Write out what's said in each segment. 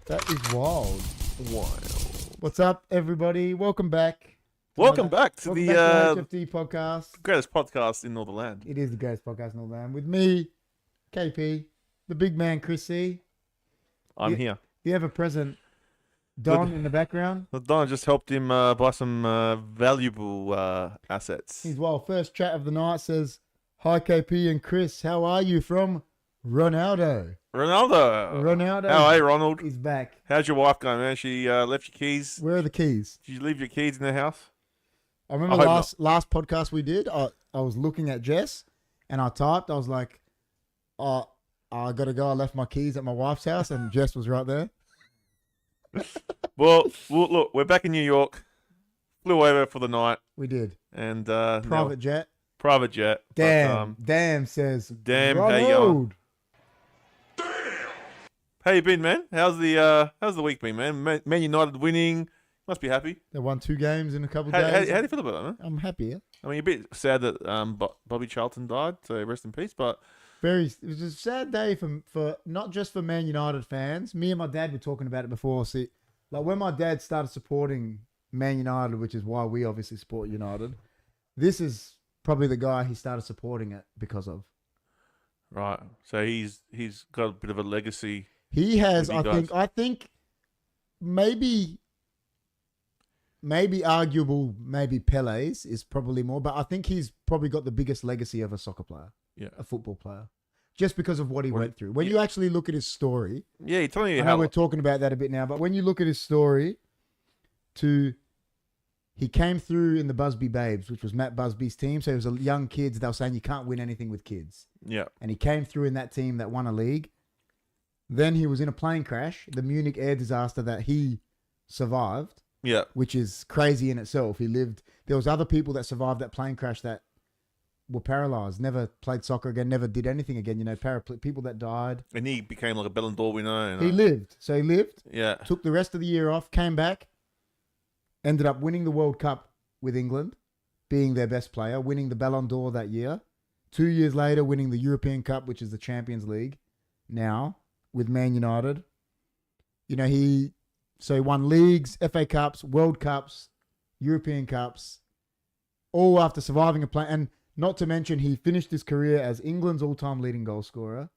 That is wild. Wild. What's up, everybody? Welcome back. Welcome back to the HFD podcast. greatest podcast in all the land. It is the greatest podcast in all the land. With me, KP, the big man, Chris C. I'm here. The ever-present Don in the background. Donna just helped him buy some valuable assets. He's wild. First chat of the night says, "Hi, KP and Chris. How are you?" From Ronaldo. Ronaldo. How are you, Ronald? He's back. How's your wife going, man? She left your keys. Where are the keys? Did you leave your keys in the house? I remember last podcast we did, I was looking at Jess and I typed, I was like, I got to go. I left my keys at my wife's house and Jess was right there. Well, look, we're back in New York. Flew over for the night. We did. And Private jet. Private jet. Damn. Damn says. Damn. Ronald. How you going? How you been, man? How's the week been, man? Man United winning. Must be happy. They won 2 games in a couple of days. How do you feel about that, man? I'm happy. Yeah? I mean, a bit sad that Bobby Charlton died, so rest in peace. But it was a sad day for not just for Man United fans. Me and my dad were talking about it before. See, like when my dad started supporting Man United, which is why we obviously support United. This is probably the guy he started supporting it because of. Right. So he's got a bit of a legacy. He has. I think maybe arguable, maybe Pele's is probably more, but I think he's probably got the biggest legacy of a soccer player, a football player, just because of what he went through. When you actually look at his story, you're telling me I know we're talking about that a bit now, but when you look at his story, he came through in the Busby Babes, which was Matt Busby's team. So he was a young kids. They were saying you can't win anything with kids. Yeah, and he came through in that team that won a league. Then he was in a plane crash, the Munich air disaster that he survived. Yeah. Which is crazy in itself. He lived. There was other people that survived that plane crash that were paralyzed, never played soccer again, never did anything again. You know, people that died. And he became like a Ballon d'Or winner. He lived. So he lived. Yeah. Took the rest of the year off, came back, ended up winning the World Cup with England, being their best player, winning the Ballon d'Or that year. 2 years later, winning the European Cup, which is the Champions League now with Man United. You know, he won leagues, FA Cups, World Cups, European Cups, all after surviving a plane. And not to mention, he finished his career as England's all-time leading goal scorer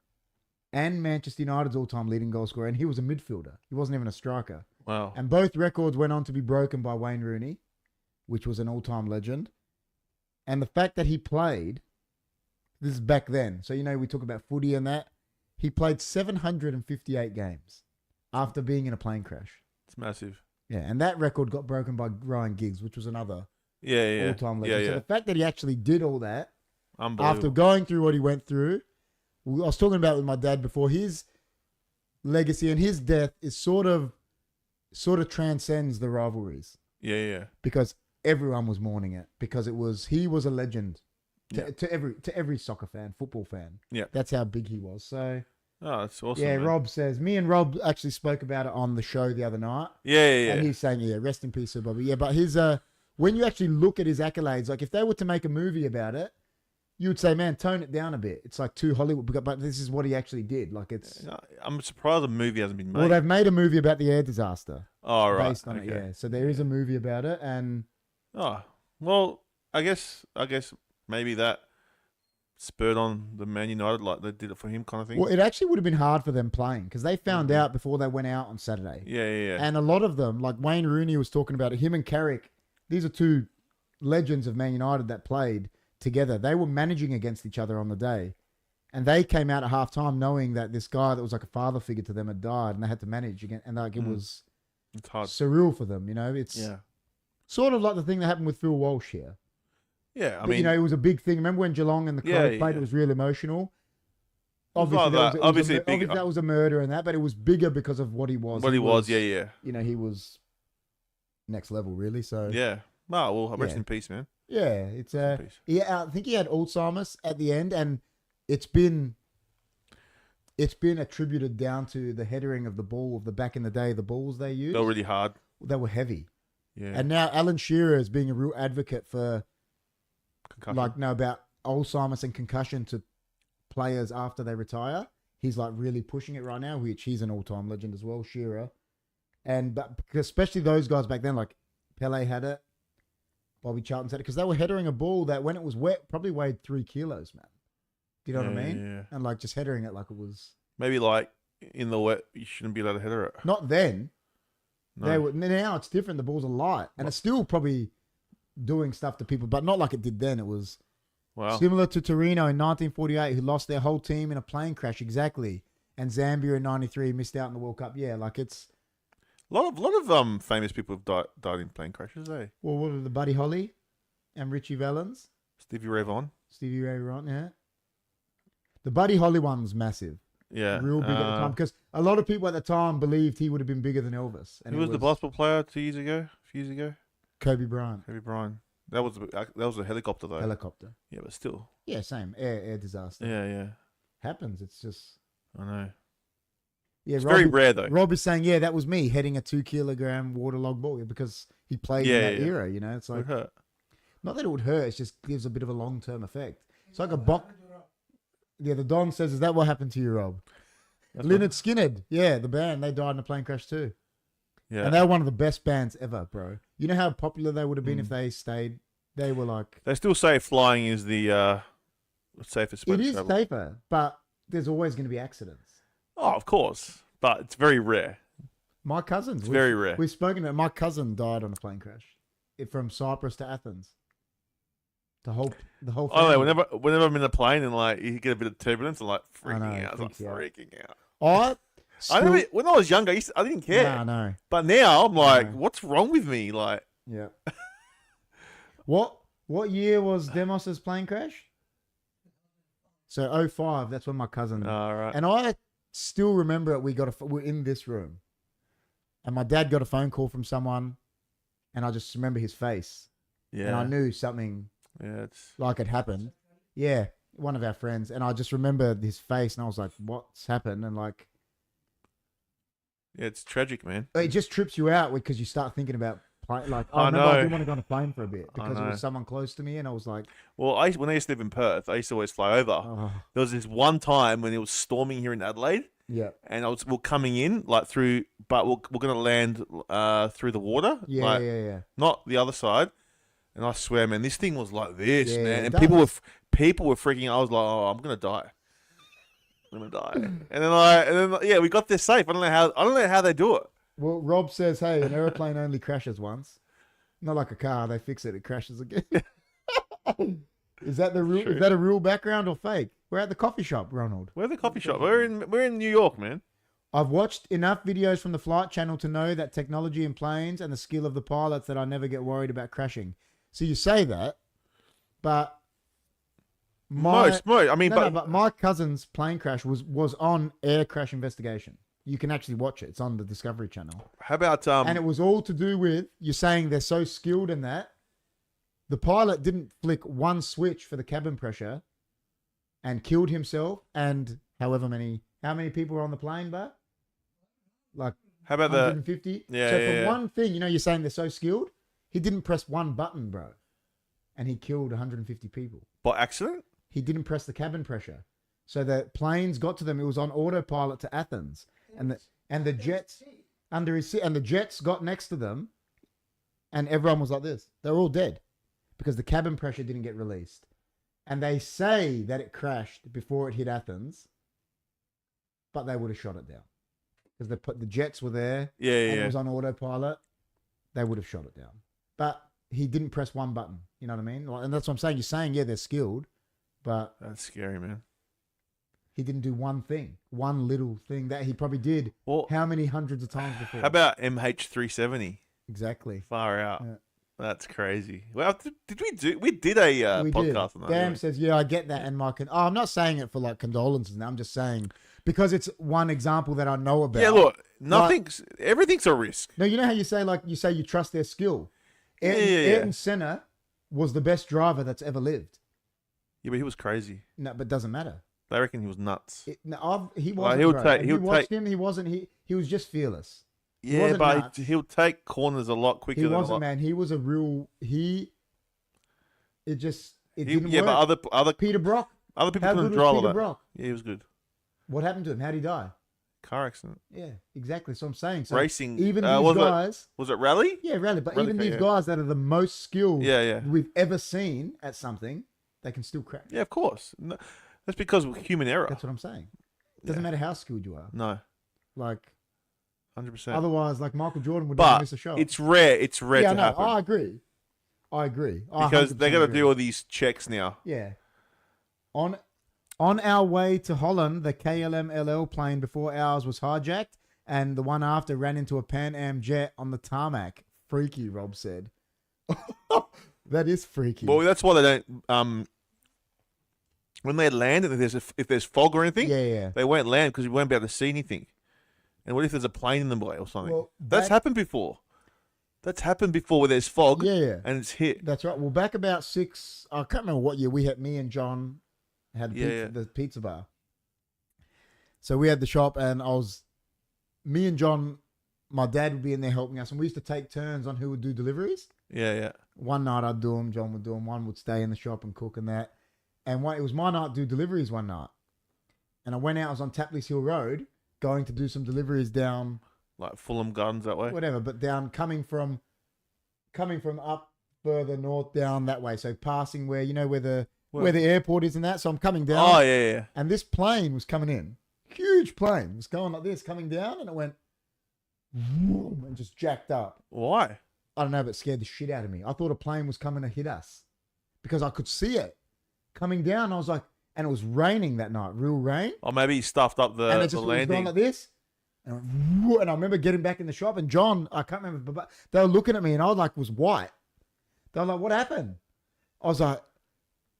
and Manchester United's all-time leading goal scorer. And he was a midfielder. He wasn't even a striker. Wow. And both records went on to be broken by Wayne Rooney, which was an all-time legend. And the fact that he played, this is back then. So, you know, we talk about footy and that. He played 758 games after being in a plane crash. It's massive. Yeah, and that record got broken by Ryan Giggs, which was another all-time legend. So the fact that he actually did all that after going through what he went through, I was talking about it with my dad before, his legacy and his death is sort of transcends the rivalries. Yeah. Because everyone was mourning it because he was a legend to every soccer fan, football fan. Yeah. That's how big he was. So oh, that's awesome. yeah, man. Rob says, me and Rob actually spoke about it on the show the other night. Yeah. And he's saying, rest in peace, Sir Bobby. Yeah, but his when you actually look at his accolades, like if they were to make a movie about it, you would say, man, tone it down a bit. It's like too Hollywood, but this is what he actually did. Like it's. I'm surprised the movie hasn't been made. Well, they've made a movie about the air disaster. Oh, right. Based on it, yeah. So there is a movie about it, and. Oh well, I guess maybe that spurred on the Man United, like they did it for him, kind of thing. Well, it actually would have been hard for them playing because they found out before they went out on Saturday. Yeah. And a lot of them, like Wayne Rooney was talking about it, him and Carrick, these are 2 legends of Man United that played together. They were managing against each other on the day. And they came out at halftime knowing that this guy that was like a father figure to them had died and they had to manage again. And like it was it's hard. Surreal for them, you know. It's sort of like the thing that happened with Phil Walsh here. Yeah, I mean, you know, it was a big thing. Remember when Geelong and the Crows played? It was real emotional. Obviously, that was a murder and that, but it was bigger because of what he was. Yeah. You know, he was next level, really. So yeah. Oh, well, rest in peace, man. Yeah, it's I think he had Alzheimer's at the end, and it's been attributed down to the headering of the ball of the back in the day. The balls they used, they were really hard. They were heavy. Yeah. And now Alan Shearer is being a real advocate for concussion. About Alzheimer's and concussion to players after they retire. He's like really pushing it right now, which he's an all-time legend as well, Shearer. but because especially those guys back then, like Pele had it, Bobby Charlton had it, because they were headering a ball that when it was wet probably weighed 3 kilos, man. Do you know what I mean? Yeah. And like just headering it like it was. Maybe like in the wet, you shouldn't be allowed to header it. Not then. No. Now it's different. The balls are light, and it's still probably doing stuff to people, but not like it did then. It was similar to Torino in 1948, who lost their whole team in a plane crash. Exactly. And Zambia in '93 missed out in the World Cup. Yeah, like it's a lot of famous people have died in plane crashes. Well, what were the Buddy Holly and Richie Valens, Stevie Ray Vaughan. Yeah. The Buddy Holly one was massive. Yeah, real big at the time, because a lot of people at the time believed he would have been bigger than Elvis. And who was the basketball player a few years ago? Kobe Bryant. That was a helicopter though. Helicopter. Yeah, but still. Yeah, same. Air disaster. Yeah. Happens. It's just. I know. Yeah, it's very rare though. Rob is saying, yeah, that was me heading a 2 kilogram waterlogged ball because he played in that era. You know, it's like. It would hurt. Not that it would hurt. It just gives a bit of a long term effect. It's like a box. Yeah, the Don says, is that what happened to you, Rob? Lynyrd Skynyrd. Yeah, the band. They died in a plane crash too. Yeah. And they were one of the best bands ever, bro. You know how popular they would have been if they stayed? They were like... They still say flying is the safest way to travel. It is safer, but there's always going to be accidents. Oh, of course. But it's very rare. My cousins. It's very rare. We've spoken about... My cousin died on a plane crash. From Cyprus to Athens. The whole family. Oh, whenever I'm in a plane and like you get a bit of turbulence, I'm like freaking out. Freaking out. When I was younger, I didn't care. No, no. But now I'm like, what's wrong with me? Like, yeah. What year was Demos's plane crash? So 05. That's when my cousin. All right. And I still remember it. We're in this room, and my dad got a phone call from someone, and I just remember his face. Yeah. And I knew something. Yeah, it's like it happened. Yeah, one of our friends, and I just remember his face, and I was like, "What's happened?" And like, yeah, it's tragic, man. It just trips you out because you start thinking about like, I didn't want to go on a plane for a bit because it was someone close to me, and I was like, well, when I used to live in Perth, I used to always fly over. Oh. There was this one time when it was storming here in Adelaide. Yeah, and we're coming in like through, but we're gonna land through the water. Yeah, yeah. Not the other side. And I swear, man, this thing was like this, man. And people were freaking out. I was like, oh, I'm gonna die. And then we got there safe. I don't know how they do it. Well, Rob says, hey, an airplane only crashes once. Not like a car. They fix it. It crashes again. Is that the real? Is that a real background or fake? We're at the coffee shop, Ronald. We're at the coffee shop. We're in New York, man. I've watched enough videos from the flight channel to know that technology in planes and the skill of the pilots that I never get worried about crashing. So you say that, but most. I mean, but my cousin's plane crash was on Air Crash Investigation. You can actually watch it. It's on the Discovery Channel. How about And it was all to do with you're saying they're so skilled in that the pilot didn't flick one switch for the cabin pressure and killed himself and how many people were on the plane, but like how about 150? Yeah. So for one thing, you're saying they're so skilled. He didn't press one button, bro. And he killed 150 people. By accident? He didn't press the cabin pressure. So the planes got to them. It was on autopilot to Athens. And the jets under his seat, and the jets got next to them. And everyone was like this. They were all dead. Because the cabin pressure didn't get released. And they say that it crashed before it hit Athens. But they would have shot it down. Because the jets were there. Yeah. It was on autopilot. They would have shot it down. But he didn't press one button. You know what I mean? And that's what I'm saying. You're saying, yeah, they're skilled, but... That's scary, man. He didn't do one thing. One little thing that he probably did how many hundreds of times before? How about MH370? Exactly. Far out. Yeah. That's crazy. Well, we did a podcast on that. Damn says, yeah, I get that. And I'm not saying it for like condolences now. I'm just saying because it's one example that I know about. Yeah, look, everything's a risk. No, you know how you say you trust their skill? Ayrton Senna was the best driver that's ever lived. Yeah, but he was crazy. No, but it doesn't matter. They reckon he was nuts. He wasn't. He wasn't. He was just fearless. Yeah, but he'll take corners a lot quicker. He wasn't, man. He was a real. It didn't work. But other Peter Brock. Other people couldn't drive all that. Brock? Yeah, he was good. What happened to him? How did he die? car accident. Yeah, exactly. So I'm saying. So Racing. even these guys. Was it rally? Yeah, rally. But Rally even car, these yeah. guys that are the most skilled Yeah. we've ever seen at something, they can still crash. Yeah, of course. No, that's because of human error. That's what I'm saying. It doesn't matter how skilled you are. No. Like, 100%. otherwise, like Michael Jordan would never But miss a shot. it's rare. It's rare to happen. I agree. Because they got to do all these checks now. Yeah. On our way to Holland, the KLM LL plane before ours was hijacked, and the one after ran into a Pan Am jet on the tarmac. Freaky, Rob said. That is freaky. Well, that's why they don't. When they land, and if there's fog or anything, they won't land because you won't be able to see anything. And what if there's a plane in the way or something? Well, that's happened before. That's happened before where there's fog. And it's hit. That's right. Well, back about 6, I can't remember what year we had. Me and John had the pizza bar. So we had the shop, and me and John, my dad would be in there helping us, and we used to take turns on who would do deliveries. Yeah. One night I'd do them, John would do them. One would stay in the shop and cook and that. And it was my night to do deliveries one night. And I went out, I was on Tapley's Hill Road, going to do some deliveries down. Like Fulham Gardens that way? Whatever, but down, coming from up further north down that way. So passing where the airport is and that. So I'm coming down. Oh, yeah. And this plane was coming in. Huge plane. It was going like this, coming down, and it went vroom, and just jacked up. Why? I don't know, but it scared the shit out of me. I thought a plane was coming to hit us because I could see it coming down. I was like, and it was raining that night, real rain. Or maybe he stuffed up the and it just was landing. going like this. And I remember getting back in the shop, and John, I can't remember, but they were looking at me, and I was white. They were like, "What happened?" I was like,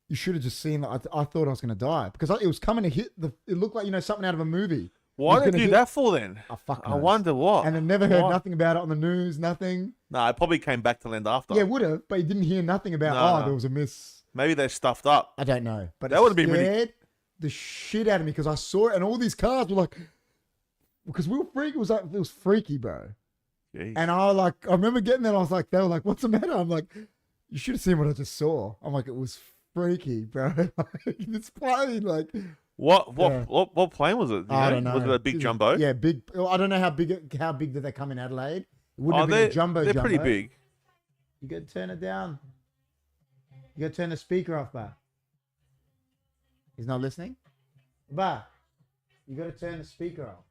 "You should have just seen." I thought I was going to die because it was coming to hit it looked like something out of a movie. Why did they do that for then? I wonder what. And I never heard nothing about it on the news. Nothing. No, it probably came back to land after. Yeah, it would have, but you didn't hear nothing about. There was a miss. Maybe they stuffed up. I don't know, but that would have been scared the shit out of me because I saw it, and all these cars were like, because we were freaky. It was freaky, bro. Jeez. And I remember getting there. And I was like, they were like, "What's the matter?" I'm like, "You should have seen what I just saw." I'm like, it was freaky, bro. This plane, like. What plane was it? I don't know. Was it a big jumbo? Yeah, big. I don't know how big did they come in Adelaide. It wouldn't have been a jumbo. They're pretty big. You got to turn it down. You got to turn the speaker off, Ba. He's not listening? Ba, you got to turn the speaker off.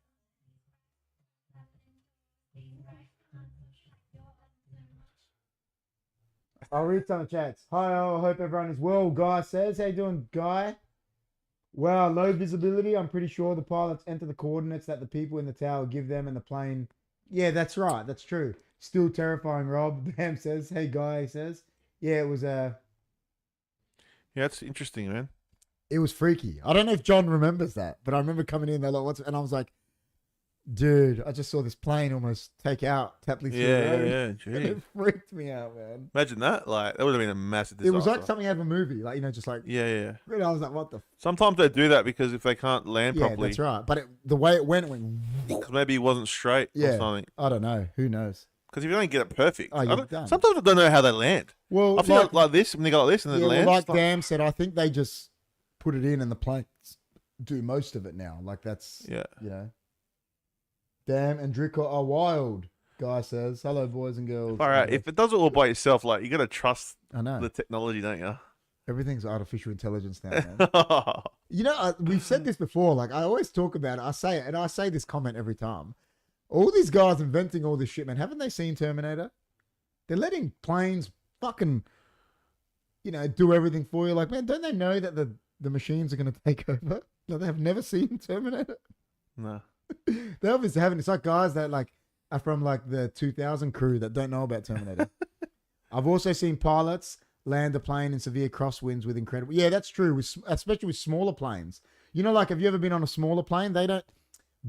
I'll read some chats. Hi, I hope everyone is well. Guy says, how you doing, Guy? Wow, low visibility. I'm pretty sure the pilots enter the coordinates that the people in the tower give them and the plane. Yeah, that's right. That's true. Still terrifying, Rob. Bam says, hey, Guy says. Yeah, it was Yeah, it's interesting, man. It was freaky. I don't know if John remembers that, but I remember coming in there and I was like, dude, I just saw this plane almost take out Tapley. Yeah. Gee. It freaked me out, man. Imagine that. Like, that would have been a massive disaster. It was like something out of a movie. Like, just like... Yeah. And I was like, what the... Sometimes they do that because if they can't land properly... Yeah, that's right. But the way it went... Because maybe it wasn't straight or something. I don't know. Who knows? Because if you don't get it perfect... you're done. Sometimes I don't know how they land. Well, I feel like this, when they go like this and then it lands... like Dan said, I think they just put it in and the planes do most of it now. Like, that's... Yeah. Damn, and Dricker are wild, Guy says. Hello, boys and girls. All right, if it does it all by itself, like, you got to trust the technology, don't you? Everything's artificial intelligence now, man. We've said this before. Like, I always talk about it. I say it, and I say this comment every time. All these guys inventing all this shit, man. Haven't they seen Terminator? They're letting planes fucking, do everything for you. Like, man, don't they know that the machines are going to take over? No, they have never seen Terminator. No. They obviously haven't. It's like guys that are from the 2000 crew that don't know about Terminator. I've also seen pilots land a plane in severe crosswinds with incredible... Yeah, that's true, especially with smaller planes. Have you ever been on a smaller plane? They don't...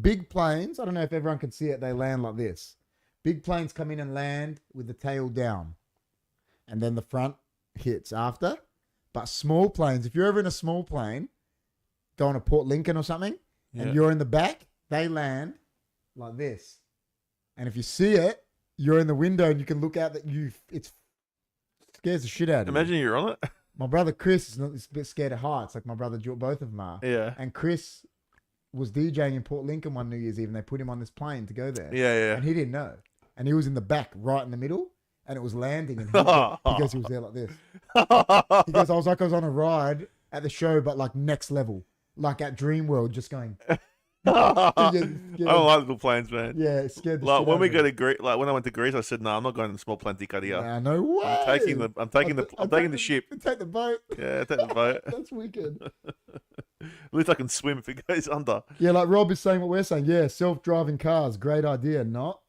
Big planes, I don't know if everyone can see it, they land like this. Big planes come in and land with the tail down. And then the front hits after. But small planes, if you're ever in a small plane, going to Port Lincoln or something, and you're in the back... They land like this. And if you see it, you're in the window and you can look out it scares the shit out of you. Imagine you're on it. My brother Chris is a bit scared of heights, like my brother Joe, both of them are. Yeah. And Chris was DJing in Port Lincoln one New Year's Eve, and they put him on this plane to go there. Yeah. And he didn't know, and he was in the back, right in the middle, and it was landing, and he goes, he was there like this. He goes, I was on a ride at the show, but like next level, like at Dream World, just going. I don't like little planes, man. Yeah, it's scared. Like when we go to Greece, like when I went to Greece, I said, "No, I'm not going to the small plane ticket here. Nah, no way. I'm taking the ship. Take the boat. Yeah, take the boat. That's wicked. At least I can swim if it goes under." Yeah, like Rob is saying what we're saying. Yeah, self-driving cars, great idea. Not.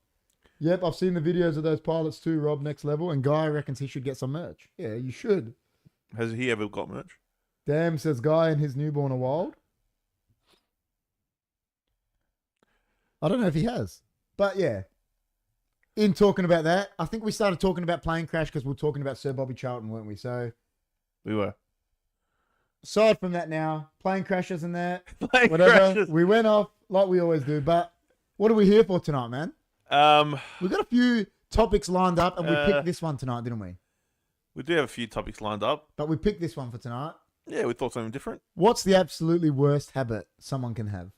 Yep, I've seen the videos of those pilots too, Rob. Next level, and Guy reckons he should get some merch. Yeah, you should. Has he ever got merch? Damn, says Guy and his newborn are wild. I don't know if he has. But yeah, in talking about that, I think we started talking about plane crash because we were talking about Sir Bobby Charlton, weren't we? So we were. Aside from that now, plane crashes and that, plane whatever. Crashes. We went off like we always do. But what are we here for tonight, man? We've got a few topics lined up and we picked this one tonight, didn't we? We do have a few topics lined up. But we picked this one for tonight. Yeah, we thought something different. What's the absolutely worst habit someone can have?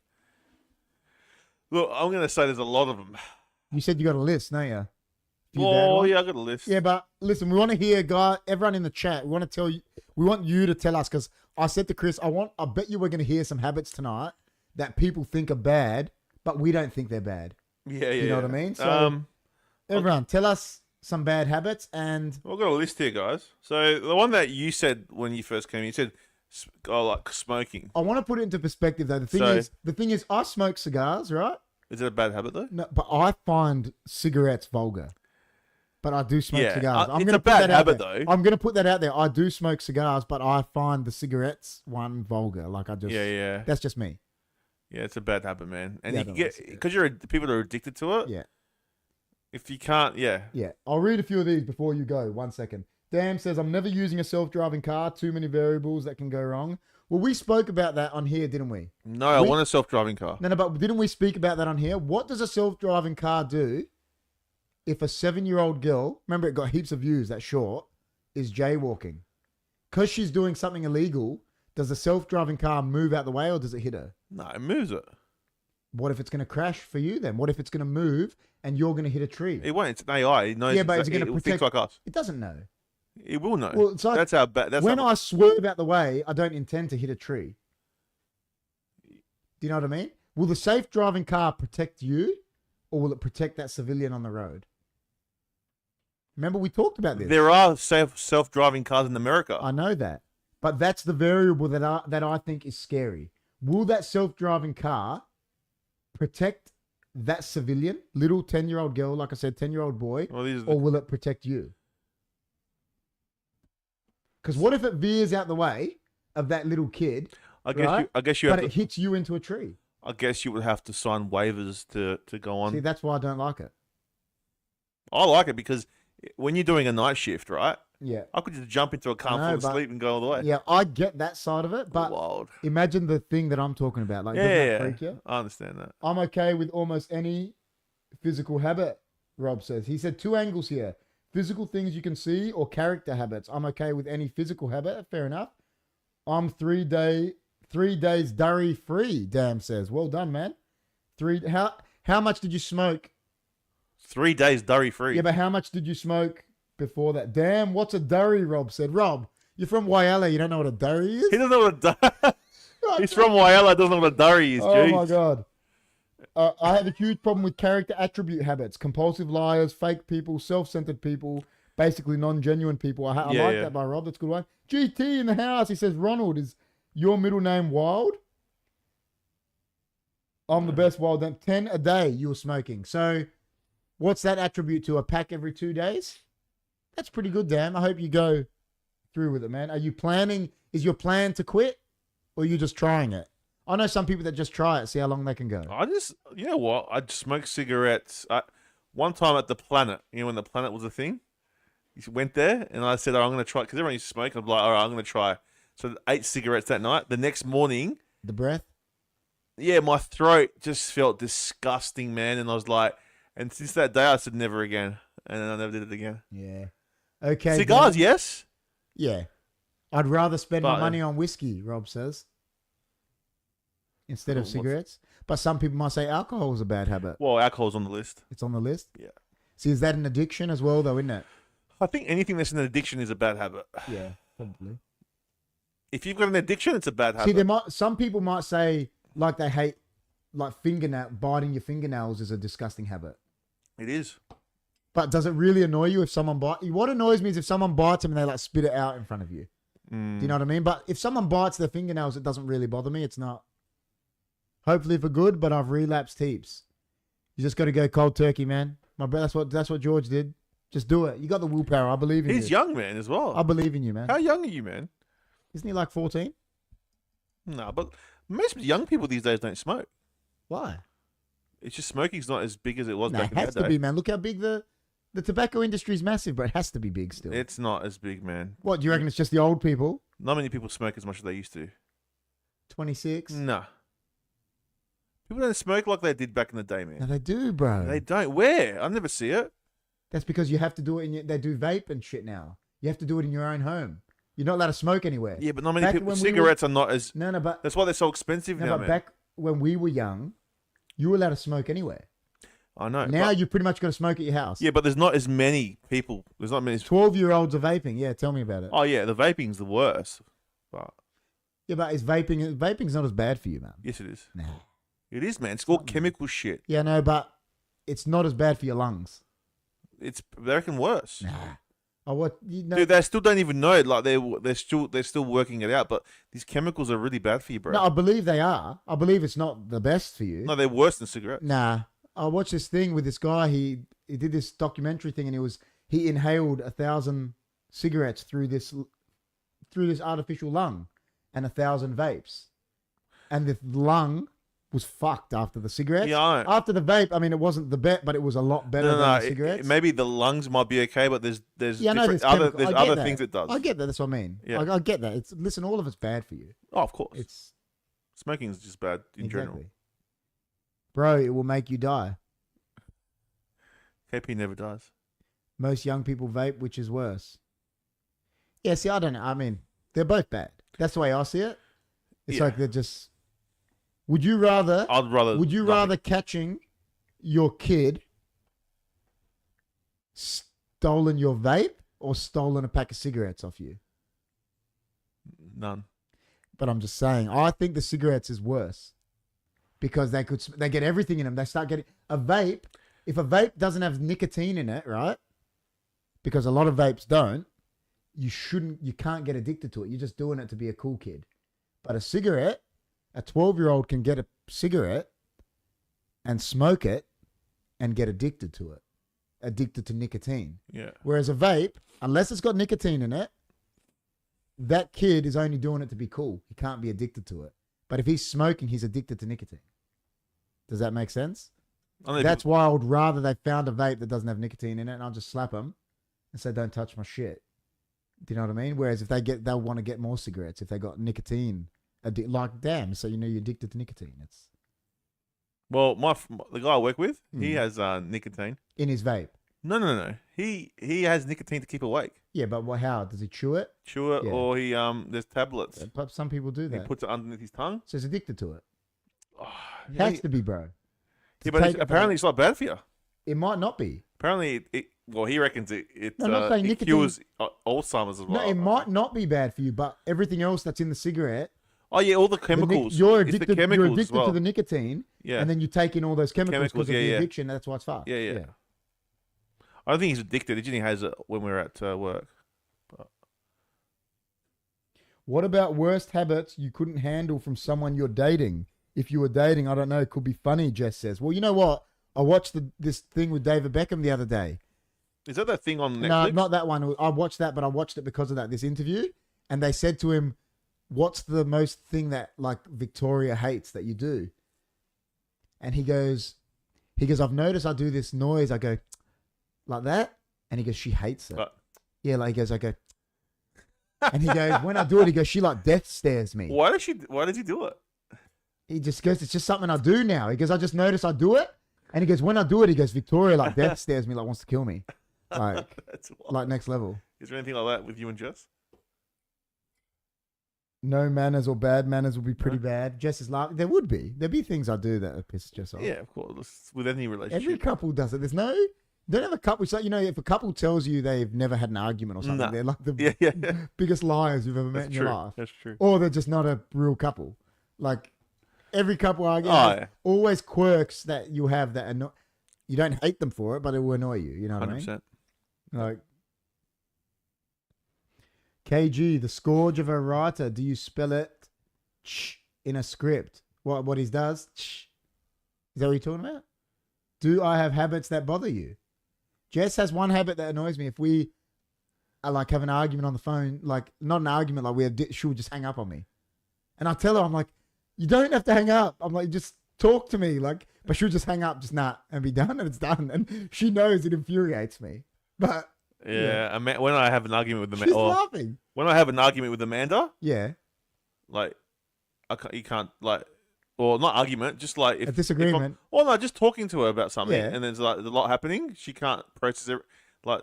Look, I'm going to say there's a lot of them. You said you got a list, don't you? Oh, yeah, I got a list. Yeah, but listen, we want to hear, everyone in the chat, we want you to tell us, because I said to Chris, I bet you we're going to hear some habits tonight that people think are bad, but we don't think they're bad. Yeah. You know what I mean? So, everyone, tell us some bad habits and... I've got a list here, guys. So, the one that you said when you first came in, you said, like smoking. I want to put it into perspective, though. The thing is, I smoke cigars, right? Is it a bad habit, though? No, but I find cigarettes vulgar. But I do smoke cigars. It's a bad habit, though. I'm going to put that out there. I do smoke cigars, but I find the cigarettes one vulgar. Like I just... Yeah. That's just me. Yeah, it's a bad habit, man. And Yeah, you can get... Because people are addicted to it. Yeah. If you can't... Yeah. Yeah. I'll read a few of these before you go. 1 second. Dam says, I'm never using a self-driving car. Too many variables that can go wrong. Well, we spoke about that on here, didn't we? No, I want a self-driving car. No, but didn't we speak about that on here? What does a self-driving car do if a 7-year-old girl, remember it got heaps of views, that short, is jaywalking? Because she's doing something illegal, does the self-driving car move out the way or does it hit her? No, it moves it. What if it's going to crash for you then? What if it's going to move and you're going to hit a tree? It won't. It's an AI. It knows. Yeah, but it's going to protect... think like us. It doesn't know. It will know. Well, it's like that's how bad. When I swerve out the way, I don't intend to hit a tree. Do you know what I mean? Will the safe driving car protect you, or will it protect that civilian on the road? Remember, we talked about this. There are self-driving cars in America. I know that, but that's the variable that I think is scary. Will that self-driving car protect that civilian, little 10-year-old girl, like I said, 10-year-old boy, or will it protect you? Because what if it veers out the way of that little kid? I guess you. But it hits you into a tree. I guess you would have to sign waivers to go on. See, that's why I don't like it. I like it because when you're doing a night shift, right? Yeah. I could just jump into a car, fall asleep, and go all the way. Yeah, I get that side of it, but imagine the thing that I'm talking about. Like, doesn't that freak you? I understand that. I'm okay with almost any physical habit. Rob says. He said 2 angles here. Physical things you can see or character habits. I'm okay with any physical habit. Fair enough. I'm 3 days durry free. Damn says. Well done, man. How much did you smoke? 3 days durry free. Yeah, but how much did you smoke before that? Damn, what's a durry? Rob said. Rob, you're from Whyalla. You don't know what a durry is? He doesn't know what a durry. He's from Whyalla. Doesn't know what a durry is. Oh my god. I have a huge problem with character attribute habits. Compulsive liars, fake people, self-centered people, basically non-genuine people. I like that by Rob. That's a good one. GT in the house. He says, Ronald, is your middle name Wild? I'm the best Wild. 10 a day you were smoking. So what's that attribute to? A pack every 2 days? That's pretty good, Dan. I hope you go through with it, man. Are you planning? Is your plan to quit or are you just trying it? I know some people that just try it, see how long they can go. You know what? I smoked cigarettes. One time at the Planet, when the Planet was a thing, you went there and I said, I'm going to try, because everyone used to smoke. I'm like, all right, I'm going to try. So I ate cigarettes that night. The next morning. The breath? Yeah, my throat just felt disgusting, man. And I was like, and since that day, I said never again. And then I never did it again. Yeah. Okay. Cigars, yes? Yeah. I'd rather spend my money on whiskey, Rob says. instead of cigarettes. But some people might say alcohol is a bad habit. Well, alcohol's on the list. It's on the list. Yeah. See, is that an addiction as well, though, isn't it? I think anything that's an addiction is a bad habit. Yeah, probably. If you've got an addiction, it's a bad habit. See, some people might say like they hate like biting your fingernails is a disgusting habit. It is. But does it really annoy you if someone bites? What annoys me is if someone bites them and they like spit it out in front of you. Do you know what I mean? But if someone bites their fingernails, it doesn't really bother me. It's not. Hopefully for good, but I've relapsed heaps. You just got to go cold turkey, man. My brother, that's what George did. Just do it. You got the willpower. I believe in you. He's young, man, as well. I believe in you, man. How young are you, man? Isn't he like 14? No, but most young people these days don't smoke. Why? It's just smoking's not as big as it was back in it has the day. to be, man. Look how big the tobacco industry is massive, but it has to be big still. It's not as big, man. What, do you reckon it's just the old people? Not many people smoke as much as they used to. 26? Nah. People don't smoke like they did back in the day, man. No, they do, bro. They don't. Where? I never see it. That's because you have to do it they do vape and shit now. You have to do it in your own home. You're not allowed to smoke anywhere. Yeah, but not many people. Cigarettes are not as. No, but that's why they're so expensive now, but man. back when we were young, you were allowed to smoke anywhere. I know. Now you pretty much got to smoke at your house. Yeah, but there's not as many people. There's not many. 12-year-olds are vaping. Yeah, tell me about it. Oh yeah, the vaping's the worst. But yeah, but vaping's not as bad for you, man. yes, it is. Nah. It is, man. It's all chemical shit. Yeah, no, but it's not as bad for your lungs. It's they reckon worse. Nah. Oh, what? Dude, they still don't even know. Like they're still working it out. But these chemicals are really bad for you, bro. No, I believe they are. I believe it's not the best for you. No, they're worse than cigarettes. Nah. I watched this thing with this guy. He did this documentary thing, and he inhaled 1,000 cigarettes through this artificial lung, and 1,000 vapes, and the lung was fucked after the cigarettes. Yeah, I know. After the vape, I mean, it wasn't the bet, but it was a lot better than the cigarettes. Maybe the lungs might be okay, but there's yeah, different, there's other things it does. I get that. That's what I mean. Yeah. I get that. Listen, all of it's bad for you. Oh, of course. It's smoking's just bad in general. Bro, it will make you die. KP never dies. Most young people vape, which is worse. Yeah, see, I don't know. I mean, they're both bad. That's the way I see it. It's like they're just. Would you rather? I'd rather. Would you rather catching your kid stolen your vape or stolen a pack of cigarettes off you? None. But I'm just saying, I think the cigarettes is worse because they get everything in them. They start getting a vape. If a vape doesn't have nicotine in it, right? Because a lot of vapes don't. You can't get addicted to it. You're just doing it to be a cool kid. But a cigarette, a 12-year-old can get a cigarette and smoke it and get addicted to it. Addicted to nicotine. Yeah. Whereas a vape, unless it's got nicotine in it, that kid is only doing it to be cool. He can't be addicted to it. But if he's smoking, he's addicted to nicotine. Does that make sense? That's why I would rather they found a vape that doesn't have nicotine in it and I'll just slap them and say, don't touch my shit. Do you know what I mean? Whereas if they'll want to get more cigarettes if they got nicotine. Like, damn, so you know you're addicted to nicotine. It's well, the guy I work with, he has nicotine. In his vape? No. He has nicotine to keep awake. Yeah, but how? Does he chew it? Chew it, or he there's tablets. Yeah, some people do that. He puts it underneath his tongue. So he's addicted to it. Oh, Has to be, bro. Yeah, but apparently it's not bad for you. It might not be. Apparently, he reckons it I'm not saying it cures Alzheimer's as well. No, it might not be bad for you, but everything else that's in the cigarette. Oh yeah, all the chemicals. You're addicted as well. to the nicotine, and then you take in all those chemicals because of the addiction. That's why it's fast. Yeah. I don't think he's addicted. He has it when we're at work. But. What about worst habits you couldn't handle from someone you're dating? If you were dating, I don't know, it could be funny, Jess says. Well, you know what? I watched this thing with David Beckham the other day. Is that thing on Netflix? No, not that one. I watched that, but I watched it because of this interview. And they said to him, what's the most thing that like Victoria hates that you do? And he goes, I've noticed I do this noise. I go like that. And he goes, she hates it. Yeah, like he goes, I go. And he goes, when I do it, he goes, she like death stares me. Why does he do it? He just goes, it's just something I do now. He goes, I just notice I do it. And he goes, when I do it, he goes, Victoria like death stares me, like wants to kill me. Like, like next level. Is there anything like that with you and Jess? No manners or bad manners will be pretty bad. Jess is laughing. There'd be things I do that piss Jess off. Yeah, of course. With any relationship. Every couple does it. Don't have a couple. It's like, if a couple tells you they've never had an argument or something, they're like the biggest liars you've ever met in your life. That's true. Or they're just not a real couple. Like every couple argument always quirks that you have that you don't hate them for it, but it will annoy you. You know what 100%. I mean? Like KG, the scourge of a writer. Do you spell it in a script? What he does? Is that what you're talking about? Do I have habits that bother you? Jess has one habit that annoys me. If we are have an argument on the phone, not an argument, she'll just hang up on me. And I tell her, I'm like, you don't have to hang up. I'm like, just talk to me. But she'll just hang up, and be done, and it's done. And she knows it infuriates me. But yeah. When I have an argument with she's laughing. When I have an argument with Amanda, yeah, you can't or not argument, just if a disagreement. Just talking to her about something, Yeah. and there's a lot happening. She can't process it.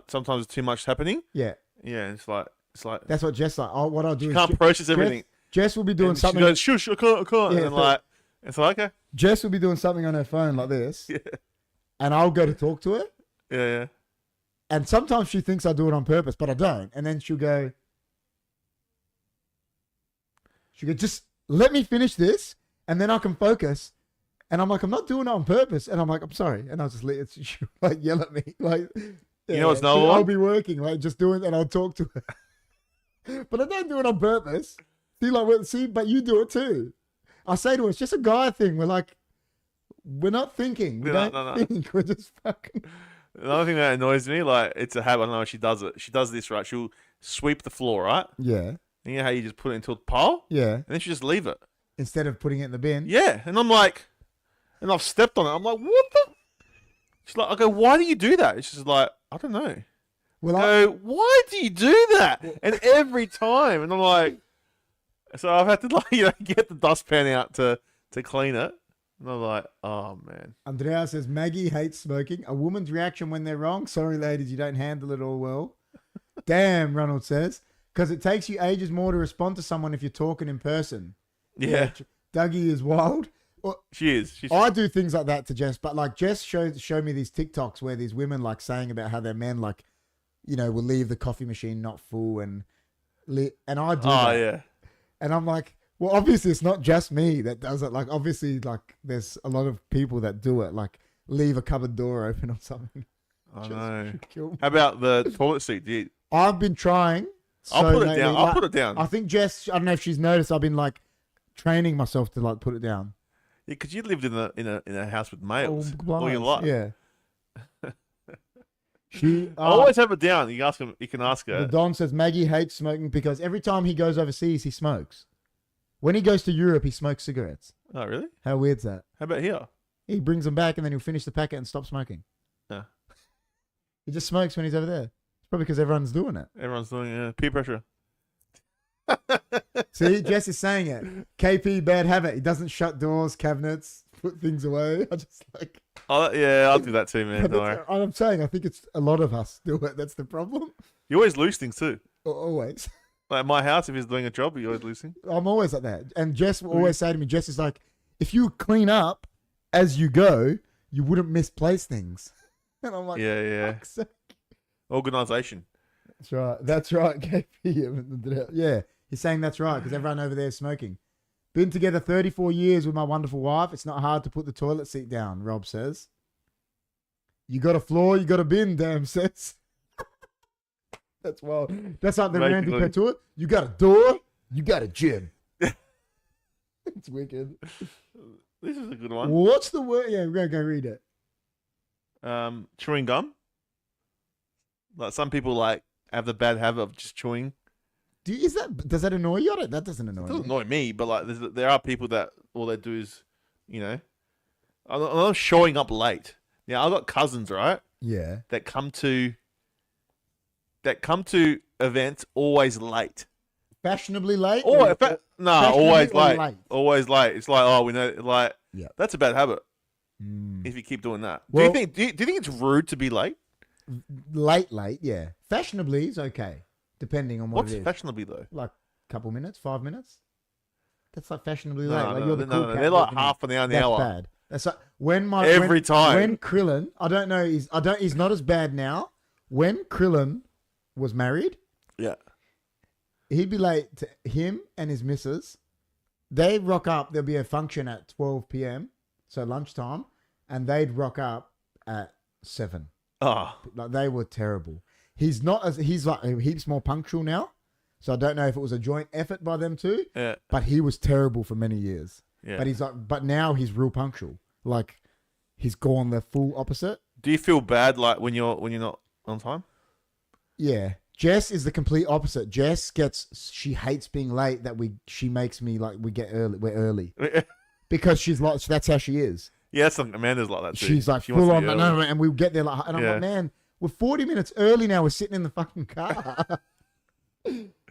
Sometimes too much happening. Yeah, yeah. It's like that's what Jess what I'll do. She can't process everything. Jess will be doing something. She goes, shush, I can't. Yeah, and it's like, okay. Jess will be doing something on her phone like this. Yeah. And I'll go to talk to her. Yeah. And sometimes she thinks I do it on purpose, but I don't. And then she'll go, just let me finish this, and then I can focus. And I'm like, I'm not doing it on purpose. And I'm like, I'm sorry. And I'll just she'll yell at me. You know what's no one? I'll be working, just doing it, and I'll talk to her. But I don't do it on purpose. But you do it too. I say to her, it's just a guy thing. We're not thinking. We don't think. We're just fucking. Another thing that annoys me, it's a habit. I don't know how she does it. She does this, right? She'll sweep the floor, right? Yeah. And you know how you just put it into a pile? Yeah. And then she just leave it. Instead of putting it in the bin? Yeah. And I'm like, and I've stepped on it. I'm like, what the? She's like, I go, why do you do that? She's just like, I don't know. Well, I go, why do you do that? And every time. And I'm like, so I've had to get the dustpan out to clean it. And I'm like, oh, man. Andrea says, Maggie hates smoking. A woman's reaction when they're wrong. Sorry, ladies, you don't handle it all well. Damn, Ronald says. Because it takes you ages more to respond to someone if you're talking in person. Yeah. Dougie is wild. She is. I do things like that to Jess. But Jess showed me these TikToks where these women saying about how their men will leave the coffee machine not full. And I do that. Yeah. And I'm like, well, obviously it's not just me that does it. Obviously, there's a lot of people that do it. Leave a cupboard door open or something. I know. How about the toilet seat? I've been trying. I'll put it down. I'll put it down. I think Jess, I don't know if she's noticed, I've been training myself to put it down. Yeah, because you lived in a house with males all your life. Yeah. She always have it down. You can ask her. The Don says Maggie hates smoking because every time he goes overseas, he smokes. When he goes to Europe, he smokes cigarettes. Oh, really? How weird's that? How about here? He brings them back and then he'll finish the packet and stop smoking. Yeah. He just smokes when he's over there. It's probably because everyone's doing it. Everyone's doing it. Peer pressure. See, Jess is saying it. KP, bad habit. He doesn't shut doors, cabinets, put things away. I just I'll do that too, man. Don't worry. I'm saying I think it's a lot of us do it. That's the problem. You always lose things too. Always. Like my house, if he's doing a job, you're always losing. I'm always like that. And Jess will always say to me, Jess is like, if you clean up as you go, you wouldn't misplace things. And I'm like, yeah. Organisation. That's right. KP. Yeah. He's saying that's right because everyone over there is smoking. Been together 34 years with my wonderful wife. It's not hard to put the toilet seat down, Rob says. You got a floor, you got a bin, damn says. That's wild. That's like the Randy Couture. You got a door, you got a gym. It's wicked. This is a good one. What's the word? Yeah, we're going to go read it. Chewing gum. Some people have the bad habit of just chewing. Does that annoy you? That doesn't annoy me. It doesn't annoy me, but there are people that all they do is, I'm showing up late. Now I've got cousins, right? Yeah. That come to events always late. Fashionably late? Always late. Late. Always late. It's we know, yeah. That's a bad habit. If you keep doing that. Do you think it's rude to be late? Late, yeah. Fashionably is okay, depending on what it is. What's fashionably though? Like a couple minutes, 5 minutes. That's like fashionably late. No, Like no, you're the no, cool no, cat they're like walking in. half an hour an That's hour. bad. That's like Every time. when Krillin, I don't know, he's not as bad now. When Krillin was married, Yeah. he'd be late to him and his missus. They'd rock up. There'll be a function at 12 p.m. So lunchtime, and they'd rock up at 7. Oh. Like they were terrible. He's like heaps more punctual now. So I don't know if it was a joint effort by them two. Yeah. But he was terrible for many years. Yeah. But now he's real punctual. Like he's gone the full opposite. Do you feel bad like when you're not on time? Yeah. Jess is the complete opposite. She hates being late she makes me like we're early. Because she's like, that's how she is. Yeah, that's like Amanda's like that too. She's like She wants full to on, be early. no, and we'll get there like, and I'm like, man, we're 40 minutes early now. We're sitting in the fucking car.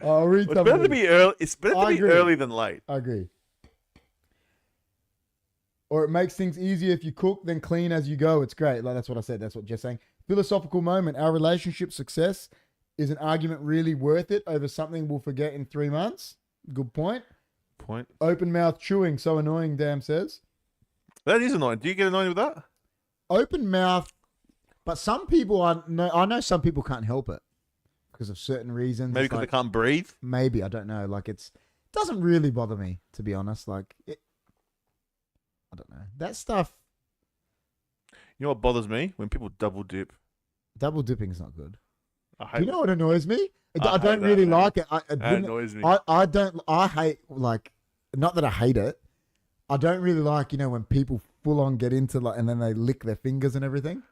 I'll read It's better to be early. It's better to be agree. early than late. I agree. Or it makes things easier if you cook, then clean as you go. It's great. Like that's what I said. That's what Jess saying. Philosophical moment. Our relationship success is an argument really worth it over something we'll forget in 3 months. Good point. Open mouth chewing. So annoying, Dam says. That is annoying. Do you get annoyed with that? Open mouth. But some people, I know some people can't help it because of certain reasons. Maybe It's because like, they can't breathe. maybe, I don't know. Like it doesn't really bother me, to be honest. Like I don't know. That stuff, You know what bothers me? When people double dip. double dipping is not good. I Do hate you know what annoys me? I I don't hate really that, man. like it. that annoys me. I hate, like, not that I hate it. I don't really like, when people full on get into, like, and then they lick their fingers and everything.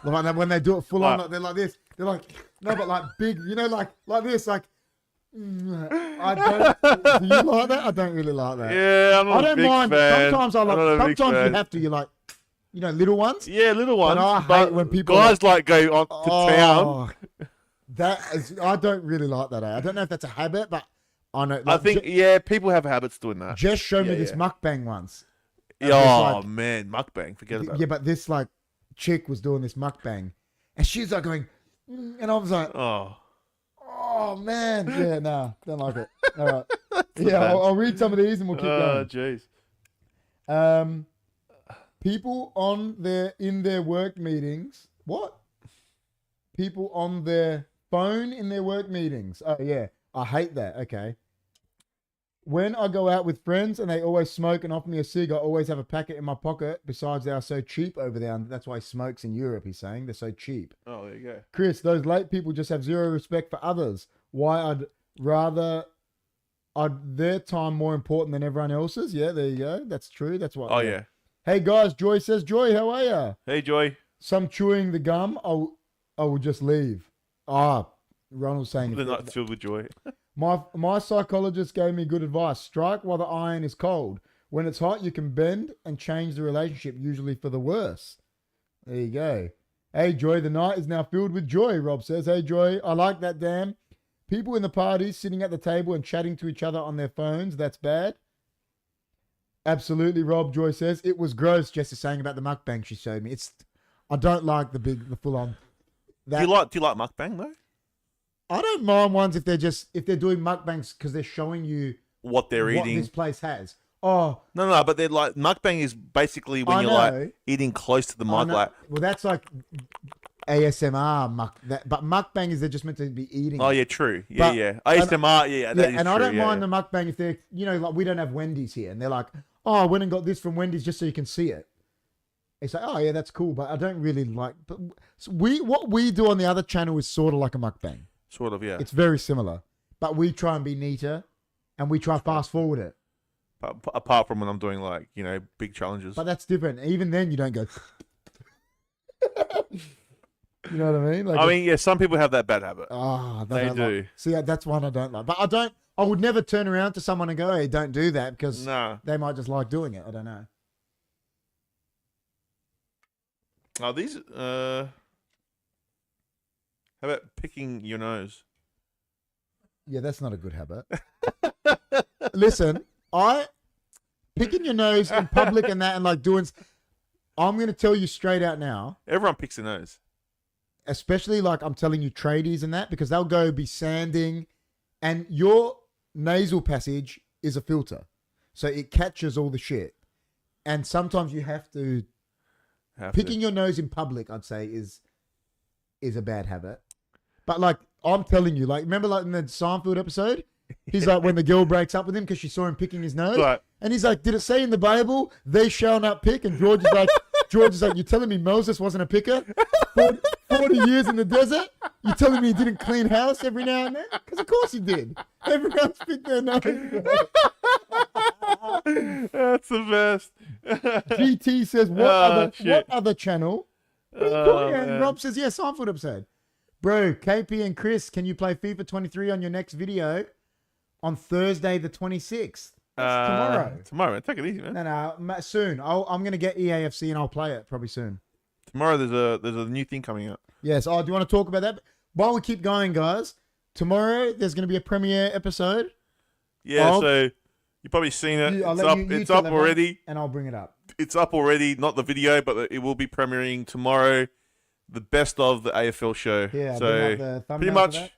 Like, when they do it full on, like, they're like this. They're like, no, but like big, like this, like, I don't, do you like that? I don't really like that. Yeah, I'm not I a don't big mind. fan. Sometimes I I'm not a like, big sometimes you fan. have to, you're like, little ones. Yeah, little ones. I hate when people guys like go on to town. I don't really like that. I don't know if that's a habit, but I know. I think people have habits doing that. Jess showed me Yeah, this yeah. mukbang once. Oh man, mukbang. Forget about Yeah, it. but this like chick was doing this mukbang, and she's like going, and I was like, oh man, yeah, nah, don't like it. All right, yeah, I'll read some of these and we'll keep Oh going. jeez. People in their work meetings. What? People on their phone in their work meetings. Oh yeah, I hate that. Okay. When I go out with friends and they always smoke and offer me a cig, I always have a packet in my pocket. Besides, they are so cheap over there. And that's why he smokes in Europe, he's saying. They're so cheap. Oh, there you go. Chris, those late people just have zero respect for others. Why their time more important than everyone else's? Yeah, there you go. That's true. That's what. Oh yeah. Hey guys, Joy says, Joy, how are ya? Hey Joy. Some chewing the gum. I will just leave. Ronald's saying They're not filled with joy. my psychologist gave me good advice. Strike while the iron is cold. When it's hot, you can bend and change the relationship, usually for the worse. There you go. Hey, Joy, the night is now filled with joy, Rob says. Hey, Joy, I like that, damn. People in the parties sitting at the table and chatting to each other on their phones, that's bad. Absolutely, Rob, Joy says. It was gross, Jess is saying about the mukbang she showed me. I don't like the full-on. Do you like mukbang though? I don't mind ones if they're doing mukbangs because they're showing you What they're what eating. this place has. Oh, No, but they're like mukbang is basically when I you're know. like eating close to the I mic. know. Like, Well, that's like ASMR but mukbang is they're just meant to be eating. oh yeah, true. But- Yeah. ASMR, yeah, that is and true. I don't yeah, mind yeah. the mukbang if they're, like we don't have Wendy's here, and they're like, oh, I went and got this from Wendy's just so you can see it. It's like, oh yeah, that's cool, but I don't really like. But what we do on the other channel is sort of like a mukbang. Sort of, yeah. It's very similar, but we try and be neater, and we try and fast forward it. Apart from when I'm doing like big challenges. But that's different. Even then, you don't go. You know what I mean? Like I mean, yeah, some people have that bad habit. They do. See, that's one I don't like. But I would never turn around to someone and go, hey, don't do that, because No. they might just like doing it. I don't know. Oh, these. How about picking your nose? Yeah, that's not a good habit. Listen, picking your nose in public and that and like doing. I'm going to tell you straight out now. Everyone picks their nose. Especially like I'm telling you tradies and that, because they'll go be sanding and your nasal passage is a filter. So it catches all the shit. And sometimes you have to... Picking your nose in public, I'd say, is a bad habit. But like, I'm telling you, like, remember like in the Seinfeld episode? He's like, when the girl breaks up with him because she saw him picking his nose. Right. And he's like, did it say in the Bible, they shall not pick? And George is like, you're telling me Moses wasn't a picker? 40 years in the desert? You're telling me he didn't clean house every now and then? Because of course he did. Everyone's picked their nose. That's the best. GT says, what other channel? And Man. Rob says, yeah, Seinfeld episode. Bro, KP and Chris, can you play FIFA 23 on your next video on Thursday the 26th? That's tomorrow. Tomorrow. Take it easy, man. No, soon. I'm going to get EAFC and I'll play it probably soon. Tomorrow there's a new thing coming out. Yes. Oh, do you want to talk about that? While we keep going, guys, tomorrow there's going to be a premiere episode. Yeah, so you've probably seen it. It's up already. And I'll bring it up. It's up already, not the video, but it will be premiering tomorrow. The best of the AFL show. Yeah, so the pretty much,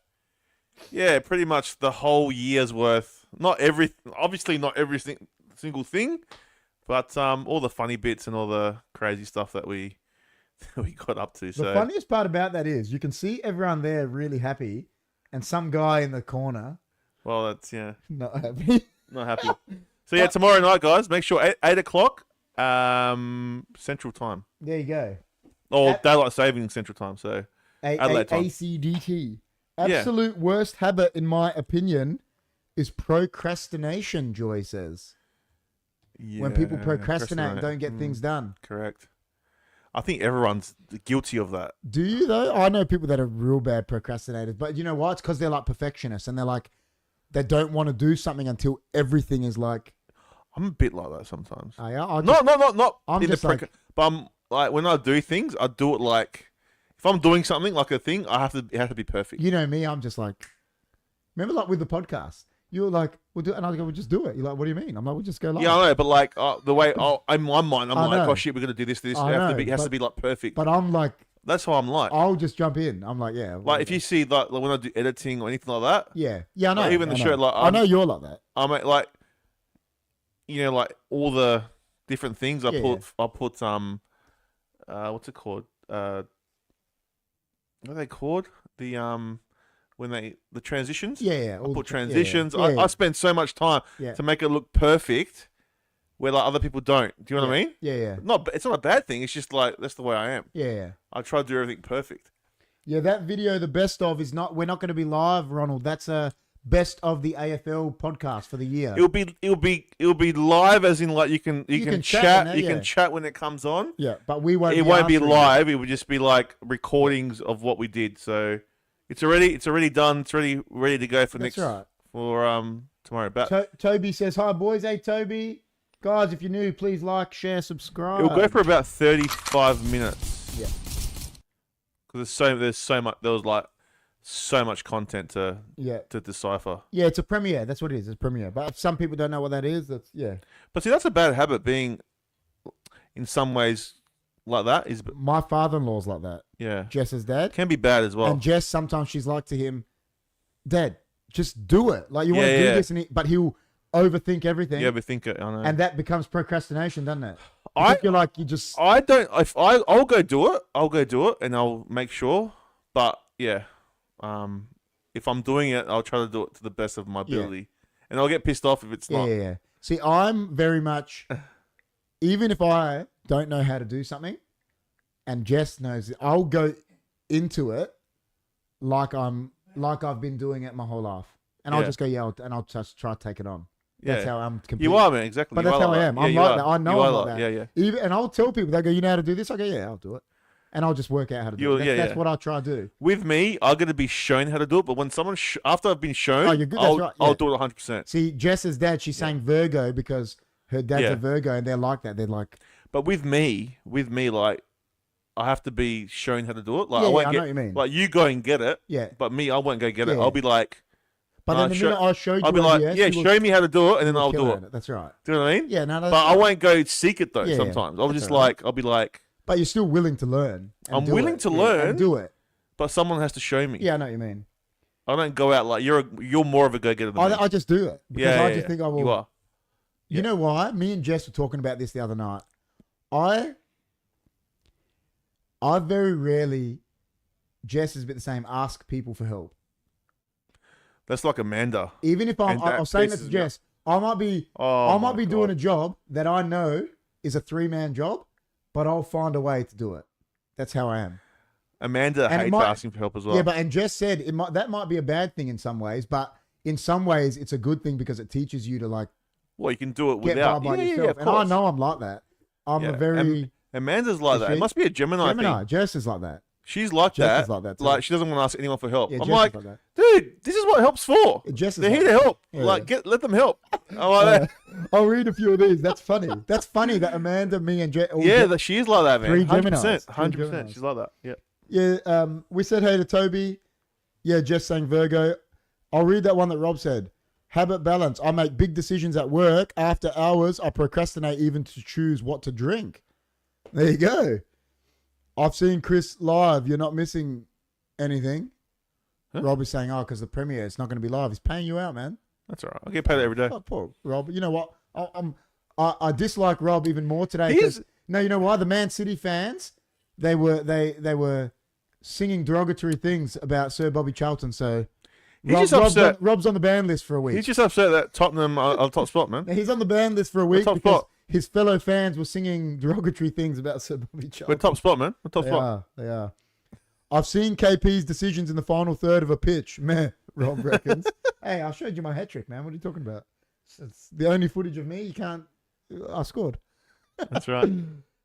pretty much the whole year's worth. Obviously not every single thing, but all the funny bits and all the crazy stuff that we got up to. The funniest part about that is you can see everyone there really happy, and some guy in the corner. Well, that's not happy. Not happy. So yeah, tomorrow night, guys, make sure 8 o'clock Central Time. There you go. Or daylight saving Central Time. So Adelaide time. ACDT. Absolute worst habit, in my opinion, is procrastination. Joy says. Yeah, when people procrastinate and don't get things done. Correct. I think everyone's guilty of that. Do you though? I know people that are real bad procrastinators, but you know what? It's because they're like perfectionists and they're like, they don't want to do something until everything is like. I'm a bit like that sometimes. Oh, yeah? Not. I'm just like, but I'm like when I do things, I do it like if I'm doing something like a thing, it has to be perfect. You know me, I'm just like, remember like with the podcast, you were like, we'll do it, and I go, we'll just do it. You're like, what do you mean? I'm like, we'll just go live. Yeah, I know, but like the way in my mind, I'm like, oh shit, we're gonna do this. It has to be like perfect. But I'm like, that's how I'm like. I'll just jump in. I'm like, yeah. Like if you see like when I do editing or anything like that. Yeah, I know. Like, even the show, like I know you're like that. I'm like, you know, like all the different things I put what's it called? What are they called? The the transitions. Yeah. I put transitions. Yeah. I spend so much time to make it look perfect, where like other people don't. Do you know what I mean? Yeah. It's not a bad thing. It's just like that's the way I am. Yeah. I try to do everything perfect. Yeah, that video, the best of, is not. We're not going to be live, Ronald. That's a best of the AFL podcast for the year. It'll be live, as in like you can chat. You can chat when it comes on. Yeah, but we won't. It won't be live. It would just be like recordings of what we did. So it's already done. It's ready to go for tomorrow. But Toby says hi, boys. Hey, Toby, guys, if you're new, please like, share, subscribe. It'll go for about 35 minutes. Yeah, because there's so much content to decipher. Yeah, it's a premiere. That's what it is. It's a premiere. But if some people don't know what that is, But see, that's a bad habit. Being in some ways like that is. My father-in-law's like that. Yeah, Jess's dad can be bad as well. And Jess, sometimes she's like to him, "Dad, just do it. Like you want to do this," but he'll overthink everything. You overthink it, I know. And that becomes procrastination, doesn't it? I'll go do it, and I'll make sure. But yeah, if I'm doing it, I'll try to do it to the best of my ability, and I'll get pissed off if it's not. Yeah. See, I'm very much, even if I don't know how to do something, and Jess knows it, I'll go into it like I've been doing it my whole life, and I'll just go and I'll just try to take it on. That's how I'm completely. You are, man, exactly. But that's how I am. I'm like that. I know I'm like that. Yeah. Even, and I'll tell people, they go, "You know how to do this?" I go, "Yeah, I'll do it." And I'll just work out how to do it. That's what I'll try to do. With me, I'm going to be shown how to do it, but when someone, after I've been shown, I'll do it 100%. See, Jess's dad, she's saying Virgo because her dad's a Virgo, and they're like that. They're like... But with me, like, I have to be shown how to do it. Like, I know what you mean. Like, you go and get it. Yeah. But me, I won't go get it. I'll be like... But then the minute I show you... I'll be like, show me how to do it, and then I'll do it. That's right. Do you know what I mean? Yeah, no, but I won't go seek it, though, sometimes. I'll just like... I'll be like... But you're still willing to learn. I'm willing to learn. And do it. But someone has to show me. Yeah, I know what you mean. I don't go out like... You're more of a go-getter than me. I just do it. Because I just think I will... You are. You know why? Me and Jess were talking about this the other night. I very rarely, Jess is a bit the same, ask people for help. That's like Amanda. Even if I was saying that to Jess, I might be doing a job that I know is a 3-man job, but I'll find a way to do it. That's how I am. Amanda hates asking for help as well. Yeah, and Jess said that might be a bad thing in some ways, but in some ways it's a good thing because it teaches you to like. Well, you can do it get without by yourself. And I know I'm like that. I'm a very. Amanda's like that. It must be a Gemini thing. Jess is like that. She's like Jess that. is like that too. Like she doesn't want to ask anyone for help. Yeah, I'm Jess like, is like dude, this is what help's for. Jess is They're like here to that. help. Yeah, like, let them help. I like that. I'll read a few of these. That's funny. That's funny that Amanda, me, and Jess. She is like that, man. 100%. 100%. She's like that. Yeah. Yeah. We said hey to Toby. Yeah, Jess saying Virgo. I'll read that one that Rob said. Habit balance. I make big decisions at work. After hours, I procrastinate even to choose what to drink. There you go. I've seen Chris live. You're not missing anything. Huh? Rob is saying, because the premiere, it's not going to be live. He's paying you out, man. That's all right. I get paid every day. Oh, poor Rob. You know what? I dislike Rob even more today. You know why? The Man City fans, they were singing derogatory things about Sir Bobby Charlton. So Rob's on the ban list for a week. He's just upset that Tottenham are top spot, man. He's on the ban list for a week because his fellow fans were singing derogatory things about Sir Bobby Charlton. We're top spot, man. We're top spot. They are. I've seen KP's decisions in the final third of a pitch. Meh, Rob reckons. Hey, I showed you my hat trick, man. What are you talking about? It's the only footage of me. You can't. I scored. That's right.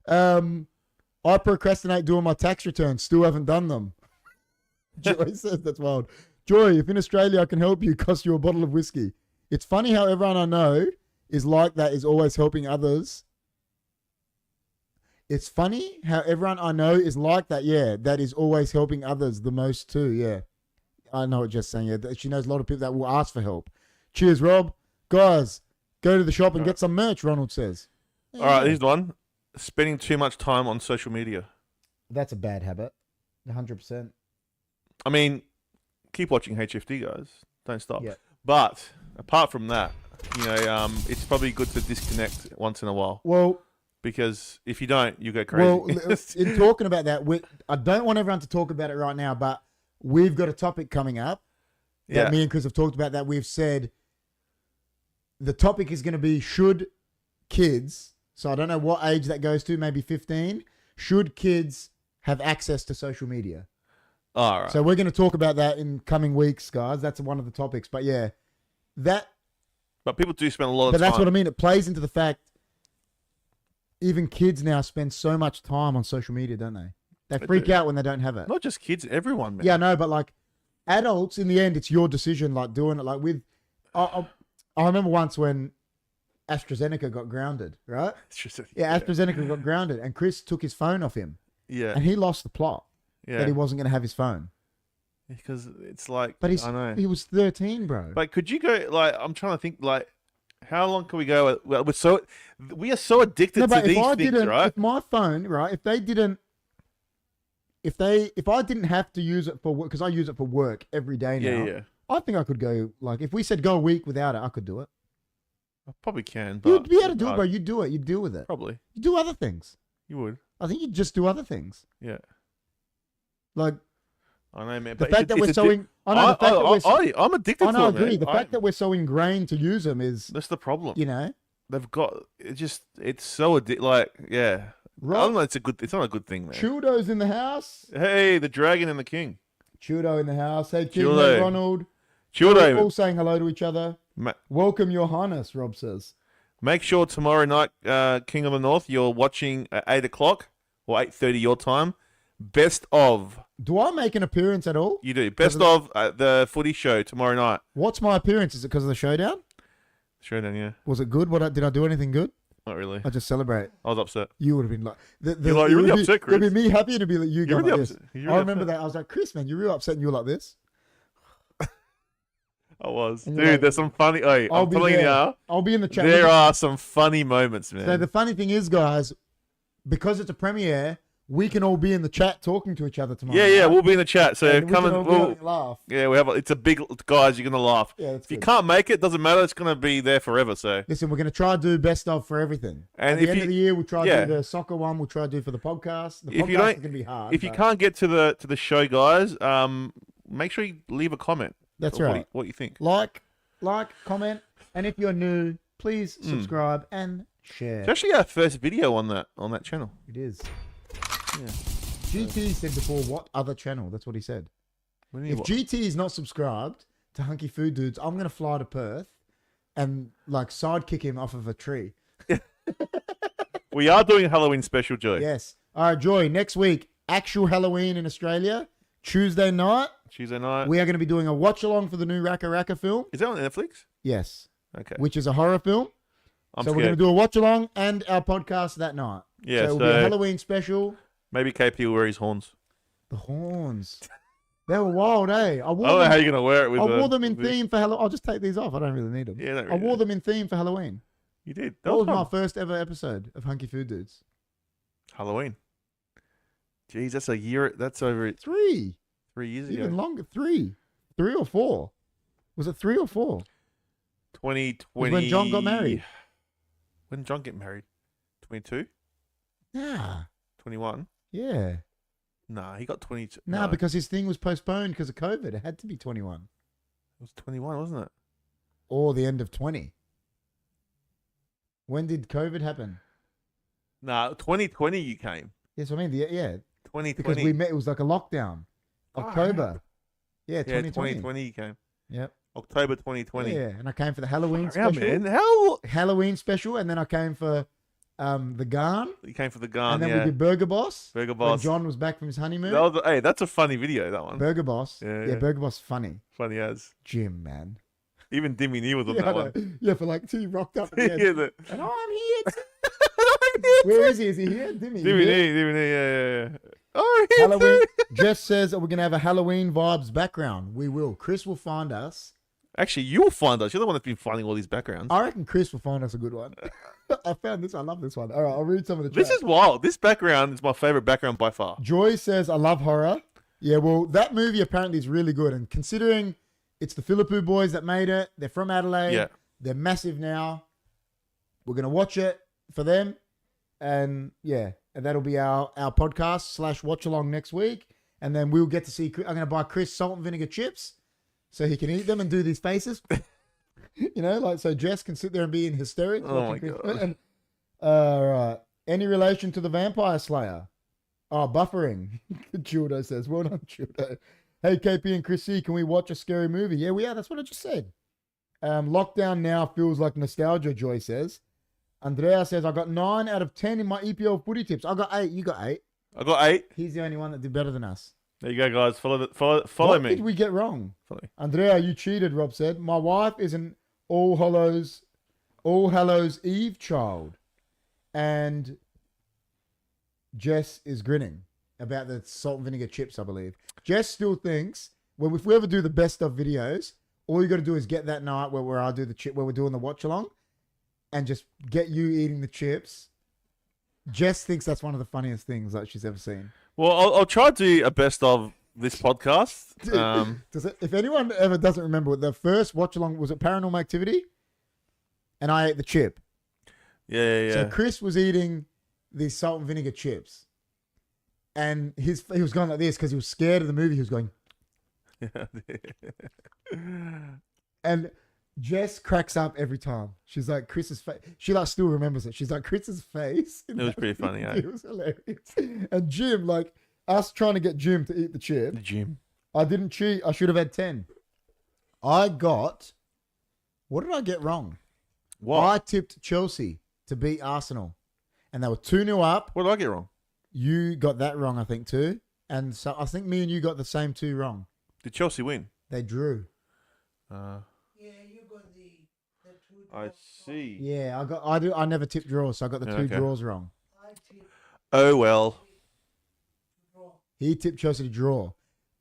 I procrastinate doing my tax returns. Still haven't done them. Joy says that's wild. Joy, if in Australia I can help you, cost you a bottle of whiskey. It's funny how everyone I know is like that, is always helping others. It's funny how everyone I know is like that, yeah, that is always helping others the most too, yeah. I know what Jess saying, yeah. She knows a lot of people that will ask for help. Cheers, Rob. Guys, go to the shop and get some merch, Ronald says. All right, here's one. Spending too much time on social media. That's a bad habit. 100%. I mean, keep watching HFD, guys. Don't stop. Yeah. But apart from that, it's probably good to disconnect once in a while. Well, because if you don't, you go crazy. Well, in talking about that, I don't want everyone to talk about it right now, but we've got a topic coming up that me and Chris have talked about that we've said the topic is going to be should kids, so I don't know what age that goes to, maybe 15, should kids have access to social media? All right. So we're going to talk about that in coming weeks, guys. That's one of the topics. But yeah, But people do spend a lot of time. But that's what I mean. It plays into the fact even kids now spend so much time on social media, don't they? They freak out when they don't have it. Not just kids, everyone, man. Yeah, no, but like adults, in the end, it's your decision, like doing it. Like I remember once when AstraZeneca got grounded, right? AstraZeneca got grounded and Chris took his phone off him. Yeah. And he lost the plot. Yeah. That he wasn't going to have his phone. Because it's like, but I know. He was 13, bro. But could you go, I'm trying to think, how long can we go? Well, we are so addicted to these things, right? If my phone, right, if I didn't have to use it for work, because I use it for work every day now, yeah. I think I could go, if we said go a week without it, I could do it. I probably can, but... You'd be able to do it, bro. You'd do it. You'd deal with it. Probably. You do other things. You would. I think you'd just do other things. Yeah. Like... I know, man. The fact that we're so... I'm addicted to it, I agree. The fact that we're so ingrained to use them is... That's the problem. They've got... It's so addictive. Yeah. Right. I don't know. It's not a good thing, man. Childo's in the house. Hey, the dragon and the king. Childo in the house. Hey, Childo. Ronald. Childo. All saying hello to each other. Welcome, Your Highness, Rob says. Make sure tomorrow night, King of the North, you're watching at 8 o'clock or 8:30 your time. Best of. Do I make an appearance at all? You do. Best of the footy show tomorrow night. What's my appearance? Is it because of the showdown? Showdown, yeah. Was it good? Did I do anything good? Not really. I just celebrate. I was upset. You would have been like... You're really upset, Chris. It'd be me happy and it'd be like you going really like this. I remember that. I was like, Chris, man, you're real upset and you were like this. I was. Dude, there's some funny... Hey, I'm telling you now. I'll be in the chat. There are some funny moments, man. So the funny thing is, guys, because it's a premiere, we can all be in the chat talking to each other tomorrow. Yeah, we'll be in the chat. So and come we can and all be having a laugh. yeah, we have. It's a big guys. You're gonna laugh. Yeah, that's If you good. can't make it, doesn't matter. It's gonna be there forever. So Listen, we're going to try to do best of for everything. And at the if end you- of the year, we'll try yeah. to do the soccer one. We'll try to do for the podcast. The If you podcast don't- is going to be hard. if you but can't get to the show, guys, make sure you leave a comment. That's of right. What you think? Like, comment, and if you're new, please Hmm. subscribe and share. It's actually our first video on that channel. It is. Yeah. GT said before, what other channel? That's what he said. What do you If what? GT is not subscribed to Hunkyfooddudes, I'm going to fly to Perth and like sidekick him off of a tree. We are doing a Halloween special, Joe. Yes. All right, Joy, next week, actual Halloween in Australia, Tuesday night. Tuesday night. We are going to be doing a watch along for the new Raka Raka film. Is that on Netflix? Yes. Okay. Which is a horror film. I'm so scared. we're going to do a watch along and our podcast that night. Yeah, So it'll be a Halloween special. maybe KP will wear his horns. The horns. They were wild, eh? I I don't know how you're gonna wear it with. I wore them in theme for Halloween. I'll just take these off. I don't really need them. Yeah, don't I really wore them in theme for Halloween. You did. That was my fun. first ever episode of Hunkyfooddudes. Halloween. Jeez, that's a year. That's over 3. 3 years Even ago. longer. 3. 3 or 4. Was it 3 or 4? 2020. When John got married. When did John get married? 22? Nah. 21? Yeah. Nah, he got 22. Nah, no, because his thing was postponed because of COVID. It had to be 21. it was 21, wasn't it? Or the end of 20. When did COVID happen? Nah, 2020 you came. Yes, I mean, yeah. 2020. Because we met, it was like a lockdown. October. Yeah, yeah, 2020. 2020 you came. Yep. October 2020. Yeah, and I came for the Halloween Yeah, special. man. How Halloween special, and then I came for the Garn, you came for the gun? and then Yeah, we did Burger Boss. Burger When Boss. John was back from his honeymoon. Hey, that's a funny video. That one. Burger Boss. Yeah, Yeah, yeah. Burger Boss funny. Funny as. Jim, man. Even Dimmy Nee was on Yeah, that I one. know. Yeah, for like 2 rocked up at the end. yeah, the, And I'm here. Where is he? Is he here? Dimmy. Dimmy you here? Nee, yeah. Oh, he Halloween. too. Jess says we're going to have a Halloween vibes background. We will. Chris will find us. Actually, you'll find us. You're the one that's been finding all these backgrounds. I reckon Chris will find us a good one. I found this. I love this one. All right, I'll read some of the This chat. is wild. This background is my favorite background by far. Joy says, I love horror. Yeah, well, that movie apparently is really good. And considering it's the Philippou boys that made it, they're from Adelaide. Yeah. They're massive now. We're going to watch it for them. And yeah, and that'll be our podcast / watch along next week. And then we'll get to see, I'm going to buy Chris salt and vinegar chips so he can eat them and do these faces. You know, like, so Jess can sit there and be in hysterics. Oh watching my Chris- God. And, right. Any relation to the Vampire Slayer? Oh, buffering. Childo says, well done, Childo. Hey, KP and Chris C, can we watch a scary movie? Yeah, we are. That's what I just said. Lockdown now feels like nostalgia, Joy says. Andrea says, I got 9 out of 10 in my EPL footy tips. I got 8. You got 8. I got 8. He's the only one that did better than us. There you go, guys. Follow What me. did we get wrong? Follow me. Andrea, you cheated, Rob said. My wife is an All Hallows Eve child. And Jess is grinning about the salt and vinegar chips, I believe. Jess still thinks, well, if we ever do the best of videos, all you got to do is get that night where I do the chip, where we're doing the watch along, and just get you eating the chips. Jess thinks that's one of the funniest things that she's ever seen. Well, I'll try to do a best of this podcast. If anyone ever doesn't remember, the first watch along was it Paranormal Activity, and I ate the chip. Yeah. So Chris was eating these salt and vinegar chips, and he was going like this because he was scared of the movie. He was going, and Jess cracks up every time. She's like, Chris's face. She like still remembers it. She's like, Chris's face. It was pretty funny, eh? It was hilarious. And Jim, like us trying to get Jim to eat the chip. The gym. I didn't cheat. I should have had 10. I got. What did I get wrong? What? I tipped Chelsea to beat Arsenal, and they were 2-0 up. What did I get wrong? You got that wrong, I think, too. And so I think me and you got the same 2 wrong. Did Chelsea win? They drew. Yeah, you got the two I draws. see. Yeah, I never tipped draws, so I got the 2 Okay. draws wrong. I tipped Oh well. draw. He tipped Chelsea to draw.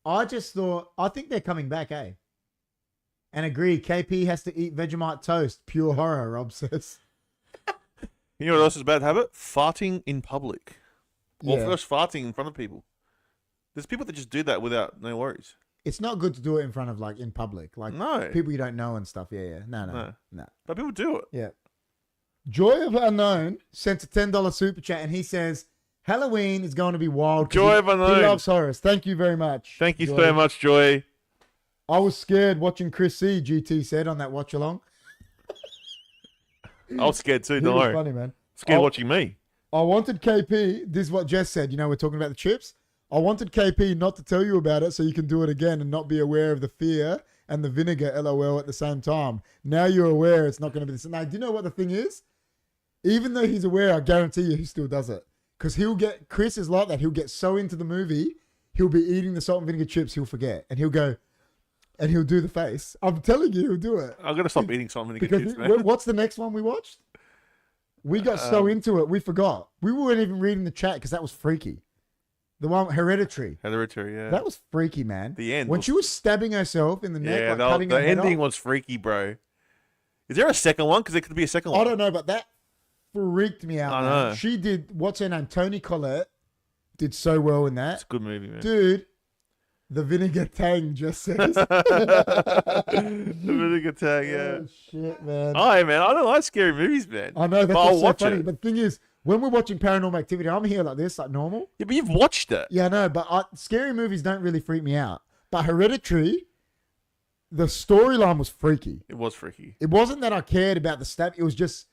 I just thought, I think they're coming back, eh? And agree, KP has to eat Vegemite toast. Pure horror, Rob says. You know what else is a bad habit? Farting in public. or Yeah. first farting in front of people. There's people that just do that without no worries. It's not good to do it in front of like in public, like No. people you don't know and stuff. Yeah. No. But people do it. Yeah. Joy of Unknown sent a $10 super chat and he says, Halloween is going to be wild. 'Cause Joy of Unknown. He loves horrors. Thank you very much. Thank you Joy. so much, Joy. I was scared watching Chris C, GT said on that watch along. I was scared too, He don't was worry. funny, man. Scared watching me. I wanted KP, this is what Jess said, you know, we're talking about the chips. I wanted KP not to tell you about it so you can do it again and not be aware of the fear and the vinegar, LOL, at the same time. Now you're aware it's not going to be the same. Now, do you know what the thing is? Even though he's aware, I guarantee you he still does it. Because Chris is like that. He'll get so into the movie, he'll be eating the salt and vinegar chips, he'll forget. And he'll go, and he'll do the face. I'm telling you, he'll do it. I'm going to stop eating something to get Because kids, man. what's the next one we watched? We got so into it, we forgot. We weren't even reading the chat because that was freaky. The one, Hereditary. Hereditary, yeah. That was freaky, man. The end When was- she was stabbing herself in the neck, Yeah, like cutting the her head ending off. was freaky, bro. Is there a second one? Because there could be a second one. I don't know, but that freaked me out. I man. know. She did, what's her name? Toni Collette did so well in that. It's a good movie, man. Dude, the vinegar tang just says. The vinegar tag, yeah. Oh, shit, man. Oh, hey, man, I don't like scary movies, man. I know, that's But I'll what's so watch funny. it. But the thing is, when we're watching Paranormal Activity, I'm here like this, like normal. Yeah, but you've watched it. Yeah, I know, but scary movies don't really freak me out. But Hereditary, the storyline was freaky. It was freaky. It wasn't that I cared about the stab. It was just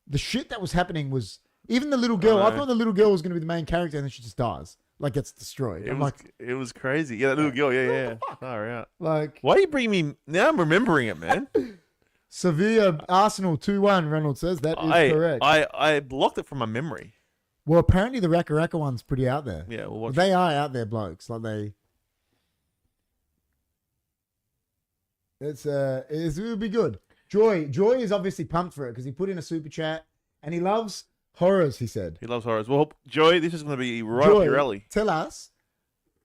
the shit that was happening was... Even the little girl, I know. thought the little girl was going to be the main character and then she just dies. Like, gets destroyed. It I'm was, it was crazy. Yeah, that little girl, yeah. All right. like, Why are you bringing me... Now I'm remembering it, man. Sevilla, Arsenal 2-1, Reynolds says. That is correct. I blocked it from my memory. Well, apparently the Raka Raka one's pretty out there. Yeah, we'll watch They are out there, blokes. Like, it would be good. Joy is obviously pumped for it because he put in a super chat and he loves horrors, he said. He loves horrors. Well, Joy, this is going to be right Joy, up your alley. tell us,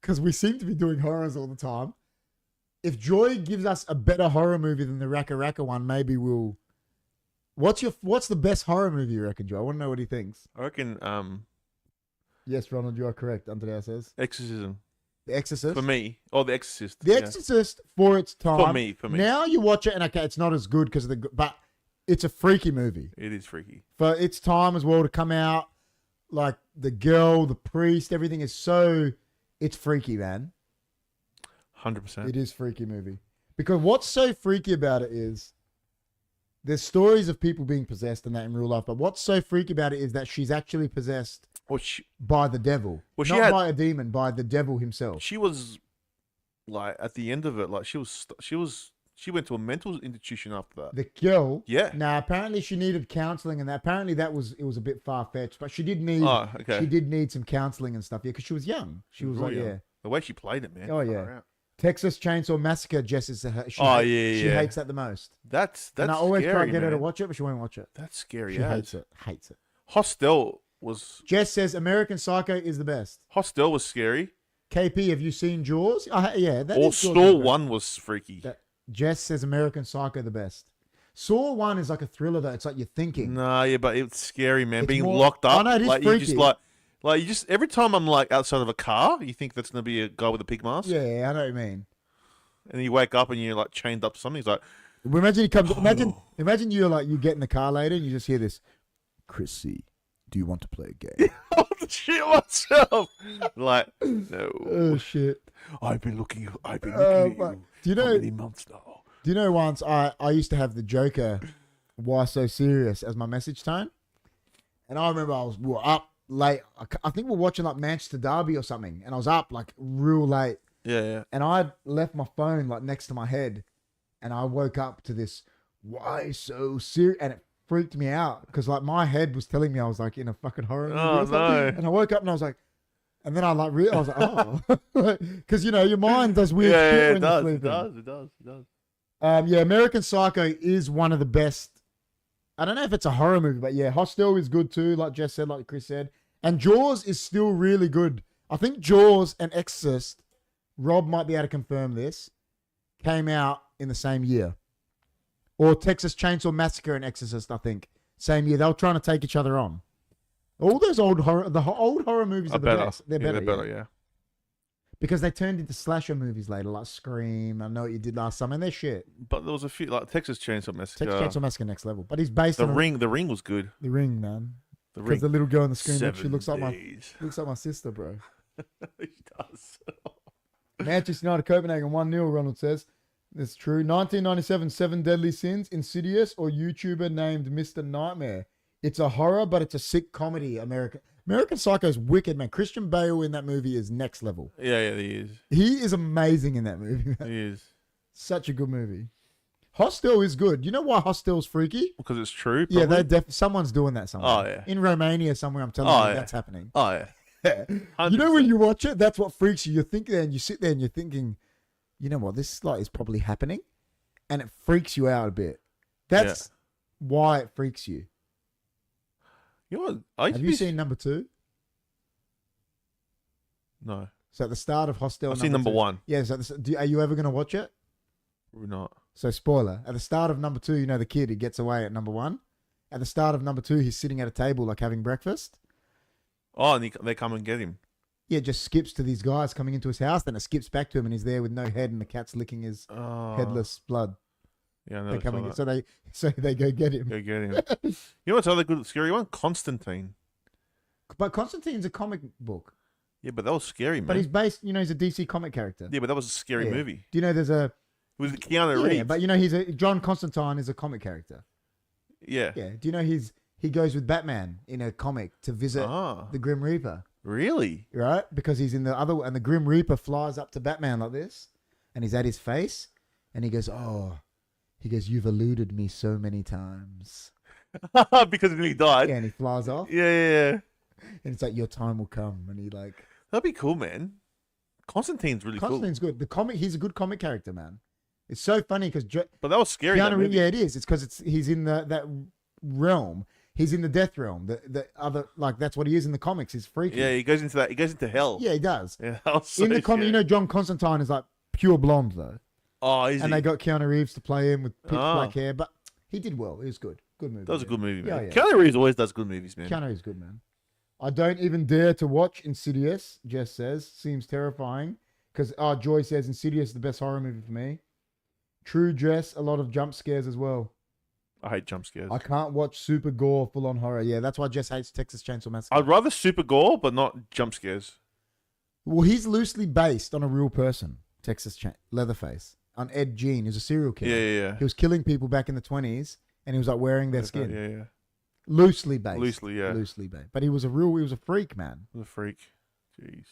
because we seem to be doing horrors all the time. If Joy gives us a better horror movie than the Raka Raka one, maybe we'll... What's the best horror movie you reckon, Joy? I want to know what he thinks. I reckon Yes, Ronald, you are correct. Andrea says. Exorcism. The Exorcist. For me. Or The Exorcist. The yeah. Exorcist for its time. For me. Now you watch it and okay, it's not as good because of the... But it's a freaky movie. It is freaky. For its time as well to come out, like the girl, the priest, everything is so... It's freaky, man. 100%. It is freaky movie. Because what's so freaky about it is there's stories of people being possessed and that in real life, but what's so freaky about it is that she's actually possessed Well, by the devil. Well, she Not had- by a demon, by the devil himself. she was like at the end of it, like she went to a mental institution after that. The girl. Yeah. Now apparently she needed counselling and that apparently it was a bit far fetched, but she did need Oh, okay. she did need some counselling and stuff, yeah, because she was young. She was really like, young. yeah. The way she played it, man. Oh, yeah. Far out. Texas Chainsaw Massacre, Jess is she Oh, hates, she yeah. hates that the most. That's And I always scary, try to get her to man. watch it, but she won't watch it. That's scary. She Yeah. hates it. Hates it. Hostel was American Psycho is the best. Hostel was scary. KP, have you seen Jaws? Yeah, that Or is Jaws Saw is great. 1 was freaky. Jess says American Psycho the best. Saw 1 is like a thriller though. It's like you're thinking. Nah, yeah, but it's scary, man. It's Being more- locked up. I know, it is like you freaky. just like you just every time I'm like outside of a car, you think that's gonna be a guy with a pig mask. Yeah, I know what you mean. And you wake up and you're like chained up to something. He's like, Imagine he comes. Imagine you get in the car later and you just hear this. Chris C, do you want to play a game? oh shit myself. Like, no. Oh shit! I've been looking at fuck. you Do you for know? many months now. Do you know? Once I used to have the Joker, "Why so serious?" as my message tone, and I remember we were up late. I think we were watching like Manchester Derby or something, and I was up like real late, Yeah. and I left my phone like next to my head, and I woke up to this "Why so serious?" and it freaked me out because like my head was telling me I was like in a fucking horror movie Oh, or something. no. And I woke up and I was like, and then I like I was like, oh, because you know your mind does weird shit Yeah, when it you're does. sleeping. It does. Yeah, American Psycho is one of the best. I don't know if it's a horror movie, but yeah, Hostel is good too, like Jess said, like Chris said. And Jaws is still really good. I think Jaws and Exorcist, Rob might be able to confirm this, came out in the same year. Or Texas Chainsaw Massacre and Exorcist, I think. Same year. They were trying to take each other on. All those old horror movies are the better. best. They're Yeah, better, they're better. Yeah. because they turned into slasher movies later, like Scream. I Know What You Did Last Summer, and they're shit. But there was a few like Texas Chainsaw Massacre. Texas Chainsaw Massacre next level, but he's based The on Ring. The Ring was good. The Ring, man. The Because Ring. the little girl on the screen, she 7 looks like days. my sister, bro. He does. Manchester United Copenhagen 1-0, Ronald says. That's true. 1997, Seven Deadly Sins, Insidious, or YouTuber named Mr. Nightmare. It's a horror, but it's a sick comedy. American Psycho is wicked, man. Christian Bale in that movie is next level. Yeah, he is. He is amazing in that movie, man. He is. Such a good movie. Hostel is good. You know why Hostel's freaky? Because it's true. Yeah, Probably? someone's doing that somewhere. Oh, yeah. In Romania somewhere, I'm telling Oh, you, yeah. that's happening. Oh yeah. You know when you watch it, that's what freaks you. You think there and you sit there and you're thinking, you know what, this is probably happening, and it freaks you out a bit. That's why it freaks you. You know what? Have you seen number 2? No. So at the start of Hostel, I've seen number 2, 1. Yeah. So are you ever going to watch it? We're not. So spoiler: at the start of number 2, you know the kid who gets away at number 1. At the start of number 2, he's sitting at a table like having breakfast. Oh, and they come and get him. Yeah, it just skips to these guys coming into his house. Then it skips back to him, and he's there with no head, and the cat's licking his Oh. headless blood. Yeah, I They know. come and so they go get him. Go get him. You know what's another good scary one? Constantine. But Constantine's a comic book. Yeah, but that was scary, man. But he's based, he's a DC comic character. Yeah, but that was a scary Yeah. movie. Do you know there's a... It was Keanu Yeah, Reeves. but John Constantine is a comic character. Yeah. Yeah. Do you know he goes with Batman in a comic to visit Ah, the Grim Reaper, really? right? Because he's in the other... And the Grim Reaper flies up to Batman like this, and he's at his face, and he goes, you've eluded me so many times. Because he nearly died. Yeah, and he flies off, Yeah. and it's like, your time will come, and he That'd be cool, man. Constantine's really Constantine's good. The comic, he's a good comic character, man. It's so funny because cool. But that was scary. That Keanu Reeves, movie. yeah, it is. It's because he's in that realm. He's in the death realm. The other, that's what he is in the comics. He's freaky. Yeah, he goes into that. He goes into hell. Yeah, he does. Yeah, that was so In the comic, scary. John Constantine is like pure blonde though, Oh, is and he? they got Keanu Reeves to play him with pitch Ah. black hair, but he did well. It was good. Good movie. That was a good movie, man. Yeah, yeah. Keanu Reeves always does good movies, man. Keanu Reeves good, man. I don't even dare to watch Insidious. Jess says seems terrifying because Joy says Insidious is the best horror movie for me. True Jess, a lot of jump scares as well. I hate jump scares. I can't watch super gore, full on horror. Yeah, that's why Jess hates Texas Chainsaw Massacre. I'd rather super gore, but not jump scares. Well, he's loosely based on a real person, Leatherface, on Ed Gein, who's a serial killer. Yeah. He was killing people back in the 20s, and he was like wearing their skin. Yeah. Loosely based. Loosely, yeah. Loosely based. But he was a freak, man. The freak. Jeez.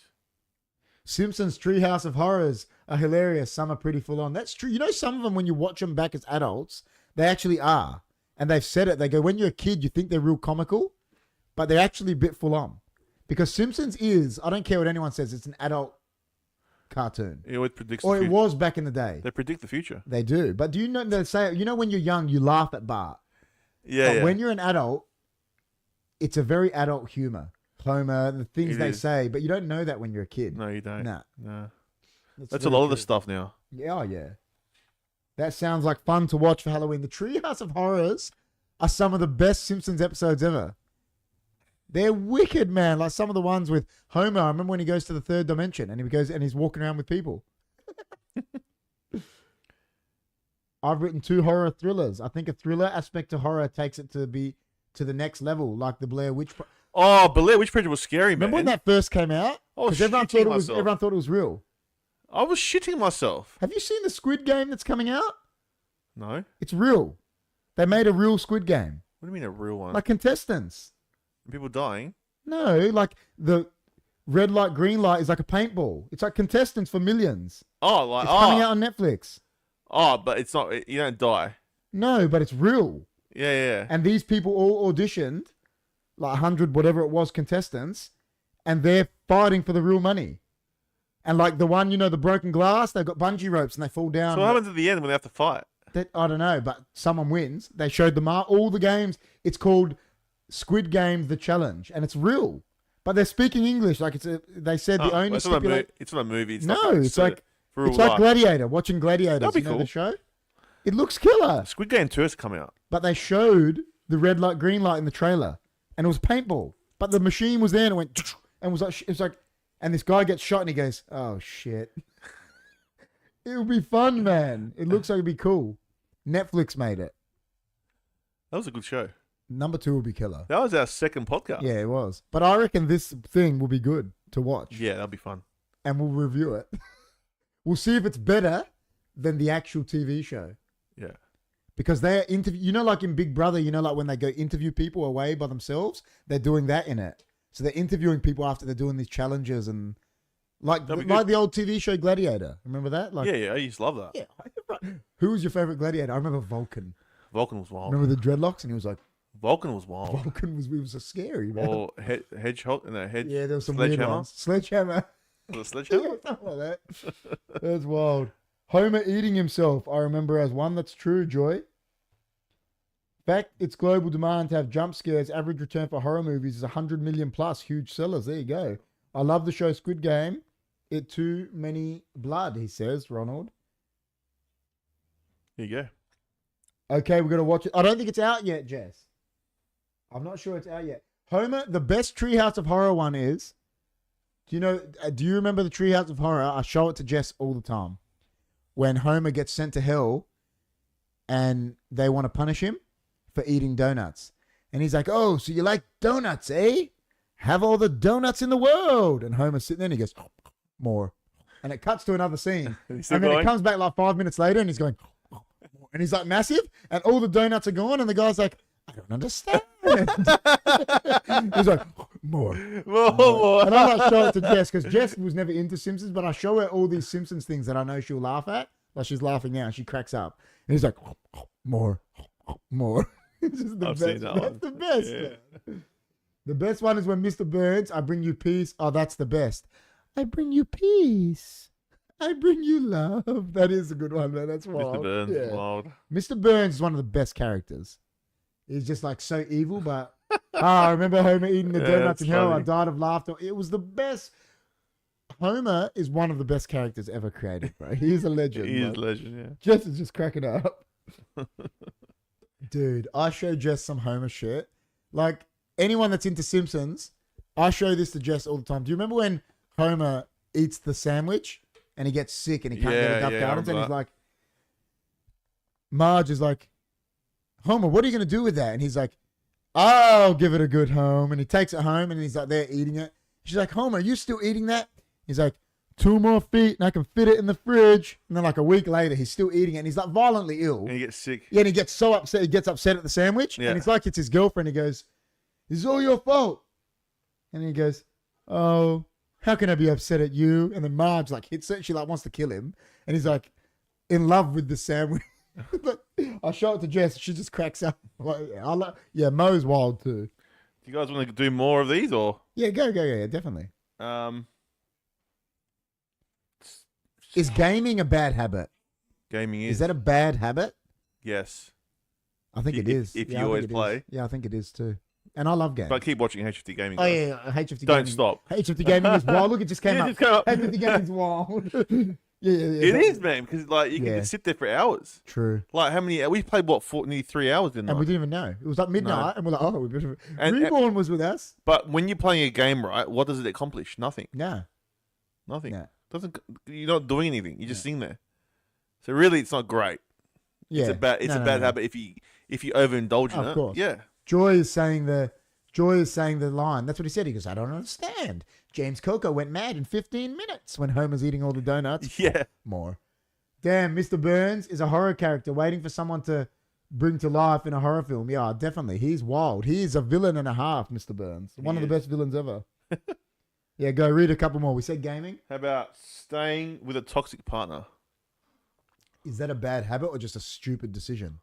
Simpsons Treehouse of Horrors are hilarious. Some are pretty full on. That's true. You know, some of them, when you watch them back as adults, they actually are. And they've said it. They go, when you're a kid, you think they're real comical, but they're actually a bit full on. Because Simpsons is, I don't care what anyone says, it's an adult cartoon. It always predicts Or the it future. was back in the day. They predict the future. They do. But do you know, they say, when you're young, you laugh at Bart. Yeah, But when you're an adult, it's a very adult humor. Homer, the things It they is. say, but you don't know that when you're a kid. No, you don't. Nah. No. It's That's a very lot of the true. stuff now. Yeah, oh yeah. That sounds like fun to watch for Halloween. The Treehouse of Horrors are some of the best Simpsons episodes ever. They're wicked, man. Like some of the ones with Homer. I remember when he goes to the third dimension and he goes and he's walking around with people. I've written 2 horror thrillers. I think a thriller aspect to horror takes it to the next level, like the Blair Witch. Oh, Blair Witch Project was scary, man. Remember when that first came out? I was Because everyone shitting thought myself. everyone thought it was real. I was shitting myself. Have you seen the Squid Game that's coming out? No? It's real. They made a real Squid Game. What do you mean a real one? Like contestants. People dying? No, like the red light, green light is like a paintball. It's like contestants for millions. Oh, like, It's coming out on Netflix. Oh, but it's not, you don't die. No, but it's real. Yeah. And these people all auditioned, like 100, whatever it was, contestants, and they're fighting for the real money. And like the one, the broken glass, they've got bungee ropes and they fall down. So what happens at the end when they have to fight? I don't know, but someone wins. They showed them all the games. It's called Squid Game: The Challenge, and it's real. But they're speaking English. Like they said the only it's not a movie. stipulation. It's not a movie. It's No, not, it's like real it's like life. Gladiator. Watching Gladiators. That'd be you know cool. the show? It looks killer. Squid Game 2 has come out. But they showed the red light, green light in the trailer, and it was paintball. But the machine was there and it went and it was like, and this guy gets shot and he goes, "Oh shit." It would be fun, man. It looks like it'd be cool. Netflix made it. That was a good show. Number 2 will be killer. That was our second podcast. Yeah, it was. But I reckon this thing will be good to watch. Yeah, that'll be fun. And we'll review it. We'll see if it's better than the actual TV show. Yeah. Because they're you know, like in Big Brother, you know, like when they go interview people away by themselves, they're doing that in it. So they're interviewing people after they're doing these challenges and like the old TV show Gladiator. Remember that? Like, yeah, I used to love that. Yeah. Who was your favorite gladiator? I remember Vulcan. Vulcan was wild. Remember the dreadlocks? And he was like, Vulcan was wild. Vulcan was so scary, man. Or Hedgehog? No, Yeah, there was some weird ones. Sledgehammer. Was it Sledgehammer? Yeah, something like that. That's wild. Homer eating himself, I remember as one that's true, Joy. Fact, it's global demand to have jump scares. Average return for horror movies is 100 million plus. Huge sellers. There you go. I love the show Squid Game. It too many blood, he says, Ronald. Here you go. Okay, we're going to watch it. I don't think it's out yet, Jess. I'm not sure it's out yet. Homer, the best Treehouse of Horror one is, do you remember the Treehouse of Horror? I show it to Jess all the time. When Homer gets sent to hell and they want to punish him for eating donuts. And he's like, "Oh, so you like donuts, eh? Have all the donuts in the world." And Homer's sitting there and he goes, "More." And it cuts to another scene. And then it comes back like 5 minutes later and he's going, and he's like massive and all the donuts are gone and the guy's like, "I don't understand." He's like, more. And I like show it to Jess because Jess was never into Simpsons, but I show her all these Simpsons things that I know she'll laugh at. Like she's laughing now and she cracks up. And he's like, more. It's just the I've best. seen that That's one. the best. Yeah. The best one is when Mr. Burns, I bring you peace. Oh, that's the best. I bring you peace. I bring you love. That is a good one, man. That's wild. Mr. Burns, Yeah. wild. Mr. Burns is one of the best characters. He's just like so evil, but I remember Homer eating the Yeah, donuts that's in hell. I funny. died of laughter. It was the best. Homer is one of the best characters ever created, bro. He's a legend. He is like, a legend, yeah. Jess is just cracking up. Dude, I show Jess some Homer shit. Like anyone that's into Simpsons, I show this to Jess all the time. Do you remember when Homer eats the sandwich and he gets sick and he can't get Yeah, a Duck yeah, I Gardens and remember he's that. like, Marge is like, "Homer, what are you going to do with that?" And he's like, "I'll give it a good home." And he takes it home and he's like there eating it. She's like, "Homer, are you still eating that?" He's like, "2 more feet and I can fit it in the fridge." And then like a week later, he's still eating it and he's like violently ill. And he gets sick. Yeah, and he gets so upset. He gets upset at the sandwich. Yeah. And it's like it's his girlfriend. He goes, "It's all your fault." And he goes, "Oh, how can I be upset at you?" And then Marge like hits it. She like wants to kill him. And he's like in love with the sandwich. But I show it to Jess. She just cracks up. Like, yeah, Mo's wild too. Do you guys want to do more of these or? Yeah, go, yeah, definitely. Is gaming a bad habit? Gaming Is is. that a bad habit? Yes. I think it is. If Yeah, you I always think it play. is. Yeah, I think it is too. And I love games. But keep watching HFD Gaming. Oh guys. yeah, HFD Don't gaming. stop. HFD gaming is wild. Look, it just came Yeah, up. it just came up. HFD gaming's wild. Yeah. It is, man, because like you Yeah. can sit there for hours. True. Like how many? We played what? Nearly 3 hours, didn't And I? we didn't even know. It was like midnight, and we're like, "Oh, we better." And- Reborn was with us. But when you're playing a game, right? What does it accomplish? Nothing. No. Nothing. No. Doesn't. You're not doing anything. You're just sitting there. So really, it's not great. Yeah. It's a bad. It's No, a no, bad no. habit if you overindulge in Of it. course. Yeah. Joy is saying the line. That's what he said. He goes, "I don't understand. James Coco went mad in 15 minutes when Homer's eating all the donuts." Yeah. More. Damn, Mr. Burns is a horror character waiting for someone to bring to life in a horror film. Yeah, definitely. He's wild. He's a villain and a half, Mr. Burns. One of the best villains ever. Yeah, go read a couple more. We said gaming. How about staying with a toxic partner? Is that a bad habit or just a stupid decision?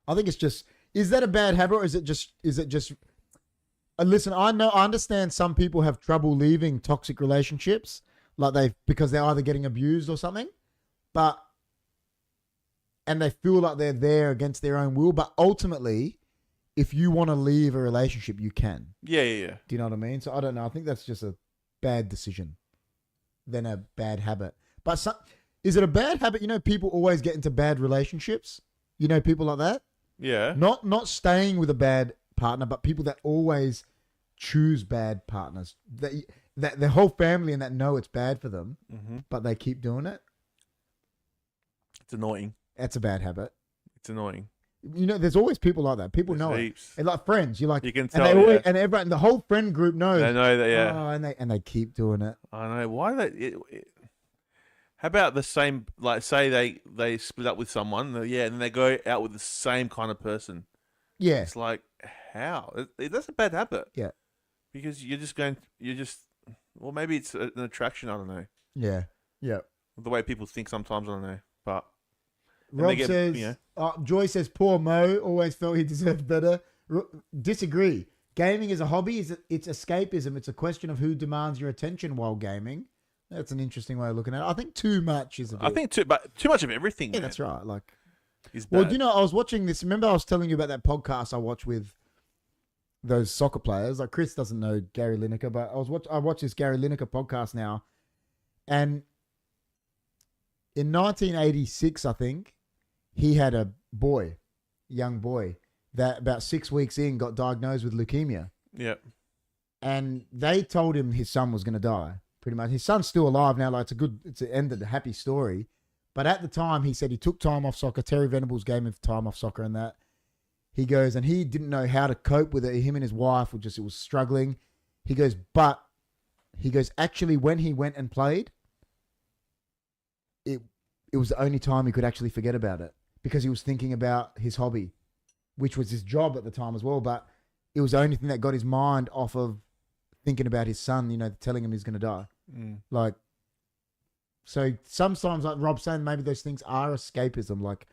I think it's just, is that a bad habit or is it just, listen, I understand some people have trouble leaving toxic relationships. Like because they're either getting abused or something, and they feel like they're there against their own will. But ultimately, if you want to leave a relationship, you can. Yeah. Do you know what I mean? So I don't know. I think that's just a bad decision than a bad habit. But is it a bad habit? You know, people always get into bad relationships. You know, people like that. Yeah. Not staying with a bad partner, but people that always choose bad partners. That their whole family and that know it's bad for them, but they keep doing it. It's annoying. That's a bad habit. It's annoying. You know, there's always people like that. People There's know heaps. it. And like friends, you You can tell, and they always, yeah. and everyone, the whole friend group knows. They know that, yeah. Oh, and they keep doing it. I know. Why how about the same, like, say they split up with someone, and then they go out with the same kind of person. Yeah, It's like, how? That's a bad habit. Yeah. Because well, maybe it's an attraction, I don't know. yeah. The way people think sometimes, I don't know. But Rob get, says, you Joy says, poor Mo always felt he deserved better. Disagree. Gaming is a hobby. It's escapism. It's a question of who demands your attention while gaming. That's an interesting way of looking at it. I think too much is a bit. I think too much of everything. Yeah, man, that's right. Like, is well, bad. do you know, I was watching this. Remember, I was telling you about that podcast I watched with those soccer players. Like, Chris doesn't know Gary Lineker, but I watched this Gary Lineker podcast now, and in 1986, I think he had a young boy, that about 6 weeks in got diagnosed with leukemia. Yeah. And they told him his son was going to die, pretty much. His son's still alive now. Like, it's an ended, a happy story. But at the time, he said he took time off soccer. Terry Venables gave him time off soccer and that. He goes, and he didn't know how to cope with it. Him and his wife it was struggling. He goes, actually, when he went and played, it was the only time he could actually forget about it because he was thinking about his hobby, which was his job at the time as well. But it was the only thing that got his mind off of thinking about his son, you know, telling him he's going to die. Like, so sometimes, like Rob's saying, maybe those things are escapism, like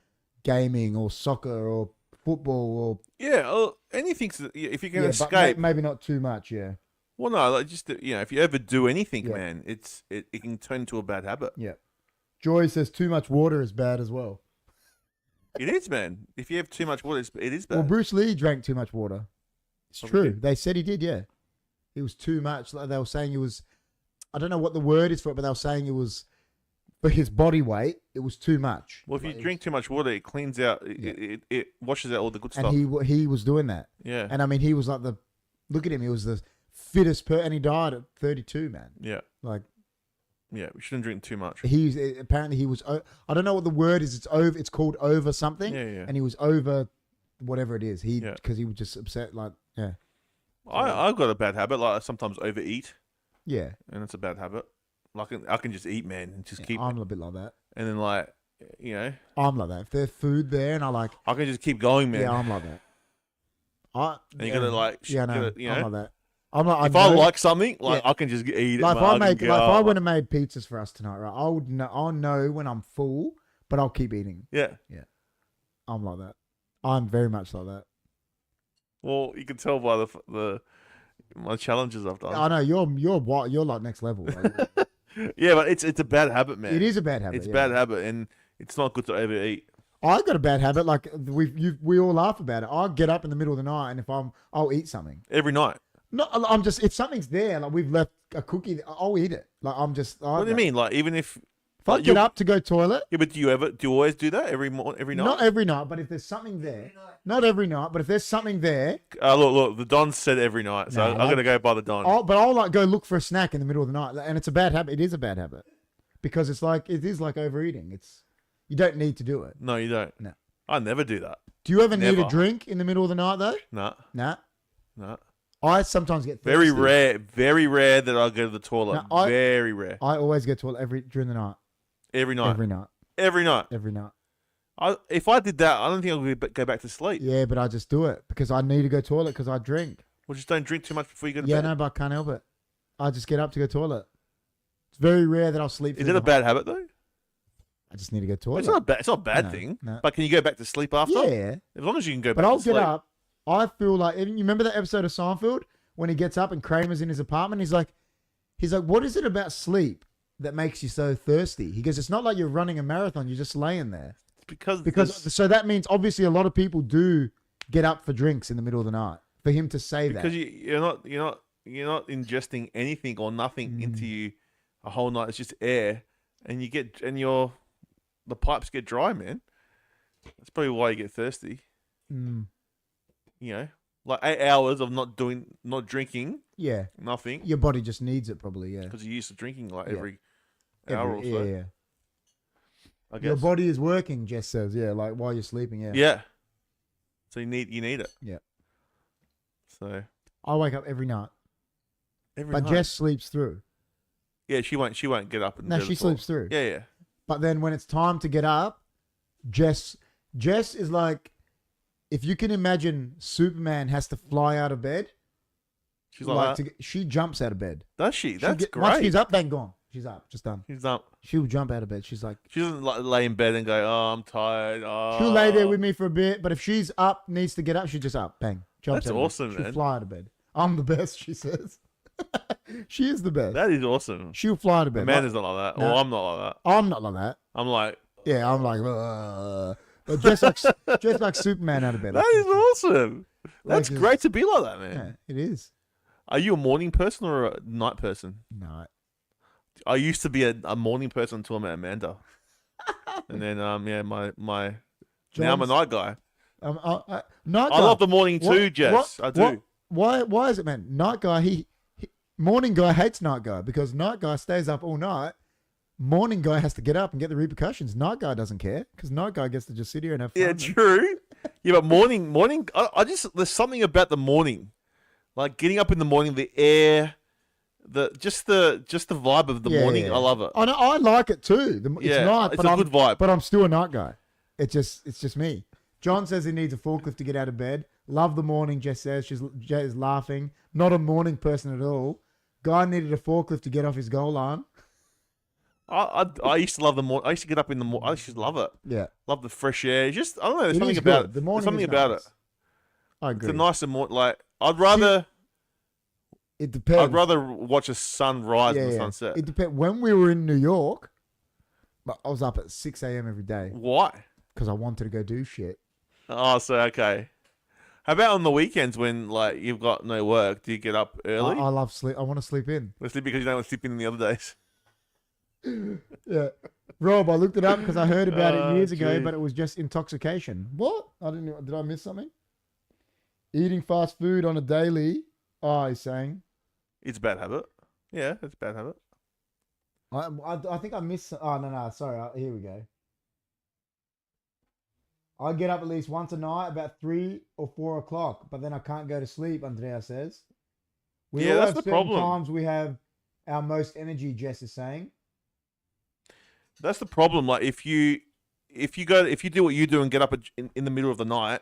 gaming or soccer or football or anything. If you can but escape, maybe not too much. Yeah. well, no, like just if you overdo anything, Yeah. man, it can turn into a bad habit. Yeah. Joy says too much water is bad as well. It is, man. If you have too much water, it is bad. Well, Bruce Lee drank too much water. It's Probably true. did. They said he did, yeah. It was too much. Like, they were saying it was, I don't know what the word is for it, but they were saying it was, for his body weight, it was too much. Well, if you Like, drink too much water, it cleans out. It washes out all the good stuff. and he was doing that. Yeah. And I mean, he was like look at him. He was the fittest and he died at 32, man. Yeah. Like, Yeah. We shouldn't drink too much. apparently he was, I don't know what the word is. It's called over something. Yeah. And he was over whatever it is. Yeah. Because he was just upset. Like, yeah. I've got a bad habit. Like I sometimes overeat, Yeah. and it's a bad habit. Like I can just eat, man, and just keep. I'm a bit like that. And then like, I'm like that. If there's food there and I can just keep going, man. yeah, I'm like that. And you gotta like, yeah, no, gotta, I'm like that. I'm like, if I like something, like Yeah. I can just eat it. like if man. I can if I go, went and made pizzas for us tonight, right? I'll know when I'm full, but I'll keep eating. yeah. I'm like that. I'm very much like that. Well, you can tell by my challenges I've done. I know you're like next level. Like, Yeah, but it's a bad habit, man. it is a bad habit. It's a yeah. bad habit, and it's not good to overeat. I got a bad habit. Like we all laugh about it. I'll get up in the middle of the night, and I'll eat something. Every night. No, I'm just if something's there, like we've left a cookie, I'll eat it. Like I'm just. What do you mean? Like even if If I like, get up to go toilet, Yeah, but do you always do that every night? not every night, but if there's something there, not every night, but if there's something there, Look, the Don said every night, so Nah, I'm like- gonna go by the Don. I'll like go look for a snack in the middle of the night, and it's a bad habit. It is a bad habit because it is like overeating. You don't need to do it. No, you don't. No. I never do that. Do you ever need Never. a drink in the middle of the night though? Nah, Nah. nah. I sometimes get Very thirsty. very rare that I go to the toilet. No, very rare. I always go to toilet during the night. Every night. Every night. Every night. Every night. If I did that, I don't think I would go back to sleep. Yeah, but I just do it because I need to go toilet because I drink. Well, just don't drink too much before you go to Yeah, bed. no, but I can't help it. I just get up to go toilet. It's very rare that I'll sleep. Is through it a the bad habit though? I just need to go toilet. It's not bad. It's not a bad No, thing. no. But can you go back to sleep after? Yeah, As long as you can go but back I'll to get sleep. up. I feel like you remember that episode of Seinfeld when he gets up and Kramer's in his apartment. He's like, what is it about sleep that makes you so thirsty? He goes, it's not like you're running a marathon. You're just laying there. Because So that means obviously a lot of people do get up for drinks in the middle of the night. For him to say that, because you're not ingesting anything or nothing into you a whole night. It's just air, and the pipes get dry, man. That's probably why you get thirsty. Mm. You know, like 8 hours of not drinking, Yeah. nothing, Your body just needs it probably, yeah. because you're used to drinking like Yeah. every hour or so. Yeah. I guess. Your body is working, Jess says, yeah, like while you're sleeping, yeah. Yeah. So you need it. Yeah. So I wake up every night. every But night. Jess sleeps through. Yeah, she won't get up and No, go to she the toilet. sleeps through. Yeah. But then when it's time to get up, Jess is like, if you can imagine Superman has to fly out of bed, She's like that. she jumps out of bed. Does she? That's great. Once she's up, then gone. She's up, just done. She's up. She'll jump out of bed. She's like, She doesn't like lay in bed and go, "Oh, I'm tired." Oh. she'll lay there with me for a bit, but if she's up, needs to get up, she's just up, bang, jumps That's out of bed. awesome, She'll man. fly out of bed. I'm the best, she says. She is the best. That is awesome. She'll fly out of bed. Amanda's not like that. No. Or I'm not like that. I'm not like that. I'm like, Yeah, I'm like, but just like Superman out of bed. that is awesome. That's Like, great to be like that, man. Yeah, it is. Are you a morning person or a night person? No, I used to be a morning person until I met Amanda. And then, my now I'm a John's- night guy. night guy. I love the morning too, What- Jess. I do. Why is it, man? Night guy. He morning guy hates night guy because night guy stays up all night. Morning guy has to get up and get the repercussions. Night guy doesn't care because night guy gets to just sit here and have fun. Yeah, true. Yeah, but morning. I just there's something about the morning, like getting up in the morning, the air, just the vibe of the morning. Yeah. I love it. I know, I like it too. It's Yeah, night, it's but a I'm good vibe. But I'm still a night guy. It's just me. John says he needs a forklift to get out of bed. Love the morning. Jess says Jess is laughing. Not a morning person at all. Guy needed a forklift to get off his goal line. I used to love the morning. I used to get up in the morning. I used to love it. Yeah, Love the fresh air. Just I don't know. There's It something is about good. it. The morning There's something is about nice. it. I It's agree. a nicer morning. Like I'd rather It depends. watch a sunrise than a sunset. It depends. When we were in New York, but I was up at 6 a.m. every day Why? because I wanted to go do shit. Oh, so okay. How about on the weekends when like you've got no work? Do you get up early? I love sleep. I want to sleep in. Mostly because you don't want to sleep in the other days. Yeah. Rob, I looked it up because I heard about it Oh, years ago, gee. but it was just intoxication. What? I didn't know. Did I miss something? Eating fast food on a daily. Oh, he's saying. It's a bad habit. Yeah, it's a bad habit. I think I missed. Oh, no. Sorry. Here we go. I get up at least once a night about 3 or 4 o'clock, but then I can't go to sleep, Andrea says. We Yeah, all that's have the certain problem. times we have our most energy, Jess is saying. That's the problem. Like if you do what you do and get up in the middle of the night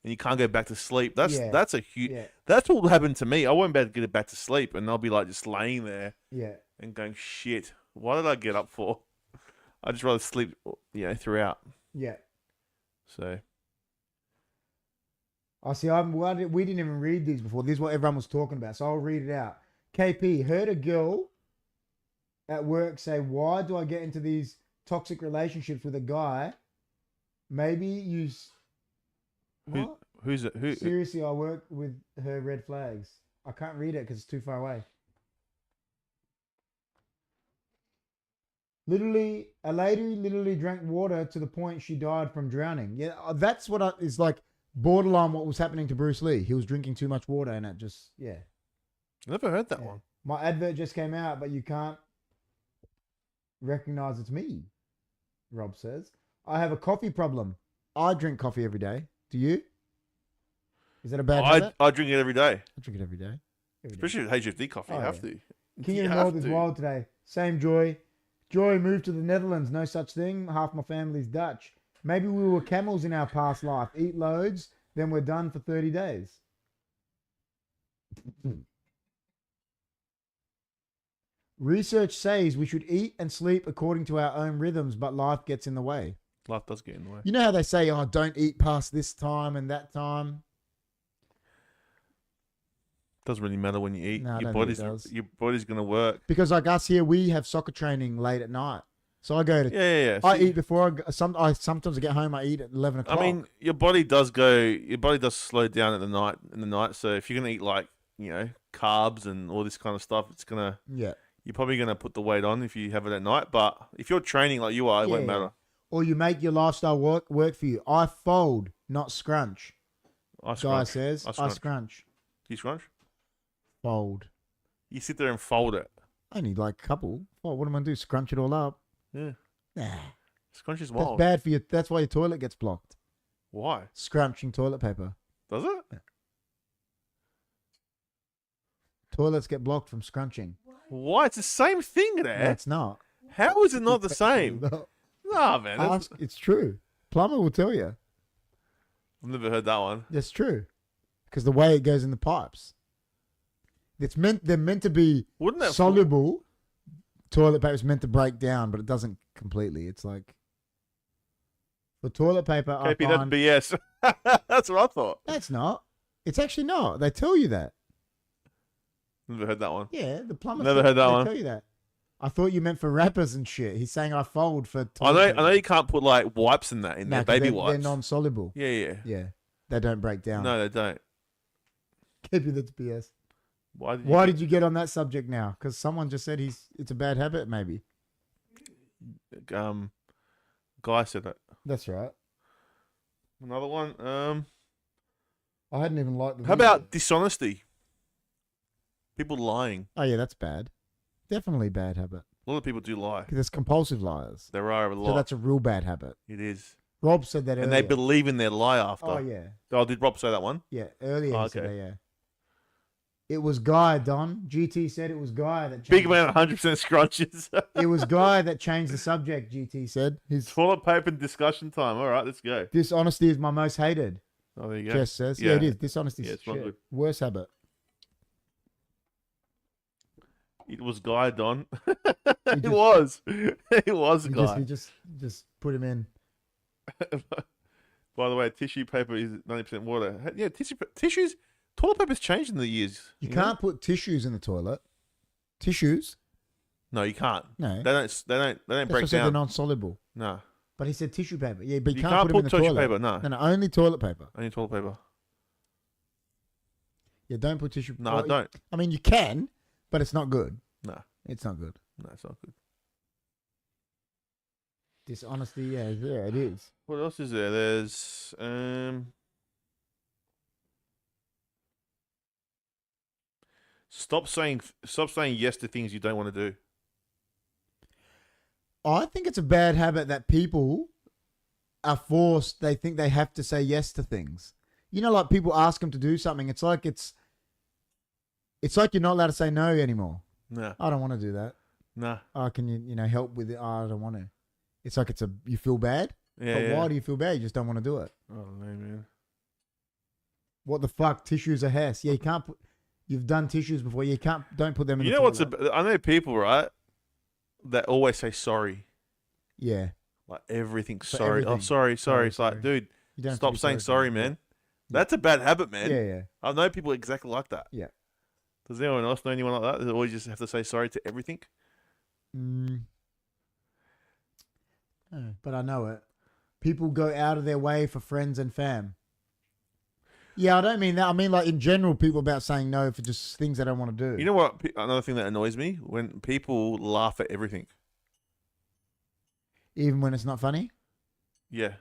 and you can't go back to sleep, that's a huge. Yeah. That's what will happen to me. I won't be able to get it back to sleep, and I'll be like just laying there Yeah. and going, "Shit, what did I get up for?" I'd just rather sleep, throughout. Yeah. So I see. We didn't even read these before. This is what everyone was talking about, so I'll read it out. KP heard a girl at work say, "Why do I get into these toxic relationships with a guy? Maybe you." What? who's it? Who? Seriously, I work with her red flags. I can't read it because it's too far away. Literally, a lady literally drank water to the point she died from drowning. Yeah, that's what is like borderline what was happening to Bruce Lee. He was drinking too much water and it just, yeah. Never heard that Yeah. one. My advert just came out, but you can't recognize it's me, Rob says. I have a coffee problem. I drink coffee every day. Do you? Is that a bad habit? I drink it every day, I drink it every day. Every day. especially with HFD coffee. Oh, you have yeah. to. King You of the have North is to. wild today. Same Joy. Joy moved to the Netherlands. No such thing. Half my family's Dutch. Maybe we were camels in our past life. Eat loads, then we're done for 30 days. Research says we should eat and sleep according to our own rhythms, but life gets in the way. Life does get in the way. You know how they say, oh, don't eat past this time and that time? Doesn't really matter when you eat. No, I your don't think it does. body's gonna work. Because like us here, we have soccer training late at night. So I go to Yeah. I See, eat before sometimes I get home. I eat at 11 o'clock. I mean, your body does slow down in the night. So if you're gonna eat like carbs and all this kind of stuff, yeah. you're probably gonna put the weight on if you have it at night. But if you're training like you are, it won't Yeah. matter. Or you make your lifestyle work for you. I fold, not scrunch. I Guy scrunch. says, I I scrunch. scrunch. Do you scrunch? Fold. You sit there and fold it. Only like a couple. What am I going to do? Scrunch it all up? Yeah. Nah. Scrunch is That's wild. bad for you. That's why your toilet gets blocked. Why? Scrunching toilet paper. Does it? Toilets get blocked from scrunching. Why? It's the same thing there. No, it's not. How is it not the same? No. Nah, man. Ask, it's true. Plumber will tell you. I've never heard that one. That's true. Because the way it goes in the pipes. They're meant to be Wouldn't that soluble. Toilet paper is meant to break down, but it doesn't completely. It's like for toilet paper. I KP, that's find, BS. That's what I thought. that's not. It's actually not. They tell you that. Never heard that one. Yeah, the plumber. Never heard that they one. Tell you that. I thought you meant for rappers and shit. He's saying I fold for. I Toilet know you can't put like wipes in that in No, there, 'cause baby they're, wipes. They're non-soluble. Yeah. Yeah, they don't break down. No, they don't. KP, that's BS. Why Did you get on that subject now? Because someone just said it's a bad habit. Maybe. Guy said that. That's right. Another one. I hadn't even liked the How video. about dishonesty? People lying. Oh yeah, that's bad. Definitely bad habit. A lot of people do lie. Because there's compulsive liars. There are a So lot. that's a real bad habit. It is. Rob said that And earlier. they believe in their lie after. Oh yeah, Oh, did Rob say that one? yeah. Earlier Oh, he said okay. that, yeah. It was Guy, Don. GT said it was Guy that. Big changed- man, 100% scrunches. It was Guy that changed the subject. GT said his Toilet paper discussion time. All right, let's go. dishonesty is my most hated. Oh, there you go. Jess says, yeah, it is. Dishonesty Yeah, is it's not shit. good. Worst habit. It was Guy, Don. He It just- was. It was He Guy. just put him in. By the way, tissue paper is 90% water. Yeah, tissues. Toilet paper's changed in the years. You know? can't put tissues in the toilet. Tissues? No, you can't. No. They don't. They don't That's break what I said they're down. non-soluble. No, But he said tissue paper. Yeah, but you, you can't, put them in the tissue toilet. paper. No, No, only toilet paper. only toilet paper. Yeah, don't put tissue. No, well, I don't. I mean, you can, but it's not good. No, It's not good. no, it's not good. Dishonesty, yeah, it is. What else is there? There's stop saying yes to things you don't want to do. I think it's a bad habit that people are forced. They think they have to say yes to things. You know, like people ask them to do something. It's like you're not allowed to say no anymore. No, I don't want to do that. no. Oh, can you help with it? Oh, I don't want to. It's like you feel bad. Yeah, But yeah. why do you feel bad? You just don't want to do it. I don't know, man. What the fuck? Tissues are Hess. Yeah, you can't put. You've done tissues before. You can't. Don't put them in. You the know what's? toilet. I know people, right, that always say sorry. Yeah. Like everything. For Sorry. Oh, everything. sorry. Sorry, It's like, sorry. dude, You don't have to stop be saying sorry sorry, for it. man. That's a bad habit, man. Yeah, yeah. I know people exactly like that. Yeah. Does anyone else know anyone like that? They always just have to say sorry to everything. Mm. Oh, but I know it. People go out of their way for friends and fam. Yeah, I don't mean that. I mean, like in general, people about saying no for just things they don't want to do. You know what? Another thing that annoys me when people laugh at everything. Even when it's not funny. Yeah,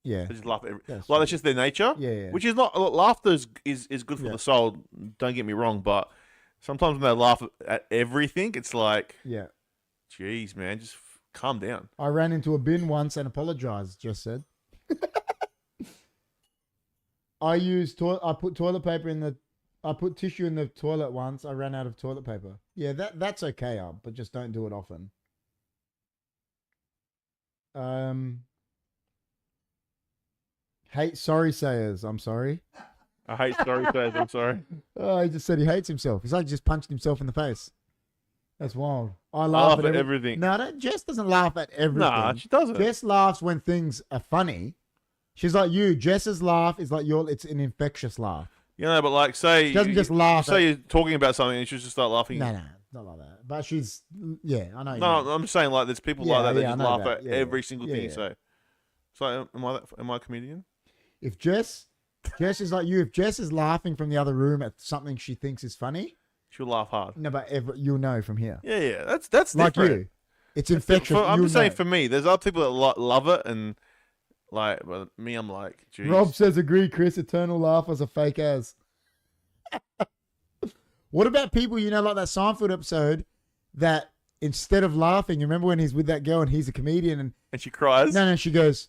Yeah. they just laugh at everything. That's Like true. that's just their nature. Yeah, yeah. Which is not laughter is good for Yeah. the soul. Don't get me wrong, but sometimes when they laugh at everything, it's like, Yeah. geez, man, just calm down. I ran into a bin once and apologized. Just said. I put toilet paper in the. I put tissue in the toilet once. I ran out of toilet paper. Yeah, that's okay, but just don't do it often. Hate sorry sayers. I'm sorry. I hate sorry says. I'm sorry. Oh, he just said he hates himself. He's like just punched himself in the face. That's wild. I I laugh laugh at everything. No, Jess doesn't laugh at everything. Nah, she doesn't. Jess laughs when things are funny. She's like you. Jess's laugh is like it's an infectious laugh. You know, but like, say She doesn't just laugh. say you're talking about something and she just start laughing. No, not like that. But she's yeah, I know. you No, mean. I'm just saying like there's people Yeah, like that that yeah, I just know laugh that. at Yeah, every yeah. single Yeah, thing you yeah. say. So am I a comedian? If Jess is like you. If Jess is laughing from the other room at something she thinks is funny, She'll laugh hard. no, but you'll know from here. Yeah, that's Like different. you, it's infectious. I'm You'll just saying know. for me, there's other people that love it and Like, but me, I'm like, geez. Rob says, agree, Chris. Eternal laugh was a fake as. What about people, you know, like that Seinfeld episode that instead of laughing, you remember when he's with that girl and he's a comedian and she cries. no, she goes,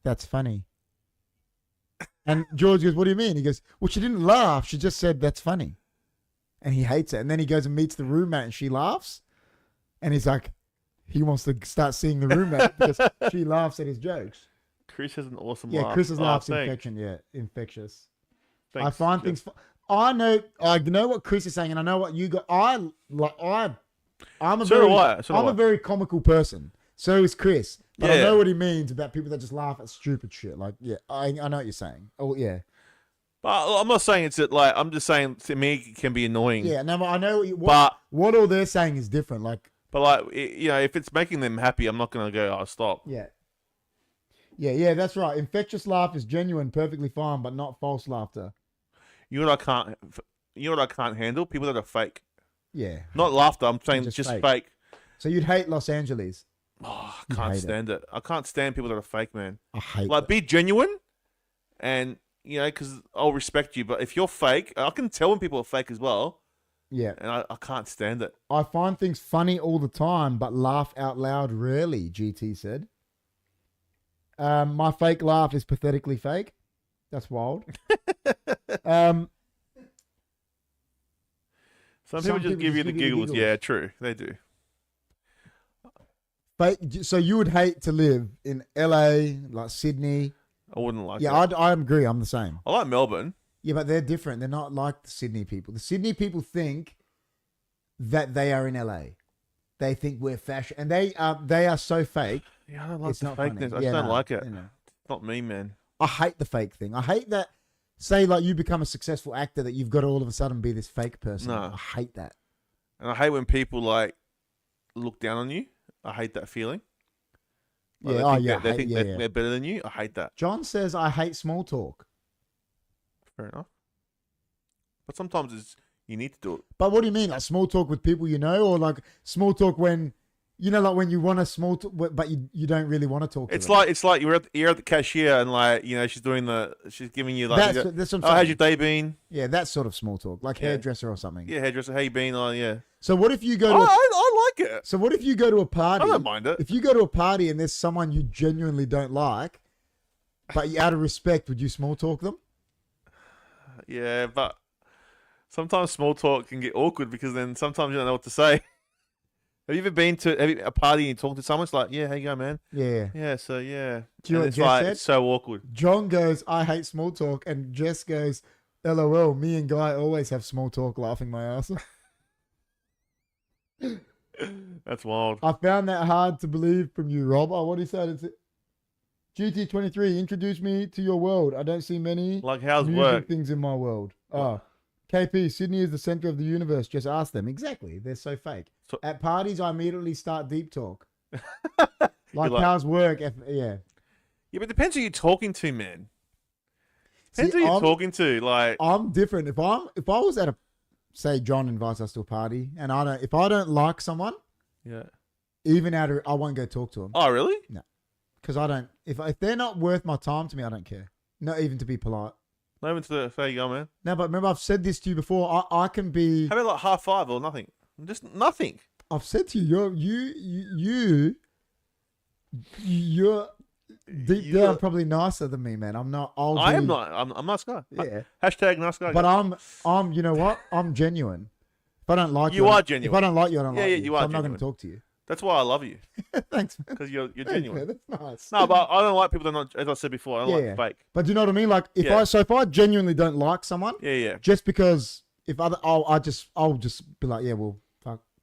that's funny. And George goes, what do you mean? He goes, well, she didn't laugh. She just said, that's funny. And he hates it. And then he goes and meets the roommate and she laughs. And he's like, he wants to start seeing the roommate because she laughs at his jokes. Chris has an awesome Yeah, laugh. Chris's laugh's thanks. infection. Yeah, infectious. Thanks, I find Jeff. things. I know what Chris is saying, and I know what you got. I'm a So very, do I. So do I'm I. a very comical person. So is Chris. But I Yeah. know what he means about people that just laugh at stupid shit. Like, yeah, I know what you're saying. Oh, yeah. But I'm not saying it's like, I'm just saying to me it can be annoying. Yeah, no, but I know But what all they're saying is different. Like, you know, if it's making them happy, I'm not gonna go, oh, stop. yeah. Yeah, that's right. Infectious laugh is genuine, perfectly fine, but not false laughter. You know what I can't handle? People that are fake. Yeah. Not laughter. I'm saying Just just fake. fake. So you'd hate Los Angeles. Oh, I You can't hate it. stand it. I can't stand people that are fake, man. I hate Like, that. be genuine, and you know, because I'll respect you. But if you're fake, I can tell when people are fake as well, Yeah. and I can't stand it. I find things funny all the time, but laugh out loud rarely, GT said. My fake laugh is pathetically fake. That's wild. Some people just give you the giggles. giggles. Yeah, true. They do. Fake. So you would hate to live in LA, like Sydney. I wouldn't like Yeah, that. I agree. I'm the same. I like Melbourne. Yeah, but they're different. They're not like the Sydney people. The Sydney people think that they are in LA. They think we're fashion, and they are so fake. Yeah, I don't like It's the not funny. fakeness. I Yeah, just don't no, like it. you know. It's not me, man. I hate the fake thing. I hate that. Say like you become a successful actor that you've got to all of a sudden be this fake person. No. I hate that. And I hate when people like look down on you. I hate that feeling. Like, they think they're better than you. I hate that. John says I hate small talk. Fair enough. But sometimes you need to do it. But what do you mean, like small talk with people you know, or like small talk when you know, like when you want to small talk, but you don't really want to talk. To It's them. like you're at the cashier and like, you know, she's giving you like, that's what I'm saying. oh, how's your day been? Yeah, that's sort of small talk, like Yeah. hairdresser or something. Yeah, hairdresser, how you been? Oh, yeah. So what if you go to? I like it. So what if you go to a party? I don't mind it. If you go to a party and there's someone you genuinely don't like, but you, out of respect, would you small talk them? Yeah, but sometimes small talk can get awkward because then sometimes you don't know what to say. Have you ever been to a party and you talk to someone? It's like, yeah, how you going, man? Yeah. Yeah, so yeah. Do you know And what it's Jess like said? it's so awkward. John goes, I hate small talk, and Jess goes, LOL, me and Guy always have small talk, laughing my ass. That's wild. I found that hard to believe from you, Rob. Oh, what he said is GT23, introduce me to your world. I don't see many Like, how's amusing work? things in my world. Oh, KP, Sydney is the center of the universe. Just ask them. Exactly. They're so fake. So- At parties, I immediately start deep talk. Like, like- how's work? Yeah. Yeah, but it depends who you're talking to, man. See, Depends who you're talking to. Like, I'm different. If I was at a, say John invites us to a party, and if I don't like someone, yeah. even I won't go talk to them. Oh, really? Because I don't, if they're not worth my time to me, I don't care. Not even to be polite. Not even to the, there you go, man. No, but remember, I've said this to you before. I can be. How about like half five or nothing? Just nothing. I've said to you, you're deep down probably nicer than me, man. I'm not. I am not. I'm a nice guy. Yeah. Hashtag nice guy. But I'm. You know what? I'm genuine. If I don't like you, You are If genuine. I don't like you, I don't Yeah, like yeah, you. you So are I'm not going genuine. to talk to you. That's why I love you, Thanks, man. because you're Thanks, genuine. man. That's nice. No, but I don't like people that are not. As I said before, I don't Yeah. like fake. But do you know what I mean? Like if Yeah. if I genuinely don't like someone, Yeah, yeah. just because I'll just be like, yeah, well,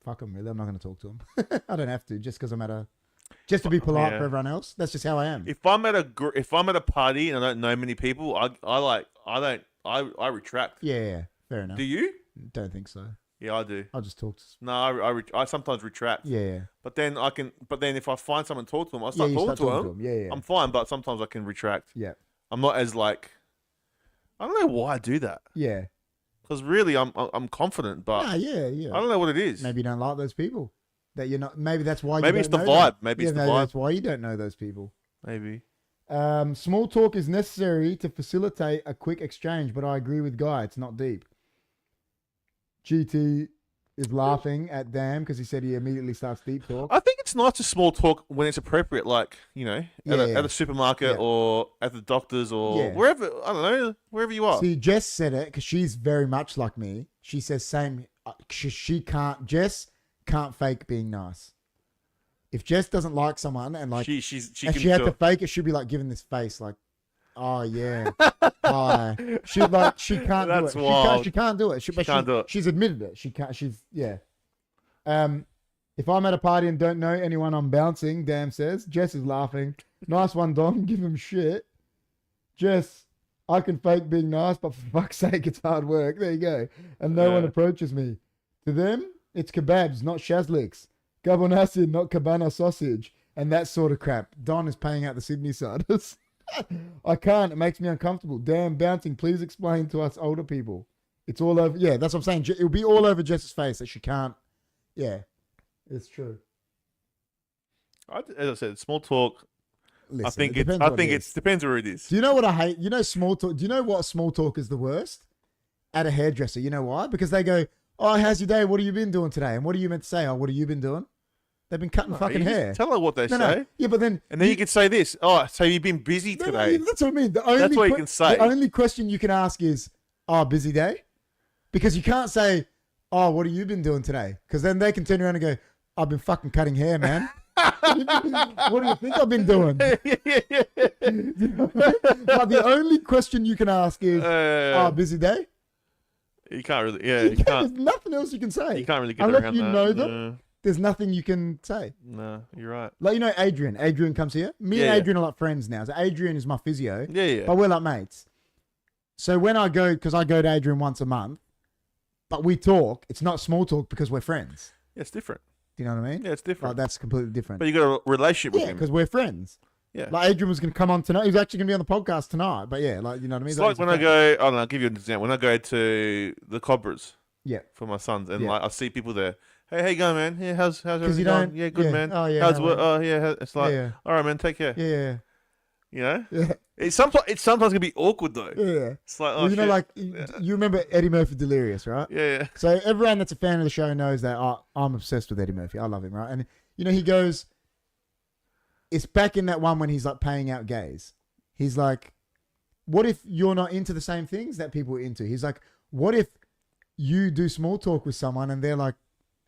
fuck them. Really, I'm not going to talk to them. I don't have to, just because I'm just to be polite Yeah. for everyone else. That's just how I am. If I'm at a party and I don't know many people, I retract. Yeah, fair enough. Do you? Don't think so. Yeah, I do. I'll just talk to. No, I sometimes retract. Yeah. But then if I find someone to talk to them, I start you talking start to talking them. to 'em. Yeah, yeah. I'm fine, but sometimes I can retract. Yeah. I'm not as like. I don't know why I do that. Yeah. Because really, I'm confident, but Nah, yeah. I don't know what it is. Maybe you don't like those people. That you're not. Maybe that's why. Maybe you it's don't the know them. vibe. Maybe it's the maybe vibe. that's why you don't know those people. Maybe. Small talk is necessary to facilitate a quick exchange, but I agree with Guy. It's not deep. GT is laughing at Dan because he said he immediately starts deep talk. I think it's nice to small talk when it's appropriate, like, you know, at a supermarket or at the doctor's or wherever, I don't know, wherever you are. See, Jess said it because she's very much like me. She says same. Jess can't fake being nice. If Jess doesn't like someone and like she had to fake it, she'd be like giving this face like, oh yeah, hi. She can't do it. Wild. She can't do it. She can't do it. She's admitted it. She can't. If I'm at a party and don't know anyone, I'm bouncing. Damn says. Jess is laughing. Nice one, Dom. Give him shit. Jess, I can fake being nice, but for fuck's sake, it's hard work. There you go. And no one approaches me. To them, it's kebabs, not shazliks. Gabonacid, not cabana sausage. And that sort of crap. Don is paying out the Sydney siders. I can't. It makes me uncomfortable. Damn, bouncing. Please explain to us older people. It's all over. Yeah, that's what I'm saying. It'll be all over Jess's face that she can't. Yeah, it's true. As I said, small talk. Listen, I think it depends where it is. Do you know what I hate? You know small talk. Do you know what small talk is the worst? At a hairdresser. You know why? Because they go, "Oh, how's your day? What have you been doing today?" And what are you meant to say? "Oh, what have you been doing?" They've been cutting fucking hair. Tell her what they say. No. Yeah, but then... And then you can say this. "Oh, so you've been busy today." No, that's what I mean. That's what you can say. The only question you can ask is, "Oh, busy day?" Because you can't say, "Oh, what have you been doing today?" Because then they can turn around and go, "I've been fucking cutting hair, man." What do you think I've been doing? But the only question you can ask is, "Oh, busy day?" You can't really... Yeah, you can't. There's nothing else you can say. You can't really get unless around you that. know them. There's nothing you can say. No, you're right. Like, you know, Adrian. Adrian comes here. Me and Adrian are like friends now. So Adrian is my physio. Yeah. But we're like mates. So when I go, because I go to Adrian once a month, but we talk, it's not small talk because we're friends. Yeah, it's different. Do you know what I mean? Yeah, it's different. Like, that's completely different. But you got a relationship with him. because we're friends. Yeah. Like Adrian was going to come on tonight. He's actually going to be on the podcast tonight. But yeah, like, you know what I mean? It's like when I go, I'll give you an example. When I go to the Cobras for my sons and like I see people there. "Hey, how you going, man? Yeah, how's everything going? Yeah, good, man. Oh, yeah. How's work? Oh, yeah." It's like, all right, man, take care. Yeah. You know? Yeah. It's sometimes gonna be awkward though. Yeah. It's like, Well, you know, like, you remember Eddie Murphy Delirious, right? Yeah. So everyone that's a fan of the show knows that I'm obsessed with Eddie Murphy. I love him, right? And, you know, he goes, it's back in that one when he's like paying out gays. He's like, what if you're not into the same things that people are into? He's like, what if you do small talk with someone and they're like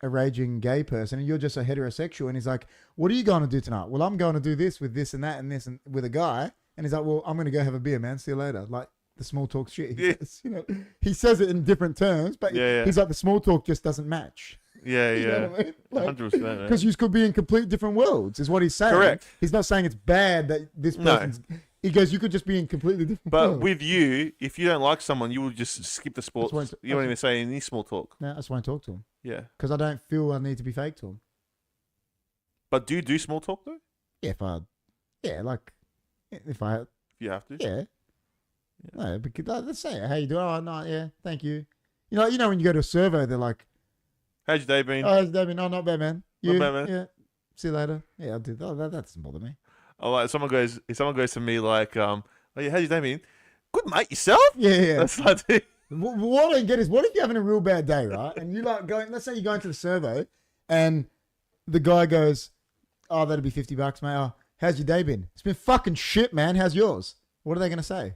a raging gay person and you're just a heterosexual? And he's like, what are you going to do tonight? "Well, I'm going to do this with this and that and this and with a guy." And he's like, "Well, I'm going to go have a beer, man. See you later." Like the small talk shit. He says, you know, he says it in different terms, but he's like, the small talk just doesn't match. Yeah. You know what I mean? Like, 100%. because you could be in complete different worlds, is what he's saying. Correct. He's not saying it's bad that this person's... He goes, you could just be in completely different worlds. But with you, if you don't like someone, you will just skip the sports. You won't even say any small talk. No, I just won't talk to him. Yeah. Because I don't feel I need to be fake to him. But do you do small talk though? Yeah, if You have to. Yeah. No, because let's say, "How you doing?" "Oh, no, yeah, thank you." You know when you go to a servo, they're like, "How's your day been?" "Oh, how's your day been?" "Oh, not bad, man." "You?" Not bad, man. "Yeah, see you later." Yeah, I'll do that. Oh, that doesn't bother me. Oh, like if someone goes to me like, "Oh yeah, how's your day been?" "Good, mate. Yourself?" Yeah. That's like, what I don't get is, what if you're having a real bad day, right? And you like going, let's say you're going to the servo and the guy goes, "Oh, that'll be $50, mate. Oh, how's your day been?" "It's been fucking shit, man. How's yours?" What are they going to say?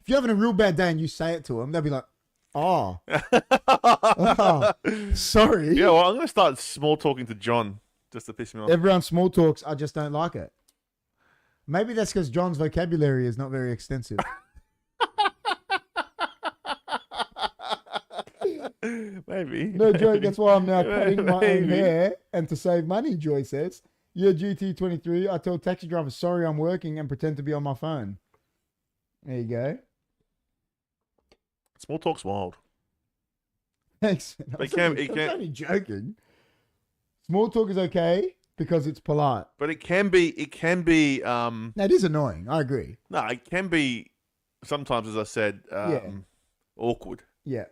If you're having a real bad day and you say it to them, they'll be like, oh sorry. Yeah, well, I'm going to start small talking to John just to piss me off. Everyone small talks, I just don't like it. Maybe that's because John's vocabulary is not very extensive. Maybe. No joke, that's why I'm now cutting my own hair and to save money, Joy says. "Yeah, GT23, I tell taxi drivers, sorry, I'm working and pretend to be on my phone." There you go. Small talk's wild. Thanks. I'm only joking. Small talk is okay because it's polite. But it can be No, it is annoying. I agree. No, it can be sometimes, as I said, awkward. Yeah.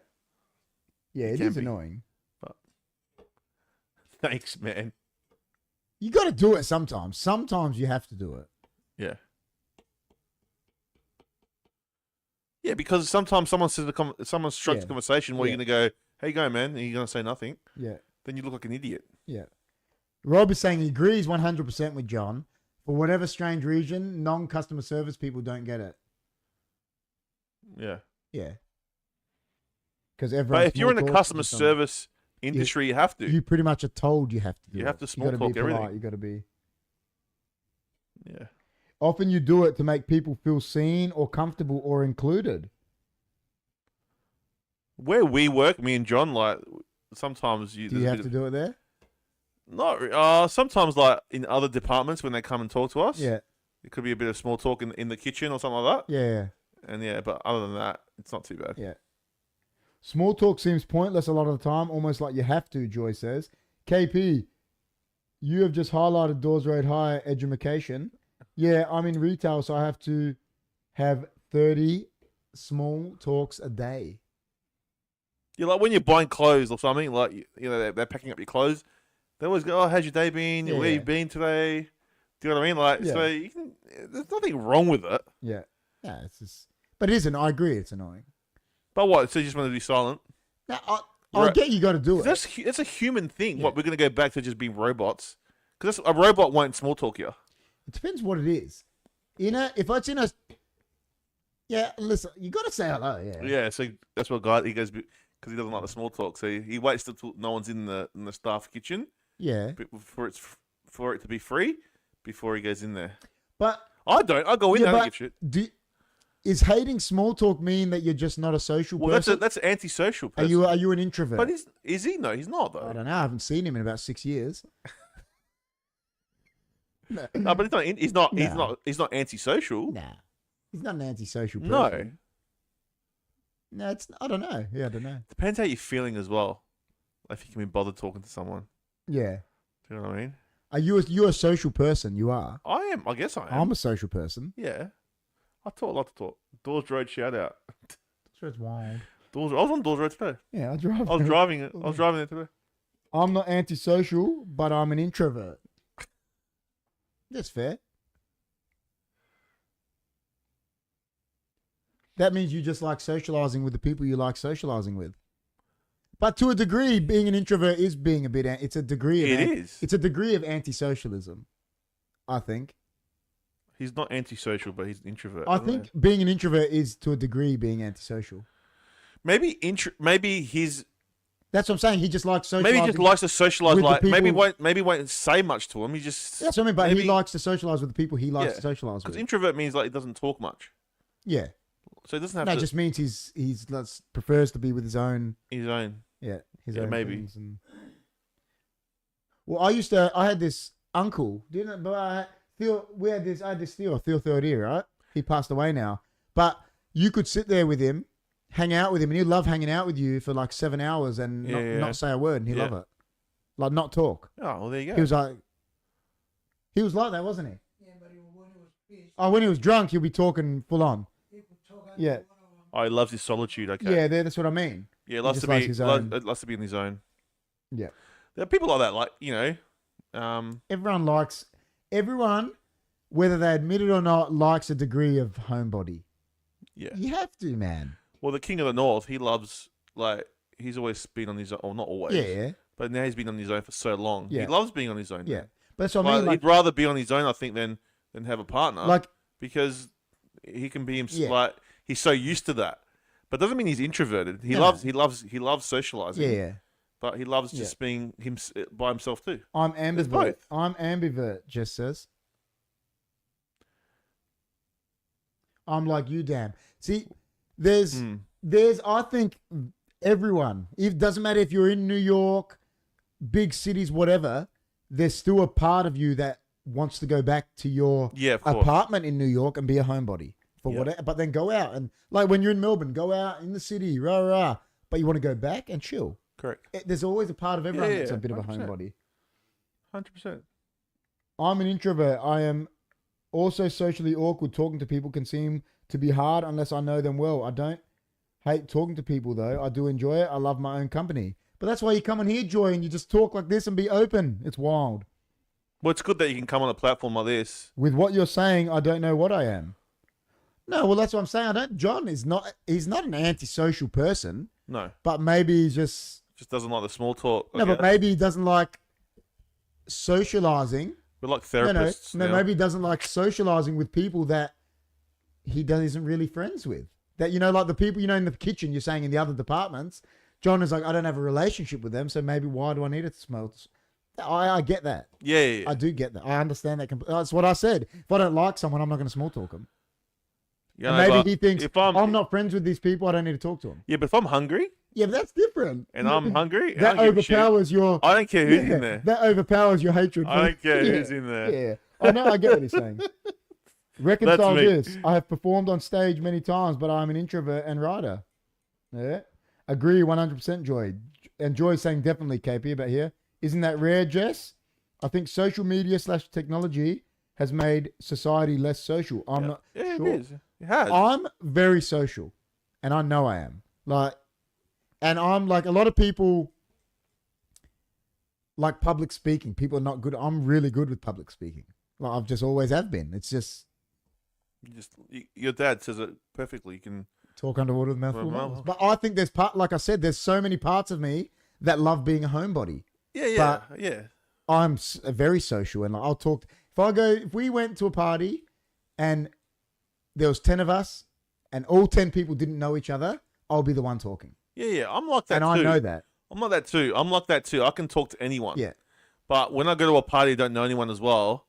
Yeah, it is annoying. But thanks, man. You got to do it sometimes. Sometimes you have to do it. Yeah. Yeah, because sometimes someone says someone strikes Yeah. a conversation where Yeah. you're gonna go, "How you going, man?" and you're gonna say nothing. Yeah. Then you look like an idiot. Yeah. Rob is saying he agrees 100% with John. For whatever strange reason, non-customer service people don't get it. Yeah. Yeah. Because everyone. But if you're in the customer service industry, you have to. you pretty much are told you have to do You it. have to small gotta talk be polite, everything. You got to be. Yeah. Often you do it to make people feel seen or comfortable or included. Where we work, me and John, like sometimes Do you have to do it there? Not sometimes like in other departments when they come and talk to us. Yeah. It could be a bit of small talk in the kitchen or something like that. Yeah. And yeah, but other than that, it's not too bad. Yeah. Small talk seems pointless a lot of the time, almost like you have to, Joy says. KP, you have just highlighted Dawes Road High education. Yeah, I'm in retail, so I have to have 30 small talks a day. Yeah, like when you're buying clothes or something, like you know they're packing up your clothes. They always go, "Oh, how's your day been? Yeah, Where you been today?" Do you know what I mean? Like, so you can. There's nothing wrong with it. Yeah. Yeah, it's just. But it isn't. I agree. It's annoying. But what? So you just want to be silent? Now, I get you got to do it. That's a human thing. Yeah. What, we're going to go back to just being robots? Because a robot won't small talk you. It depends what it is. If it's in a. Yeah, listen, you got to say hello. Yeah. Yeah, so that's what he goes because he doesn't like the small talk. So he waits till no one's in the staff kitchen. Yeah. For it to be free before he goes in there. But I don't. I go in there and but get shit. Is hating small talk mean that you're just not a social Well, person? that's an antisocial person. Are you an introvert? But is he? No, he's not though. I don't know. I haven't seen him in about 6 years. No, but he's not. No. He's not antisocial. Nah, he's not an antisocial person. No. No, it's. I don't know. Yeah, I don't know. Depends how you're feeling as well. If you can be bothered talking to someone. Yeah. Do you know what I mean? Are you're a social person? You are. I am. I guess I am. I'm a social person. Yeah. I like to talk. Dawes Road shout out. So it's wild. I was on Dawes Road today. Yeah, I drive. I was driving it. I was driving there today. I'm not antisocial, but I'm an introvert. That's fair. That means you just like socializing with the people you like socializing with. But to a degree, being an introvert is being a bit. It's a degree. It's a degree of antisocialism, I think. He's not antisocial, but he's an introvert. I think being an introvert is to a degree being antisocial. Maybe he's. That's what I'm saying. He just likes socializing. Maybe he just likes to socialize. with the Like maybe people- won't say much to him. He just. That's what I mean. But maybe, he likes to socialize with the people he likes to socialize because with. introvert means like he doesn't talk much. Yeah. So he doesn't have No, to. it just means he's prefers to be with his own. His own. Yeah, his Yeah, own maybe. things and... Well, I had this uncle, didn't? But I had this Theo Third right? He passed away now, but you could sit there with him, hang out with him, and he'd love hanging out with you for like 7 hours and not say a word, and he'd love it, like not talk. Oh, well, there you go. He was like that, wasn't he? Yeah, but when he was pissed, Oh, when he was drunk, he'd be talking full on. he could talk out Yeah. Oh, he loves his solitude. Okay. Yeah, that's what I mean. Yeah, loves just to likes be his own. loves to be in his own. Yeah. There are people like that, like Everyone, whether they admit it or not, likes a degree of homebody. yeah. You have to, man. Well, the King of the North, he loves he's always been on his own. Well, not always. Yeah. But now he's been on his own for so long. Yeah. He loves being on his own. Yeah. now. But that's what I mean. He'd rather be on his own, I think, than have a partner. Like, because he can be himself. Yeah. Like he's so used to that. But doesn't mean he's introverted. He No. loves socializing. yeah. But he loves just being by himself too. I'm There's ambivert. both. I'm ambivert, Jess says. I'm like you, Dan. See, there's, I think everyone, it doesn't matter if you're in New York, big cities, whatever, there's still a part of you that wants to go back to your Yeah, of course. apartment in New York and be a homebody for Yeah. whatever, but then go out and like when you're in Melbourne, go out in the city, rah, rah, but you want to go back and chill. Correct. There's always a part of everyone Yeah, that's a bit of a 100%. homebody. 100%. I'm an introvert. I am also socially awkward. Talking to people can seem to be hard unless I know them well. I don't hate talking to people though. I do enjoy it. I love my own company. But that's why you come in here, Joy, and you just talk like this and be open. It's wild. Well, it's good that you can come on a platform like this. With what you're saying, I don't know what I am. No, well, that's what I'm saying. John is not. He's not an antisocial person, No, but maybe he's just. just doesn't like the small talk. No, but maybe he doesn't like socializing. we're like therapists. No, now. maybe he doesn't like socializing with people that isn't really friends with. That, like the people, in the kitchen, you're saying in the other departments, John is like, I don't have a relationship with them, so maybe why do I need it to smell? I get that. Yeah. I do get that. I understand that. That's what I said. If I don't like someone, I'm not going to small talk them. Yeah, And no, maybe but he thinks, if I'm not friends with these people, I don't need to talk to them. Yeah, but if I'm hungry Yeah, but that's different. and I'm hungry, That I don't give a shit. overpowers your... I don't care who's in there. That overpowers your hatred. I don't care who's in there. Yeah. I know, I get what he's saying. Reconcile me. this. I have performed on stage many times, but I'm an introvert and writer. Yeah. Agree 100%, Joy. And Joy's saying definitely, KP, about here. Isn't that rare, Jess? I think social media / technology has made society less social. I'm not Yeah, sure. it is. It has. I'm very social, and I know I am. And I'm like, a lot of people like public speaking. People are not good. I'm really good with public speaking. Like, I've just always have been. It's just Your dad says it perfectly. You can. talk underwater with mouthful of Well, marbles. But I think like I said, there's so many parts of me that love being a homebody. Yeah. I'm very social, and I'll talk. If we went to a party and there was 10 of us and all 10 people didn't know each other, I'll be the one talking. Yeah. I'm like that And too. I know that. I'm like that too. I can talk to anyone. Yeah. But when I go to a party, I don't know anyone as well.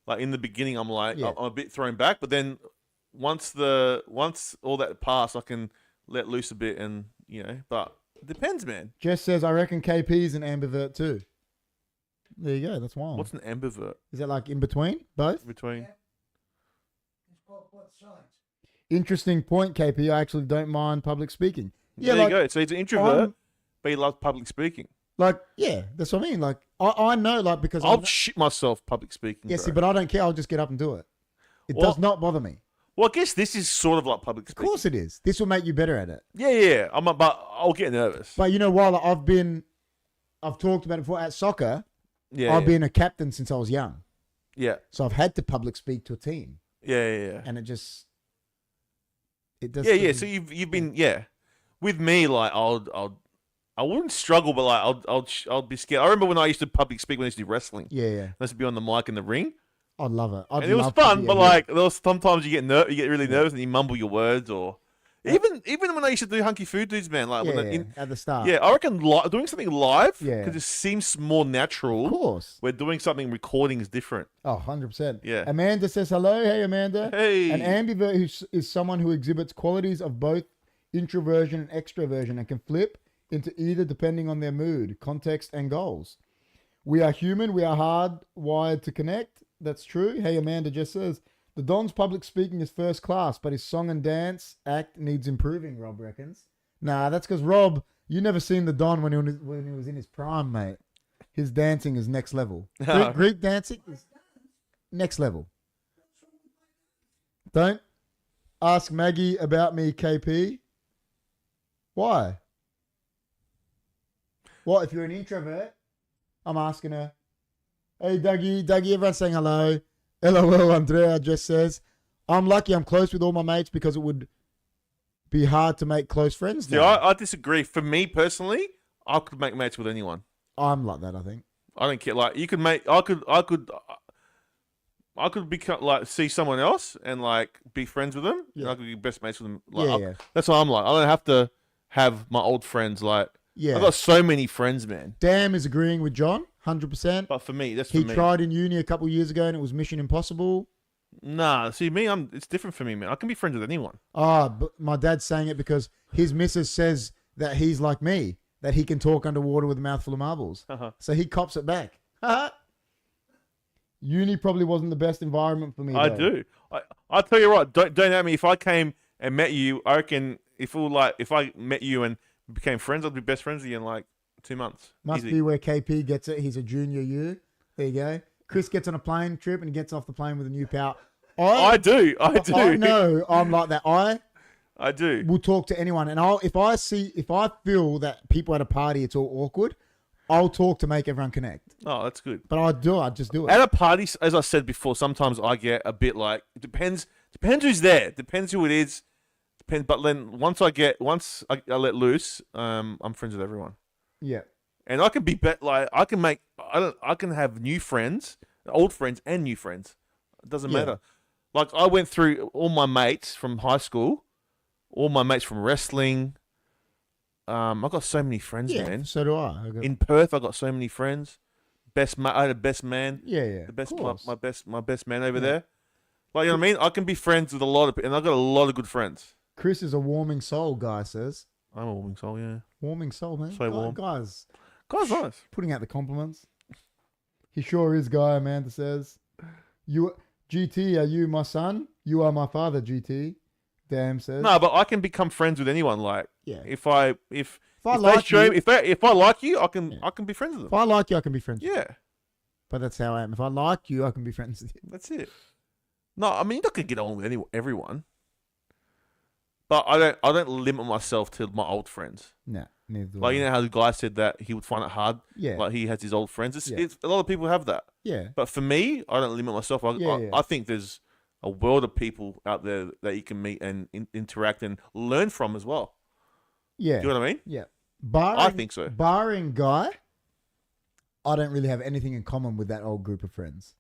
Like in the beginning, I'm like, Yeah. I'm a bit thrown back. But then once all that passed, I can let loose a bit, and But it depends, man. Jess says, I reckon KP's an ambivert too. There you go. That's wild. What's an ambivert Is that like in between both? between? It's called both sides. Interesting point, KP. I actually don't mind public speaking. Yeah, there like, you go. So he's an introvert, I'm- but he loves public speaking. yeah, that's what I mean. Like, I know, like, because I'll shit myself public speaking. yeah, bro. see, but I don't care. I'll just get up and do it. It Well- does not bother me. Well, I guess this is sort of like public Of speaking. course it is. This will make you better at it. Yeah. But I'll get nervous. But while I've talked about it before at soccer, Yeah. I've been a captain since I was young. Yeah. So I've had to public speak to a team. Yeah. And it does. Yeah. So you've been with me, like I wouldn't struggle, but like I'll be scared. I remember when I used to public speak when I used to do wrestling. Yeah. I used to be on the mic in the ring, I'd love it. and it was fun. But like there was sometimes you get really nervous and you mumble your words, or even when I used to do Hunkyfooddudes, man, like at the start. yeah, I reckon doing something live, Yeah. because it seems more natural. Of course. Where doing something recording is different. Oh, 100%. Yeah. Amanda says hello. Hey, Amanda. Hey. An ambivert is someone who exhibits qualities of both introversion and extroversion and can flip into either depending on their mood, context, and goals. We are human. We are hardwired to connect. That's true. Hey, Amanda just says, the Don's public speaking is first class, but his song and dance act needs improving, Rob reckons. Nah, that's because Rob, you never seen the Don when he was in his prime, mate. His dancing is next level. Greek dancing is next level. Don't ask Maggie about me, KP. Why? What, if you're an introvert, I'm asking her, hey, Dougie, everyone's saying hello. LOL, Andrea just says, I'm lucky I'm close with all my mates because it would be hard to make close friends now. Yeah, I disagree. For me personally, I could make mates with anyone. I'm like that, I think. I don't care. Like you could make, I could become like see someone else and like be friends with them. Yeah. And I could be best mates with them. Like, Yeah. That's what I'm like. I don't have to have my old friends. Like Yeah. I've got so many friends, man. Dan is agreeing with John, 100%. But for me, that's for He me. tried in uni a couple of years ago and it was Mission Impossible. Nah, see me, it's different for me, man. I can be friends with anyone. But my dad's saying it because his missus says that he's like me, that he can talk underwater with a mouthful of marbles. So he cops it back. Uni probably wasn't the best environment for me. I though. do. I tell you what, don't at me. If I came and met you, I reckon if I met you and became friends, I'd be best friends with you in like 2 months. Must Easy. be where KP gets it. He's a junior U. There you go. Chris gets on a plane trip and he gets off the plane with a new pal. I do. I know I'm like that. I do. Will talk to anyone, and if I feel that people at a party it's all awkward, I'll talk to make everyone connect. Oh, that's good. But I just do it. At a party, as I said before, sometimes I get a bit like it depends who's there, depends who it is, depends. But then once I let loose, I'm friends with everyone, Yeah. and I can be like I can have new friends, old friends, and new friends. It doesn't Yeah. matter. Like I went through all my mates from high school, all my mates from wrestling. I've got so many friends, Yeah. man. So do I. In Perth, I got so many friends. I had a best man. Yeah. The best, Of course. my best man over Yeah. there. Like, you know what I mean? I can be friends with a lot of people, and I've got a lot of good friends. Chris is a warming soul, guy says. I'm a warming soul, yeah. Warming soul, man. So warm. Guys, Guy's nice. putting out the compliments. He sure is, guy. Amanda says, GT, are you my son? You are my father, GT. Damn says. No, but I can become friends with anyone. Like, Yeah. if I like you, if I like you, I can be friends with if them. I like you, I can be friends with you. Yeah, But that's how I am. If I like you, I can be friends with you. that's it. No, I mean, you're not gonna get on with everyone. But I don't limit myself to my old friends. No, neither do Like, I. you know how the guy said that he would find it hard. Yeah. Like, he has his old friends. Yeah. It's a lot of people have that. Yeah. But for me, I don't limit myself. Yeah. I think there's a world of people out there that you can meet and interact and learn from as well. Yeah. Do you know what I mean? Yeah. I think so. Barring Guy, I don't really have anything in common with that old group of friends.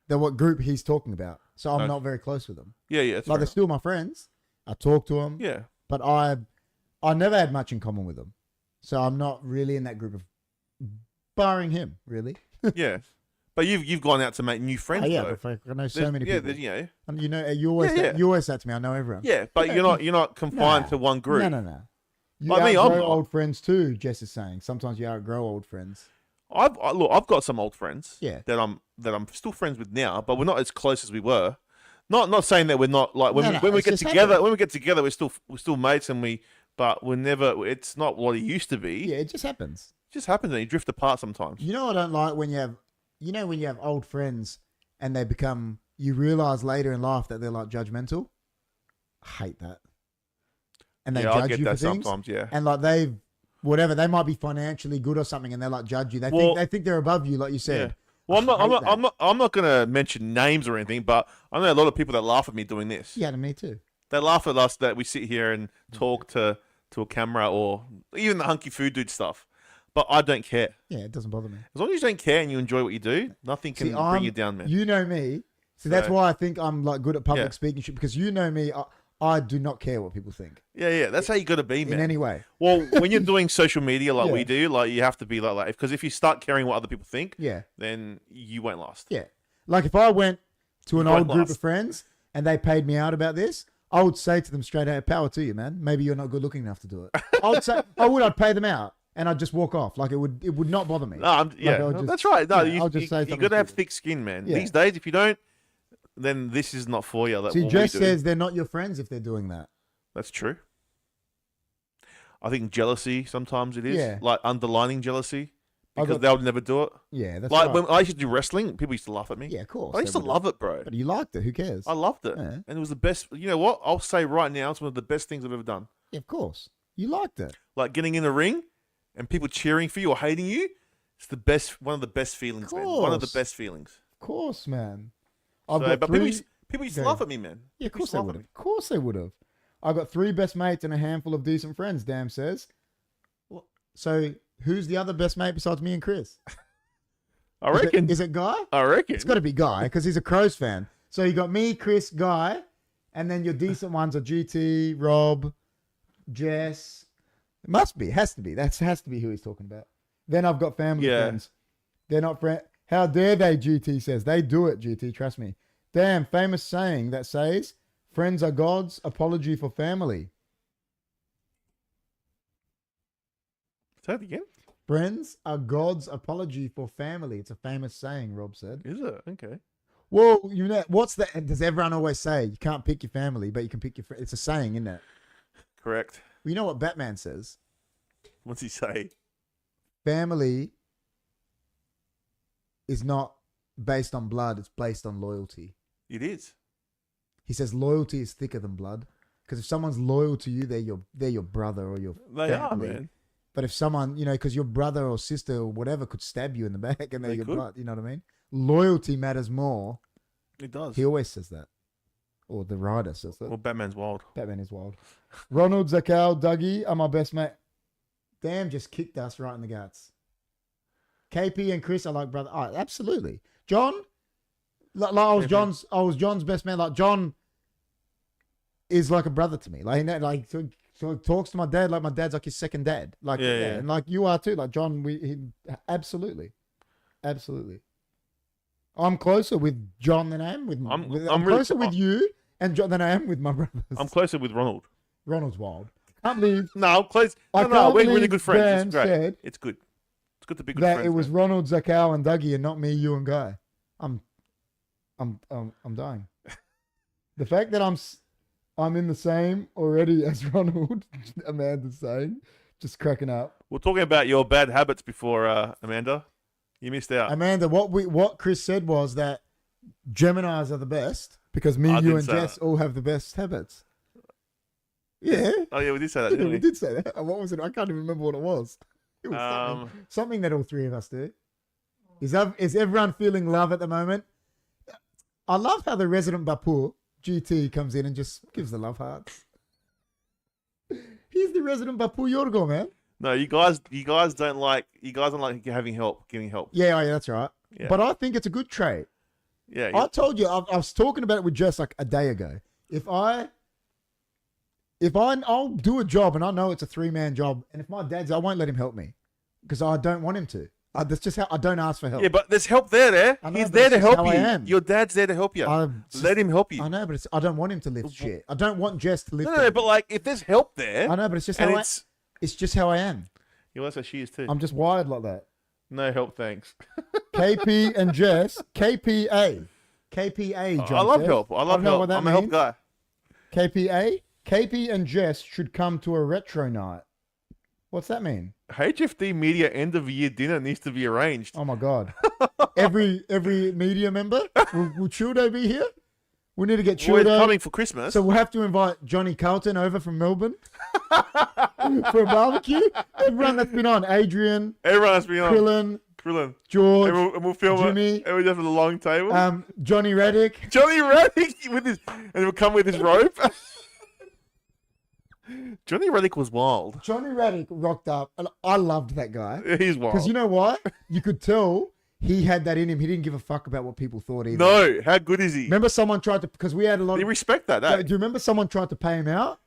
They're what group he's talking about. So I'm No. not very close with them. Yeah, that's Like, they're right. still my friends. I talk to them. Yeah. But I never had much in common with them. So I'm not really in that group of, barring him, really. Yeah. But you've gone out to make new friends, Oh, yeah, though. but I know so There's- many yeah, people. there's- yeah. And you always Yeah. you always say to me, I know everyone. Yeah, but Yeah. you're not confined Nah. to one group. No. You Like me, I'm outgrow not. old friends too, Jess is saying. Sometimes you outgrow old friends. I've got some old friends Yeah. that I'm still friends with now, but we're not as close as we were. Not saying that we're not, like, when No, we it's get just together, happened. we're still mates, but we're never, it's not what it used to be. Yeah, it just happens. It just happens and you drift apart sometimes. You know what I don't like when you have old friends and you realize later in life that they're like judgmental. I hate that. And they Yeah, I judge get you for that things. sometimes, yeah. And like they might be financially good or something, and they like judge you. They think they're above you, like you said. Yeah. Well, I hate that. I'm not gonna mention names or anything, but I know a lot of people that laugh at me doing this. Yeah, to me too. They laugh at us that we sit here and talk to a camera or even the Hunkyfooddudes stuff. But I don't care. Yeah, it doesn't bother me. As long as you don't care and you enjoy what you do, nothing can bring you down, man. You know me. So that's why I think I'm like good at public Yeah. speaking shit, because you know me. I do not care what people think Yeah. That's how you got to be, man. in any way. Well, when you're doing social media like Yeah. we do, like, you have to be like that. Because if you start caring what other people think, Yeah. then you won't last. Yeah. Like if I went to an You old won't group last. of friends and they paid me out about this, I would say to them straight out, power to you, man. Maybe you're not good looking enough to do it. I'd pay them out and I'd just walk off. Like it would not bother me. No, I'll just- that's right. No, yeah, I'll just say you something got to have stupid. thick skin, man. Yeah. These days, if you don't, then this is not for you. Like, See, what we Jess do. says they're not your friends if they're doing that. That's true. I think jealousy sometimes it is. Yeah. Like underlining jealousy I've because got- they would never do it. Yeah, that's Like right. when I used to do wrestling, people used to laugh at me. Yeah, of course. I used to love it, bro. But you liked it. Who cares? I loved it. Yeah. And it was the best. You know what? I'll say right now, it's one of the best things I've ever done. Yeah, of course. You liked it. Like getting in the ring and people cheering for you or hating you. It's the best, one of the best feelings, man. One of the course. best feelings. Of course, man. So, but people used to Go. laugh at me, man. Yeah, of People course used to they laugh would at have. me. Of course they would have. I've got 3 best mates and a handful of decent friends, Damn says. So who's the other best mate besides me and Chris? I reckon. Is it Guy? I reckon. It's got to be Guy because he's a Crows fan. So you got me, Chris, Guy, and then your decent ones are GT, Rob, Jess. It must be. It has to be. That has to be who he's talking about. Then I've got family Yeah. friends. They're not friends. How dare they, GT says. They do it, GT. Trust me. Damn, famous saying that says, friends are God's apology for family. Say it again. Friends are God's apology for family. It's a famous saying, Rob said. Is it? Okay. Well, you know, what's that? Does everyone always say? You can't pick your family, but you can pick your friends. It's a saying, isn't it? Correct. Well, you know what Batman says? What's he say? Family is not based on blood. It's based on loyalty. It is. He says loyalty is thicker than blood. Because if someone's loyal to you, they're your brother or your They family. are, man. But if someone, because your brother or sister or whatever could stab you in the back and They your could. blood, you know what I mean? Loyalty matters more. It does. He always says that. Or the writer says that. Well, Batman's wild. Batman is wild. Ronald, Zakal, Dougie are my best mate. Damn, just kicked us right in the guts. KP and Chris are like brother. Oh, absolutely. John, I was John's best man. Like John is like a brother to me. So talks to my dad like my dad's like his second dad. Like Yeah. and like you are too. Like John, absolutely. I'm closer with John than I am with. I'm really closer with you and John than I am with my brothers. I'm closer with Ronald. Ronald's wild. Can't believe No, I'm close. I No, can't we're really believe good friends. Dan It's great. said It's good. It's good to be good that friends. it was man. Ronald, Zakal, and Dougie, and not me, you, and Guy. I'm dying. The fact that I'm in the same already as Ronald, Amanda's saying, just cracking up. We're talking about your bad habits before, Amanda. You missed out. Amanda, what Chris said was that Geminis are the best because me, I you, didn't and say Jess all have the best habits. Yeah. Oh yeah, we did say that, Yeah, didn't we we? did say that. What was it? I can't even remember what it was. It was something that all three of us do. Is everyone feeling love at the moment? I love how the resident Bapur, GT, comes in and just gives the love hearts. He's the resident Bapur Yorgo, man. No, you guys don't like giving help. Yeah, that's right. Yeah. But I think it's a good trait. Yeah. I told you, I was talking about it with Jess like a day ago. I'll do a job and I know it's a 3-man job, and if my dad's, I won't let him help me because I don't want him to. That's just how I don't ask for help. Yeah, but there's help there. I know, He's but there it's to just help how you. I am. Your dad's there to help you. Let him help you. I know, but I don't want him to lift shit. I don't want Jess to lift. No, but like if there's help there, I know, but it's just and how it's just how I am. that's how she is too. I'm just wired like that. No help, thanks. KP and Jess, KPA, John I love says. help. I don't know help. what that I'm a help means. guy. KP and Jess should come to a retro night. What's that mean? HFD media end of year dinner needs to be arranged. Oh my god! every media member will Childo be here? We need to get We're Childo. coming for Christmas. So we'll have to invite Johnny Carlton over from Melbourne for a barbecue. Everyone that's been on, Adrian, Everyone has been on. Krillin, And George, we'll film Jimmy, it. And we'll have a long table. Johnny Reddick. Johnny Reddick with his, and he'll come with his rope. Johnny Reddick was wild. Johnny Reddick rocked up, and I loved that guy. He's wild. Because you know why? You could tell he had that in him. He didn't give a fuck about what people thought either. No, how good is he? Remember someone tried to, because we had a lot You of... respect that, Do eh? you remember someone tried to pay him out?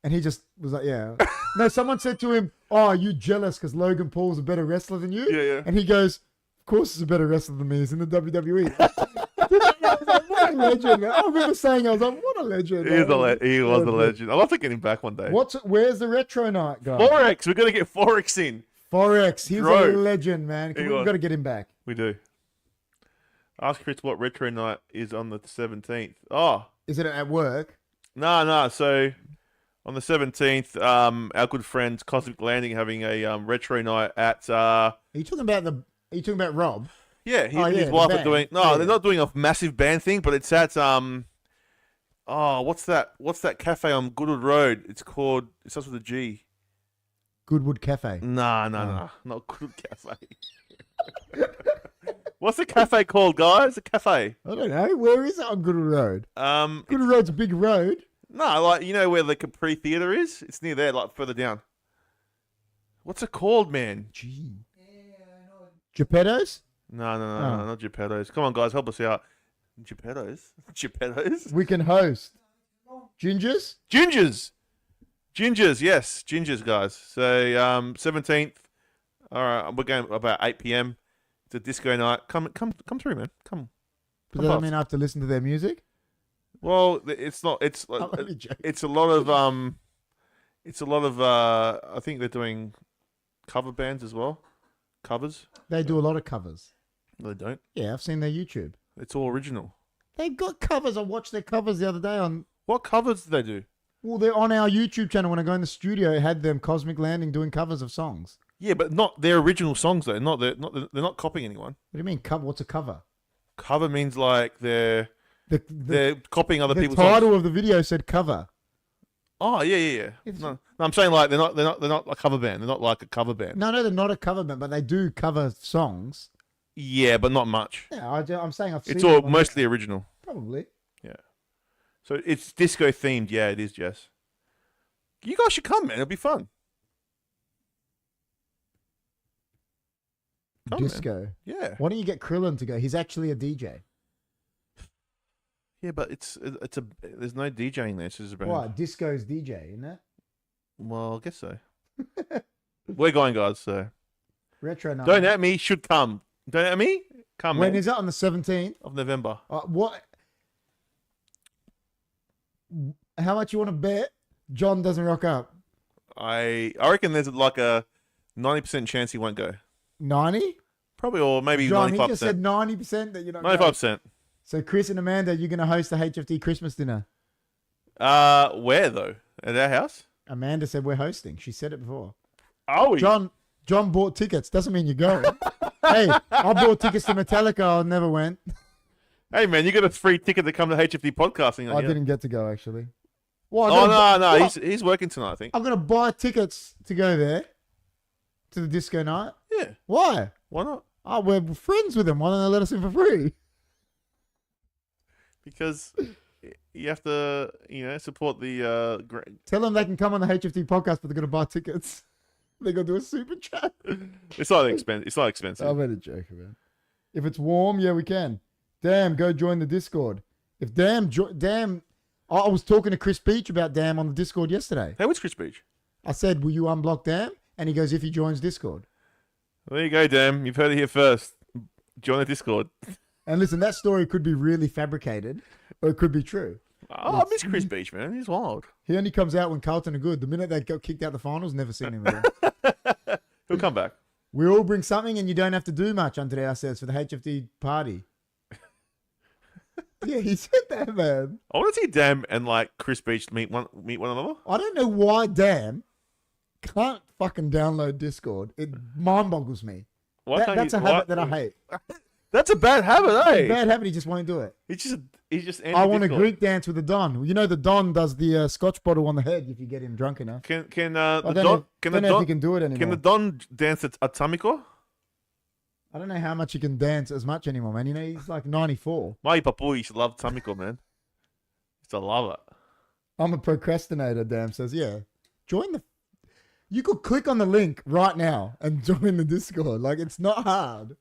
And he just was like, yeah. No, someone said to him, oh, are you jealous because Logan Paul's a better wrestler than you? Yeah. And he goes, of course he's a better wrestler than me. He's in the WWE. I was like, what a legend, man. I remember saying, I was like, what a legend. He was a legend. I'll have to get him back one day. Where's the retro night, guy? Forex. We're going to get Forex in. Forex. He's Bro. a legend, man. We've got to get him back. We do. Ask Chris what retro night is on the 17th. Oh. Is it at work? No. So on the 17th, our good friends Cosmic Landing having a retro night at... Are you talking about Rob? Yeah, he Oh, and yeah, his the wife are band. doing... No, Yeah. they're not doing a massive band thing, but it's at... what's that cafe on Goodwood Road? It's called... It starts with a G. Goodwood Cafe. No. Not Goodwood Cafe. What's the cafe called, guys? The cafe. I don't know. Where is it on Goodwood Road? Um, Goodwood Road's a big road. No, like, you know where the Capri Theatre is? It's near there, like, further down. What's it called, man? Gee. Yeah, I know. Geppetto's? No, Oh. not Geppetto's. Come on, guys, help us out. Geppetto's? Geppetto's? We can host. Gingers? Gingers, yes. Gingers, guys. So, 17th. All right, we're going about 8 p.m. It's a disco night. Come through, man. Come. Does that mean I have to listen to their music? Well, it's not. It's I'm only joking. it's a lot of I think they're doing cover bands as well. Covers. They do a lot of covers. No, they don't. Yeah, I've seen their YouTube. It's all original. They've got covers. I watched their covers the other day on... What covers do they do? Well, they're on our YouTube channel. When I go in the studio, it had them Cosmic Landing doing covers of songs. Yeah, but not their original songs though. They're not copying anyone. What do you mean cover? What's a cover? Cover means like they're The copying other the people's title songs. of the video said cover. Oh yeah. It's- No, I'm saying like they're not a cover band. They're not like a cover band. No, they're not a cover band, but they do cover songs. Yeah, but not much. Yeah, I'm saying I've seen It's all them on mostly original. probably. Yeah. So it's disco themed. Yeah, it is, Jess. You guys should come, man. It'll be fun. Come, man. Disco. Yeah. Why don't you get Krillin to go? He's actually a DJ. Yeah, but there's no DJing there. It's just a band. What? Disco's DJ, isn't it? Well, I guess so. We're going, guys. So Retro night. don't at me. Should come. Don't at me. Come. When man. is it? On the 17th? Of November? What? How much you want to bet John doesn't rock up? I reckon there's like a 90% chance he won't go. 90? Probably, or maybe John, 95%. he just said 90% that you don't go. 95%. So Chris and Amanda, you're going to host the HFD Christmas dinner. Where though? At our house? Amanda said we're hosting. She said it before. Oh, John bought tickets. Doesn't mean you're going. Hey, I bought tickets to Metallica. I never went. Hey man, you got a free ticket to come to HFD podcasting. I didn't get to go actually. Well, No. He's working tonight, I think. I'm going to buy tickets to go there to the disco night. Yeah. Why? Why not? Oh, we're friends with them. Why don't they let us in for free? Because you have to, support the. Tell them they can come on the HFD podcast, but they're going to buy tickets. They're going to do a super chat. It's not expensive. It's not expensive. I made a joke, man. If it's warm, yeah, we can. Damn, go join the Discord. If Damn, I was talking to Chris Beach about Damn on the Discord yesterday. Hey, what's Chris Beach? I said, will you unblock Damn? And he goes, if he joins Discord. There you go, Dan. You've heard it here first. Join the Discord. And listen, that story could be really fabricated, or it could be true. Oh, I miss Chris Beach, man. He's wild. He only comes out when Carlton are good. The minute they got kicked out the finals, never seen him again. He'll come back. We all bring something, and you don't have to do much unto ourselves for the HFD party. Yeah, he said that, man. I want to see Dan and like Chris Beach meet one another. I don't know why Dan can't fucking download Discord. It mind boggles me. That's a habit that I hate. That's a bad habit, eh? Bad habit. He just won't do it. He's just. I want a Greek dance with the Don. You know the Don does the Scotch bottle on the head if you get him drunk enough. Can I the don't Don know if he can do it anymore. Can the Don dance at Atamiko? I don't know how much he can dance as much anymore, man. You know he's like 94. My papu used to love Tamiko, man. Used to love it. I'm a procrastinator. Damn says yeah. Join the. You could click on the link right now and join the Discord. Like it's not hard.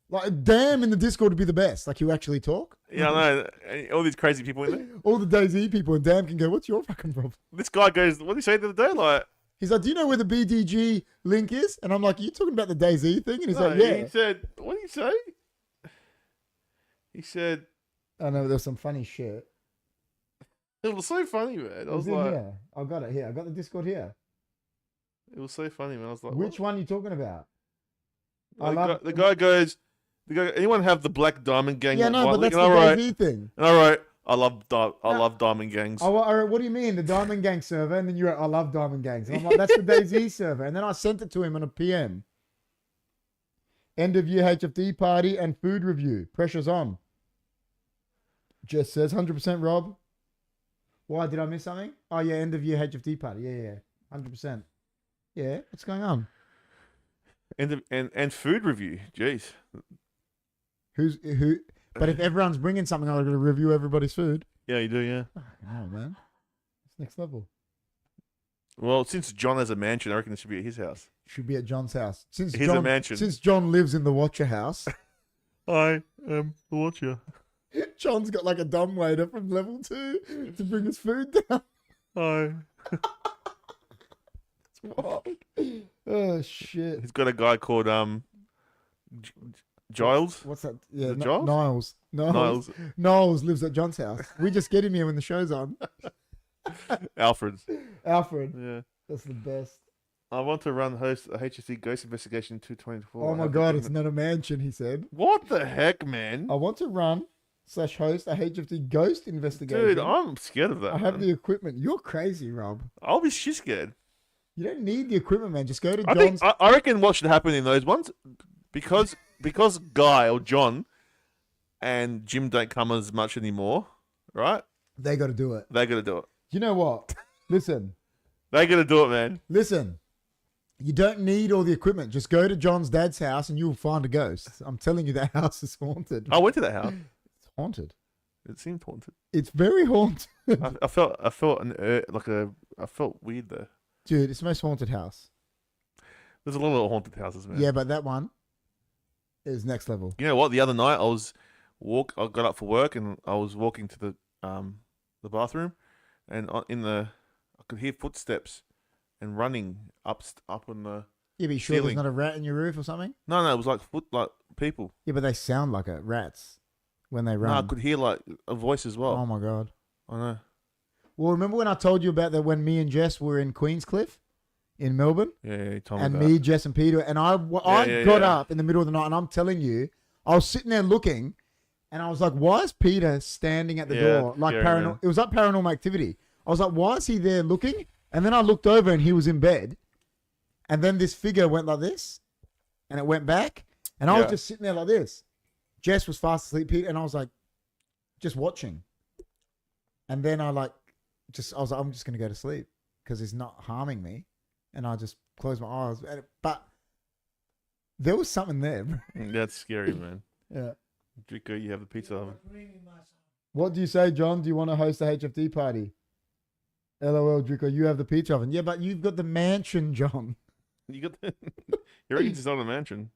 Like Damn in the Discord would be the best. Like you actually talk. Yeah, I know. All these crazy people in there. All the DayZ people and Damn can go. What's your fucking problem? This guy goes, what did he say the other day? Like, He's like, do you know where the BDG link is? And I'm like, are you talking about the DayZ thing? And he's like, yeah. He said, what did he say? He said, I know there's some funny shit. it was so funny, man. I was in like, here. I got it here. I got the Discord here. it was so funny, man. I was like, Which one are you talking about? The guy goes, anyone have the Black Diamond Gang? Yeah, no, but that's the all right. DayZ thing. All right. I love Diamond Gangs. Oh, all right, what do you mean? The Diamond Gang server? And then you wrote, I love Diamond Gangs. And I'm like, that's the DayZ server. And then I sent it to him on a PM. End of year HFD party and food review. Pressure's on. Jess says 100% Rob. Why, did I miss something? Oh, yeah, end of year HFD party. Yeah. 100%. Yeah, what's going on? And food review. Jeez. Who? But if everyone's bringing something, I'm going to review everybody's food. Yeah, you do, yeah. Oh, man. It's next level. Well, since John has a mansion, I reckon it should be at his house. Should be at John's house. Since He's John, a mansion. Since John lives in the Watcher house, I am the Watcher. John's got like a dumbwaiter from level 2 to bring his food down. Hi. It's wild. Oh, shit. He's got a guy called Giles. What's that? Yeah, Is it Giles? Niles. Niles. Niles lives at John's house. We just get him here when the show's on. Alfred's. Alfred. Yeah. That's the best. I want to host a HSC Ghost Investigation 224. Oh my God, it's not a mansion, he said. What the heck, man? I want to run/host a HFD Ghost Investigation. Dude, I'm scared of that. I have man. the equipment. You're crazy, Rob. I'll be shit scared. You don't need the equipment, man. Just go to I John's. I reckon what should happen in those ones, because Guy or John and Jim don't come as much anymore, right? They got to do it. They got to do it. You know what? Listen. They gotta do it, man. Listen. You don't need all the equipment. Just go to John's dad's house and you'll find a ghost. I'm telling you, that house is haunted. I went to that house. It's haunted. It seemed haunted. It's very haunted. I felt I felt weird there. Dude, it's the most haunted house. There's a lot of haunted houses, man. Yeah, but that one is next level. You know what? The other night I got up for work and I was walking to the bathroom, and I could hear footsteps and running up on the. Yeah, but you sure ceiling. there's not a rat in your roof or something? No, it was like people. Yeah, but they sound like rats when they run. No, I could hear like a voice as well. Oh my god. I know. Well, remember when I told you about that when me and Jess were in Queenscliff in Melbourne? Yeah, you told me And that. me, Jess, and Peter, and I got up in the middle of the night, and I'm telling you, I was sitting there looking, and I was like, "Why is Peter standing at the door like scary, paranormal?" man. It was like Paranormal Activity. I was like, "Why is he there looking?" And then I looked over, and he was in bed, and then this figure went like this, and it went back, and I was just sitting there like this. Jess was fast asleep, Peter, and I was like, just watching, and then I was like, I'm just gonna go to sleep because he's not harming me. And I just closed my eyes. But there was something there. Bro. That's scary, man. Yeah. Drico, you have the pizza oven. What do you say, John? Do you want to host a HFD party? LOL, Drico, you have the pizza oven. Yeah, but you've got the mansion, John. You got the. You reckon it's not a mansion?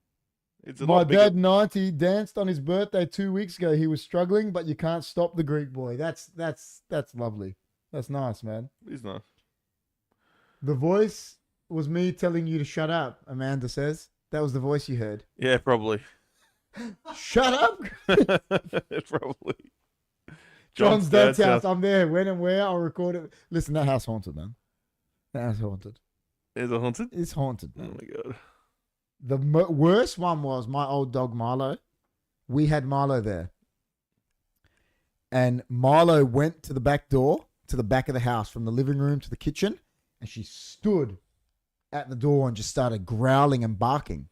It's a My lot bigger. dad, 90, danced on his birthday 2 weeks ago. He was struggling, but you can't stop the Greek boy. That's lovely. That's nice, man. It's nice. The voice was me telling you to shut up, Amanda says. That was the voice you heard. Yeah, probably. Shut up! Probably. John's dad's house. I'm there. When and where, I'll record it. Listen, that house haunted, man. That house haunted. Is it haunted? It's haunted, Oh man. my god. The worst one was my old dog, Milo. We had Milo there. And Milo went to the back door, to the back of the house, from the living room to the kitchen. And she stood at the door and just started growling and barking.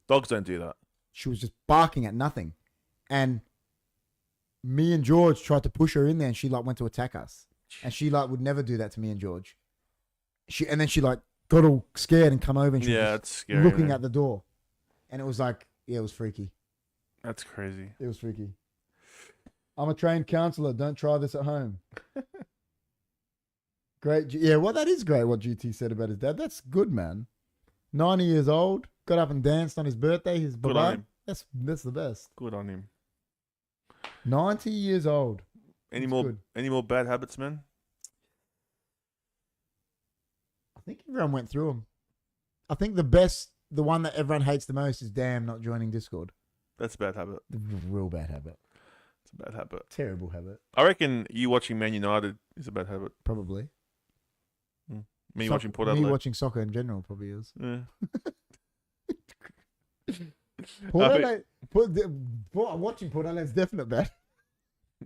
Dogs don't do that. She was just barking at nothing. And me and George tried to push her in there, and she went to attack us. And she would never do that to me and George. And then she got all scared and come over, and she was it's scary. looking man. at the door. And it was it was freaky. That's crazy. It was freaky. I'm a trained counselor. Don't try this at home. Great. Yeah, well, that is great what GT said about his dad. That's good, man. 90 years old, got up and danced on his birthday. His Good on bye-bye. him. That's the best. Good on him. 90 years old. Any That's more good. any more bad habits, man? I think everyone went through them. I think the one that everyone hates the most is not joining Discord. That's a bad habit. The real bad habit. It's a bad habit. Terrible habit. I reckon you watching Man United is a bad habit. Probably. Me watching Port Me Adelaide. watching soccer in general probably is. Yeah. Port I think- Adelaide, watching Port Adelaide's definite bad.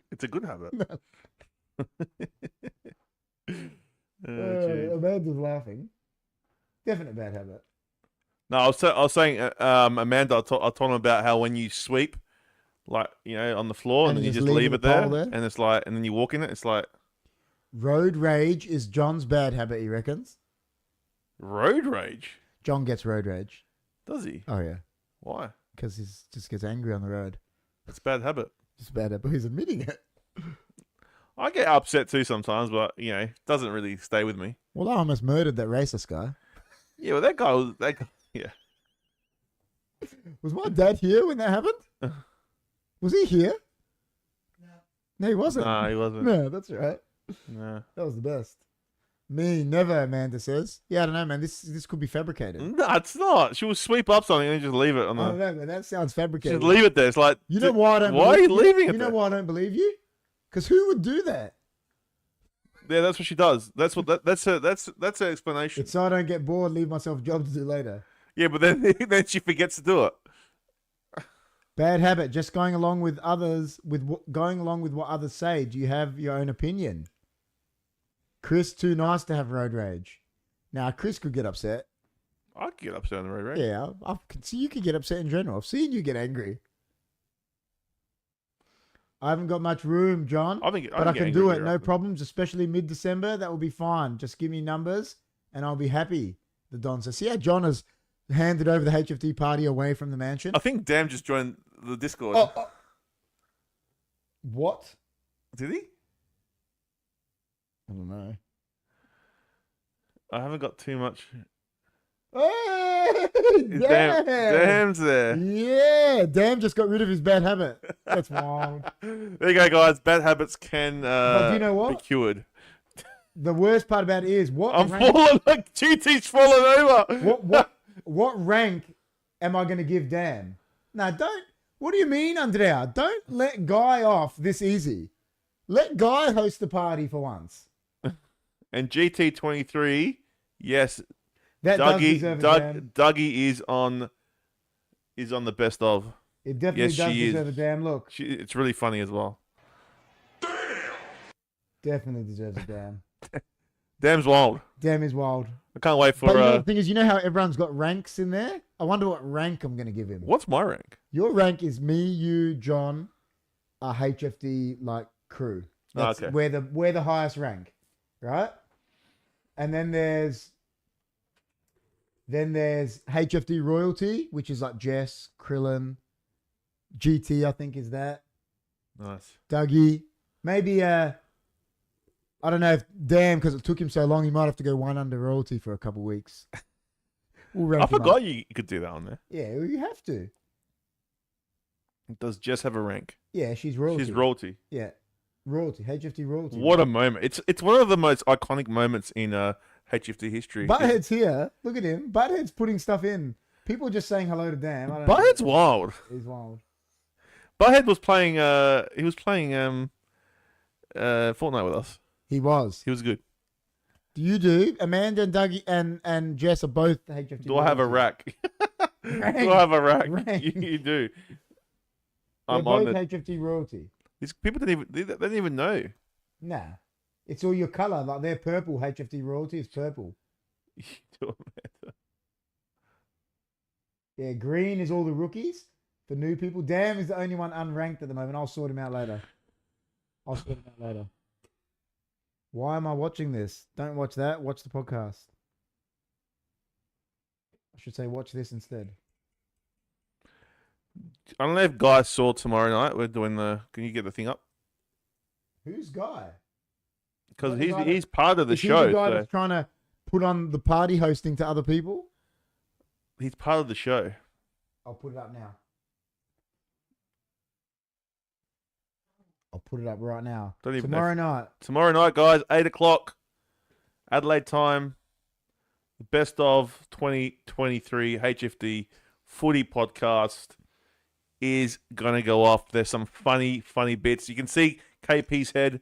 It's a good habit. Amanda's laughing. Definite bad habit. No, I was saying, Amanda, I told him about how when you sweep, on the floor, and then you just leave it there, there, and it's like, and then you walk in it, it's like road rage is John's bad habit, he reckons. road rage. John gets road rage. Does he? Oh yeah, Why? because he just gets angry on the road. It's a bad habit. It's a bad habit. He's admitting it. I get upset too sometimes, but it doesn't really stay with me. Well, I almost murdered that racist guy. Yeah, well, that guy. Yeah. Was my dad here when that happened? Was he here? No, he wasn't. Nah, he wasn't. No, that's right. Nah. That was the best. Me, never, Amanda says. Yeah, I don't know, man. This could be fabricated. No, it's not. She will sweep up something and then just leave it on I don't the. know, man. That sounds fabricated. Just leave it there. It's like. You know why I don't Why are you believe leaving it You know there? why I don't believe you? Because who would do that? Yeah, that's what she does. That's her explanation. It's so I don't get bored, leave myself a job to do later. Yeah, but then then she forgets to do it. Bad habit, just going along with what others say. Do you have your own opinion? Chris, too nice to have road rage. Now, Chris could get upset. I could get upset on the road, right? Yeah, I could see you could get upset in general. I've seen you get angry. I haven't got much room, John. I think, but I can do it, no problem. problems, especially mid-December. That will be fine. Just give me numbers and I'll be happy, the Don says. See how John has handed over the HFD party away from the mansion? I think Dam just joined the Discord. Oh. What? Did he? I don't know. I haven't got too much. Hey, Dam's there. Yeah, Dam just got rid of his bad habit. That's wild. There you go, guys. Bad habits can But do you know what? be cured. The worst part about it is what I'm rank, falling like GT's falling over. what rank am I going to give Dan? No, don't. What do you mean, Andrea? Don't let Guy off this easy. Let Guy host the party for once. And GT23, yes, That does deserve a damn. Dougie is on the best of. It definitely Yes, does she deserve is. a damn look. It's really funny as well. Definitely deserves a damn. Dam's wild. Damn is wild. I can't wait for. But you know, the thing is, you know how everyone's got ranks in there? I wonder what rank I'm going to give him. What's my rank? Your rank is me, you, John, a HFD like crew. That's okay. We're the highest rank, right? And then there's HFD royalty, which is like Jess, Krillin, GT, I think is that. Nice. Dougie, maybe I don't know if Dan, because it took him so long, he might have to go one under royalty for a couple weeks. We'll rank I him forgot up. you could do that on there. Yeah, well, you have to. Does Jess have a rank? Yeah, she's royalty. She's royalty. Yeah, royalty, HFD royalty. What a moment! It's one of the most iconic moments in HFD history. Butthead's here. Look at him. Butthead's putting stuff in. People are just saying hello to Dan. I don't Butthead's know. wild. He's wild. Butthead was playing. He was playing Fortnite with us. He was. He was good. Do you do? Amanda and Dougie and Jess are both HFD. Do I have a rack? Rank. Do I have a rack? Rank. You do. They're I'm on both it. HFD royalty. These people they don't even know. Nah. It's all your colour. Like they're purple. HFD royalty is purple. You do it, man. Yeah, green is all the rookies. The new people. Damn is the only one unranked at the moment. I'll sort him out later. Why am I watching this? Don't watch that. Watch the podcast. I should say watch this instead. I don't know if Guy saw tomorrow night. We're doing the. Can you get the thing up? Who's Guy? Because What the guy he's part of the Is he show. the guy So that's trying to put on the party hosting to other people? he's part of the show. I'll put it up now. I'll put it up right now. Don't even Tomorrow night. Tomorrow night, guys, 8:00, Adelaide time. The best of 2023 HFD Footy podcast is gonna go off. There's some funny bits. You can see KP's head.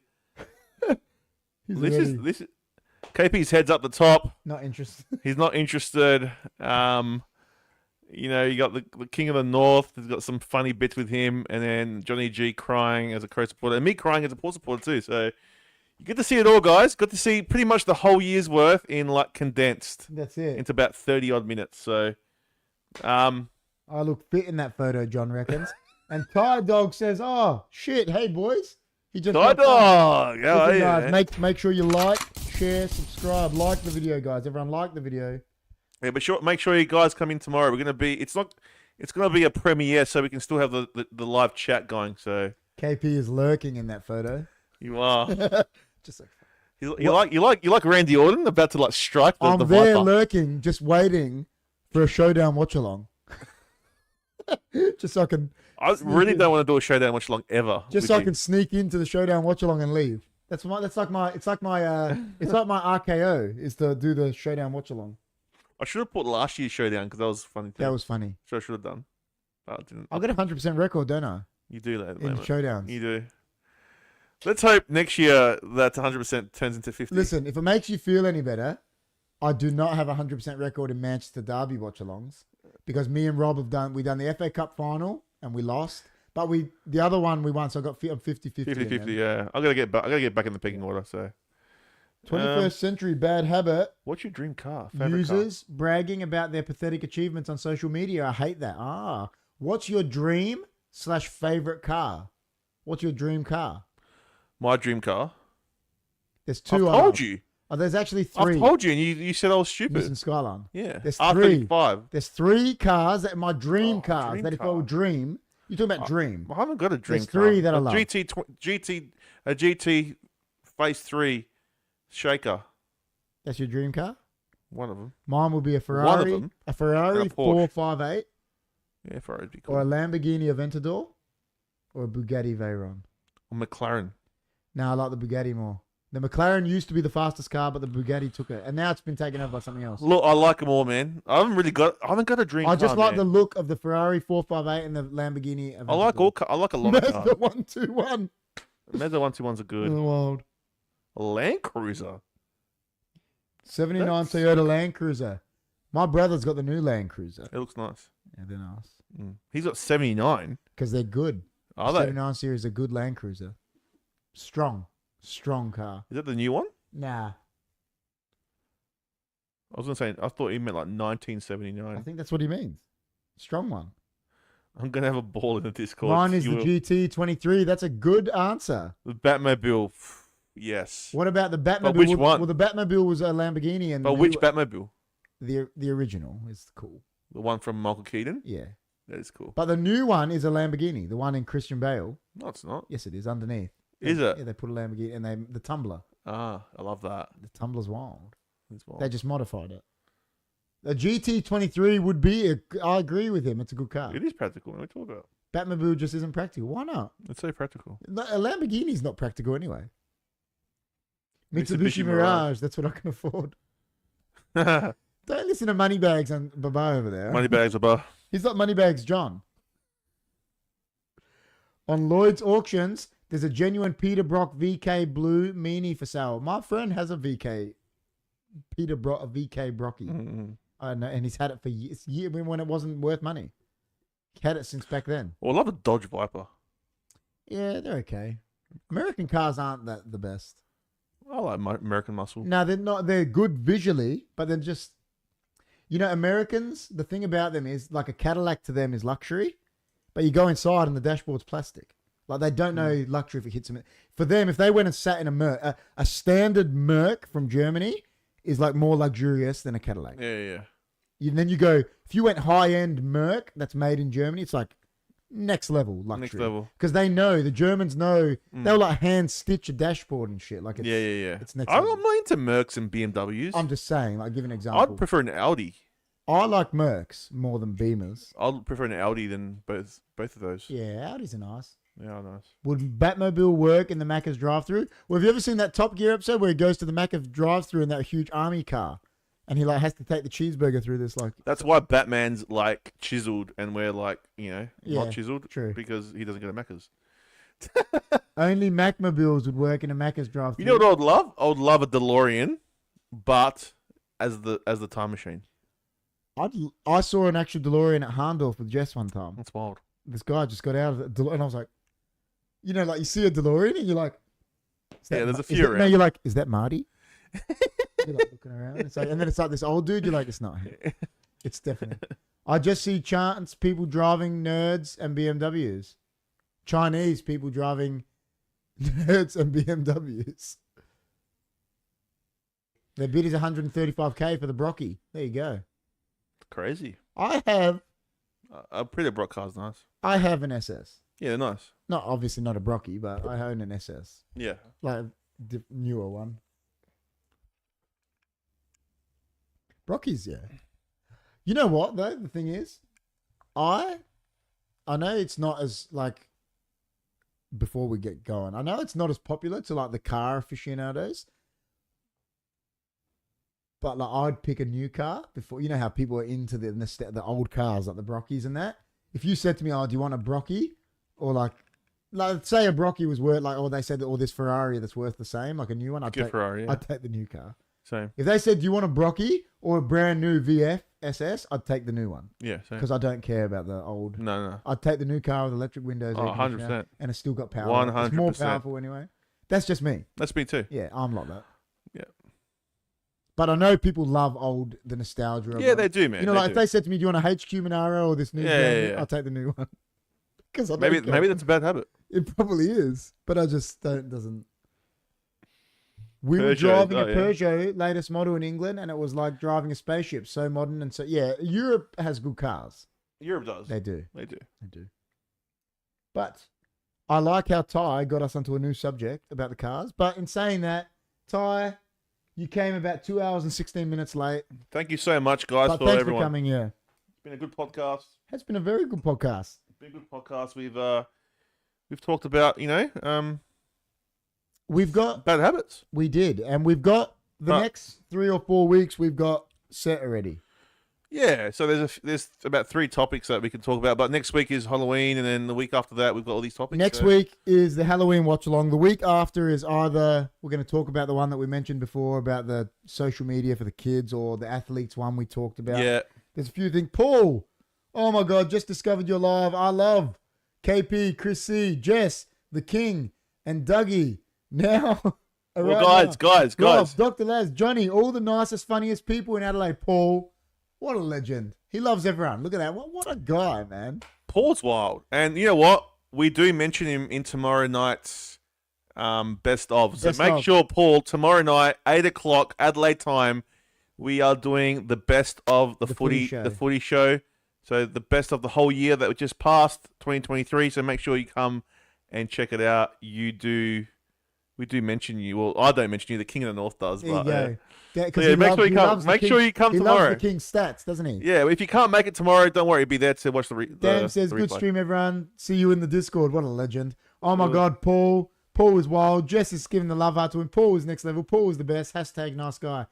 This is KP's head's up the top. Not interested. He's not interested. You know, you got the King of the North. There's got some funny bits with him, and then Johnny G crying as a Crow supporter, and me crying as a Paul supporter too. So you get to see it all, guys. Got to see pretty much the whole year's worth in like condensed That's it. into about 30 odd minutes. So, I look fit in that photo, John reckons. And Ty Dog says, "Oh shit, hey boys." He just Dog, got done. yeah, Listen, yeah. guys, make sure you like, share, subscribe, like the video, guys. Everyone like the video. Yeah, but make sure you guys come in tomorrow. We're gonna be. It's gonna be a premiere, so we can still have the live chat going. So KP is lurking in that photo. you are. Just like You like Randy Orton about to like strike the I'm the there Viper. lurking, just waiting for a showdown watch along. Just so I can. I really don't want to do a showdown much long ever. Just with so I you. can sneak into the showdown watch along and leave. It's like my RKO is to do the showdown watch along. I should have put last year's showdown because that was funny too. That was funny. So I should have done. But I didn't. I'll get a 100% record, don't I? You do that at the In moment. showdowns. You do. Let's hope next year that 100% turns into 50. Listen, if it makes you feel any better, I do not have a 100% record in Manchester Derby watch-alongs because me and Rob have done the FA Cup final and we lost, but the other one we won, so I got 50-50. 50-50, yeah. I gotta get back in the pecking order. So 21st century bad habit. what's your dream car? Favorite Users bragging about their pathetic achievements on social media. I hate that. What's your dream/favorite car? What's your dream car? My dream car. There's I've two. told you. Oh, there's actually three. I've told you, and you said I was stupid. Nissan Skyline. Yeah. There's R35. There's three cars that are my dream cars. dream That if I car. would dream, you're talking about dream. I haven't got a dream There's car. three that I A love. GT Phase 3 Shaker. That's your dream car. One of them. Mine would be a One Ferrari. of them. A Ferrari And a Porsche. 458, Yeah, Ferrari would be cool. or a Lamborghini Aventador, or a Bugatti Veyron. Or McLaren. No, I like the Bugatti more. The McLaren used to be the fastest car, but the Bugatti took it, and now it's been taken over by something else. Look, I like them all, man. I haven't got a dream car. I just like man. the look of the Ferrari 458 and the Lamborghini Aventador. I like all. I like a lot of Mazda cars. 121 Mazda 121s are in good. the world. A Land Cruiser. 79 That's- Toyota Land Cruiser. My brother's got the new Land Cruiser. It looks nice. Yeah, they're nice. He's got 79. Because they're good. Are they? 79 series, a good Land Cruiser. Strong car. Is that the new one? Nah, I was gonna say. I thought he meant like I 1979. think that's what he means. Strong one. I'm gonna have a ball in the Discord. Mine is You the will. GT23. That's a good answer. The Batmobile. Yes. What about the Batmobile? which one? Well, the Batmobile was a Lamborghini, and But which Batmobile? the original is cool. The one from Michael Keaton. Yeah, That is cool. but the new one is a Lamborghini. The one in Christian Bale. No, it's not. Yes, it is underneath. Is it? Yeah, they put a Lamborghini and the Tumbler. Ah, I love that. The Tumbler's wild. It's wild. They just modified it. A GT23 would be. I agree with him. It's a good car. It is practical. What are we talking about? Batmobile just isn't practical. Why not? It's so practical. A Lamborghini's not practical anyway. Mitsubishi Mitsubishi Mirage. That's what I can afford. Don't listen to Moneybags and Baba over there. Moneybags above. He's not Moneybags John. On Lloyd's auctions, there's a genuine Peter Brock VK Blue Meanie for sale. My friend has a VK, Peter Brock, a VK Brocky. Mm-hmm. I know, and he's had it for years, when it wasn't worth money. He had it since back then. Well, I love a Dodge Viper. Yeah, they're okay. American cars aren't the best. I like my American Muscle. No, they're not. They're good visually, but they're just, Americans, the thing about them is like a Cadillac to them is luxury, but you go inside and the dashboard's plastic. Like they don't know luxury if it hits them. For them, if they went and sat in a Merc, a standard Merc from Germany is like more luxurious than a Cadillac. Yeah. And then you go, if you went high-end Merc that's made in Germany, it's like next level luxury. Next level. Because they know, the Germans know, they'll like hand stitch a dashboard and shit. Like it's, Yeah. It's next I'm level. not into Mercs and BMWs. I'm just saying, like, give an example. I'd prefer an Audi. I like Mercs more than Beamers. I'd prefer an Audi than both of those. Yeah, Audis are nice. Yeah, nice. Would Batmobile work in the Macca's drive-thru? Well, have you ever seen that Top Gear episode where he goes to the Macca's drive-thru in that huge army car, and he like has to take the cheeseburger through this like? That's why Batman's like chiseled and we're like, Yeah, not chiseled. true. Because he doesn't go to Macca's. Only Macmobiles would work in a Macca's drive-thru. You know what I would love? I would love a DeLorean, but as the time machine. I saw an actual DeLorean at Harndorf with Jess one time. That's wild. This guy just got out of it, and I was like, like you see a DeLorean and you're like, Yeah, there's a is few that- No, around. you're like, is that Marty? You're like looking around. It's like, and then it's like this old dude. You're like, it's not him. It's definitely. I just see chance people driving nerds and BMWs. Chinese people driving nerds and BMWs. Their bid is 135K for the Brocky. There you go. Crazy. I have A pretty Brock car's nice. an SS. Yeah, they're nice. Not obviously not a Brocky, but I own an SS, Yeah. like a newer one. Brockies, yeah. You know what though? The thing is, I know it's not as like. Before we get going, I know it's not as popular to like the car aficionados, but like I'd pick a new car before. You know how people are into the old cars like the Brockies and that. If you said to me, "Oh, do you want a Brocky?" or like say a Brocky was worth like, or they said that, or this Ferrari that's worth the same, like a new one, I'd Good take Ferrari, yeah. I'd take the new car. Same. If they said, "Do you want a Brocky or a brand new VF SS?" I'd take the new one Yeah, same. because I don't care about the old. No. I'd take the new car with electric windows. Oh, air conditioner, 100%. and it's still got power. It's more 100%. powerful anyway. That's just me. That's me too. Yeah, I'm like that. Yeah. But I know people love the nostalgia of Yeah, them. they do, man. You know, like if they said to me, "Do you want a HQ Monaro or this new?" Yeah, brand yeah, new?" yeah. I'll take the new one. Because Maybe that's a bad habit. it probably is, but I just doesn't. We were Peugeot, driving a yeah. Peugeot, latest model in England, and it was like driving a spaceship, so modern and so yeah. Europe has good cars. Europe does. They do. They do. They do. But I like how Ty got us onto a new subject about the cars. But in saying that, Ty, you came about 2 hours and 16 minutes late. Thank you so much, guys, But for thanks everyone. for coming. Yeah, It's been a good podcast. it's been a very good podcast. Been a good podcast. We've talked about We've got bad habits. we did, and we've got the But- next 3 or 4 weeks. We've got set already. Yeah, so there's about 3 topics that we can talk about. But next week is Halloween, and then the week after that we've got all these topics. Next so- week is the Halloween watch along. The week after is either we're going to talk about the one that we mentioned before about the social media for the kids, or the athletes one we talked about. Yeah, There's a few things. Paul, oh my God, just discovered your live. I love KP, Chris C, Jess, the King, and Dougie. Now, well, around guys, now. Rob, Dr. Laz, Johnny, all the nicest, funniest people in Adelaide. Paul, what a legend. He loves everyone. Look at that. What a guy, man. Paul's wild, and you know what? We do mention him in tomorrow night's best of. So Best make of. sure, Paul, tomorrow night, 8 o'clock Adelaide time, we are doing the best of the footy show. the footy show. So the best of the whole year that just passed, 2023. So make sure you come and check it out. We do mention you. Well, I don't mention you. The King of the North does. There But, you go. Yeah, 'cause So, yeah, he make loves- sure you he come- loves the make King- sure you come he tomorrow. loves the King's stats, doesn't he? yeah, if you can't make it tomorrow, don't worry. Be there to watch the Dan says, the good replay. stream, everyone. See you in the Discord. What a legend. Oh, my Good. God, Paul. Paul is wild. Jess is giving the love heart to him. Paul is next level. Paul is the best. Hashtag nice guy.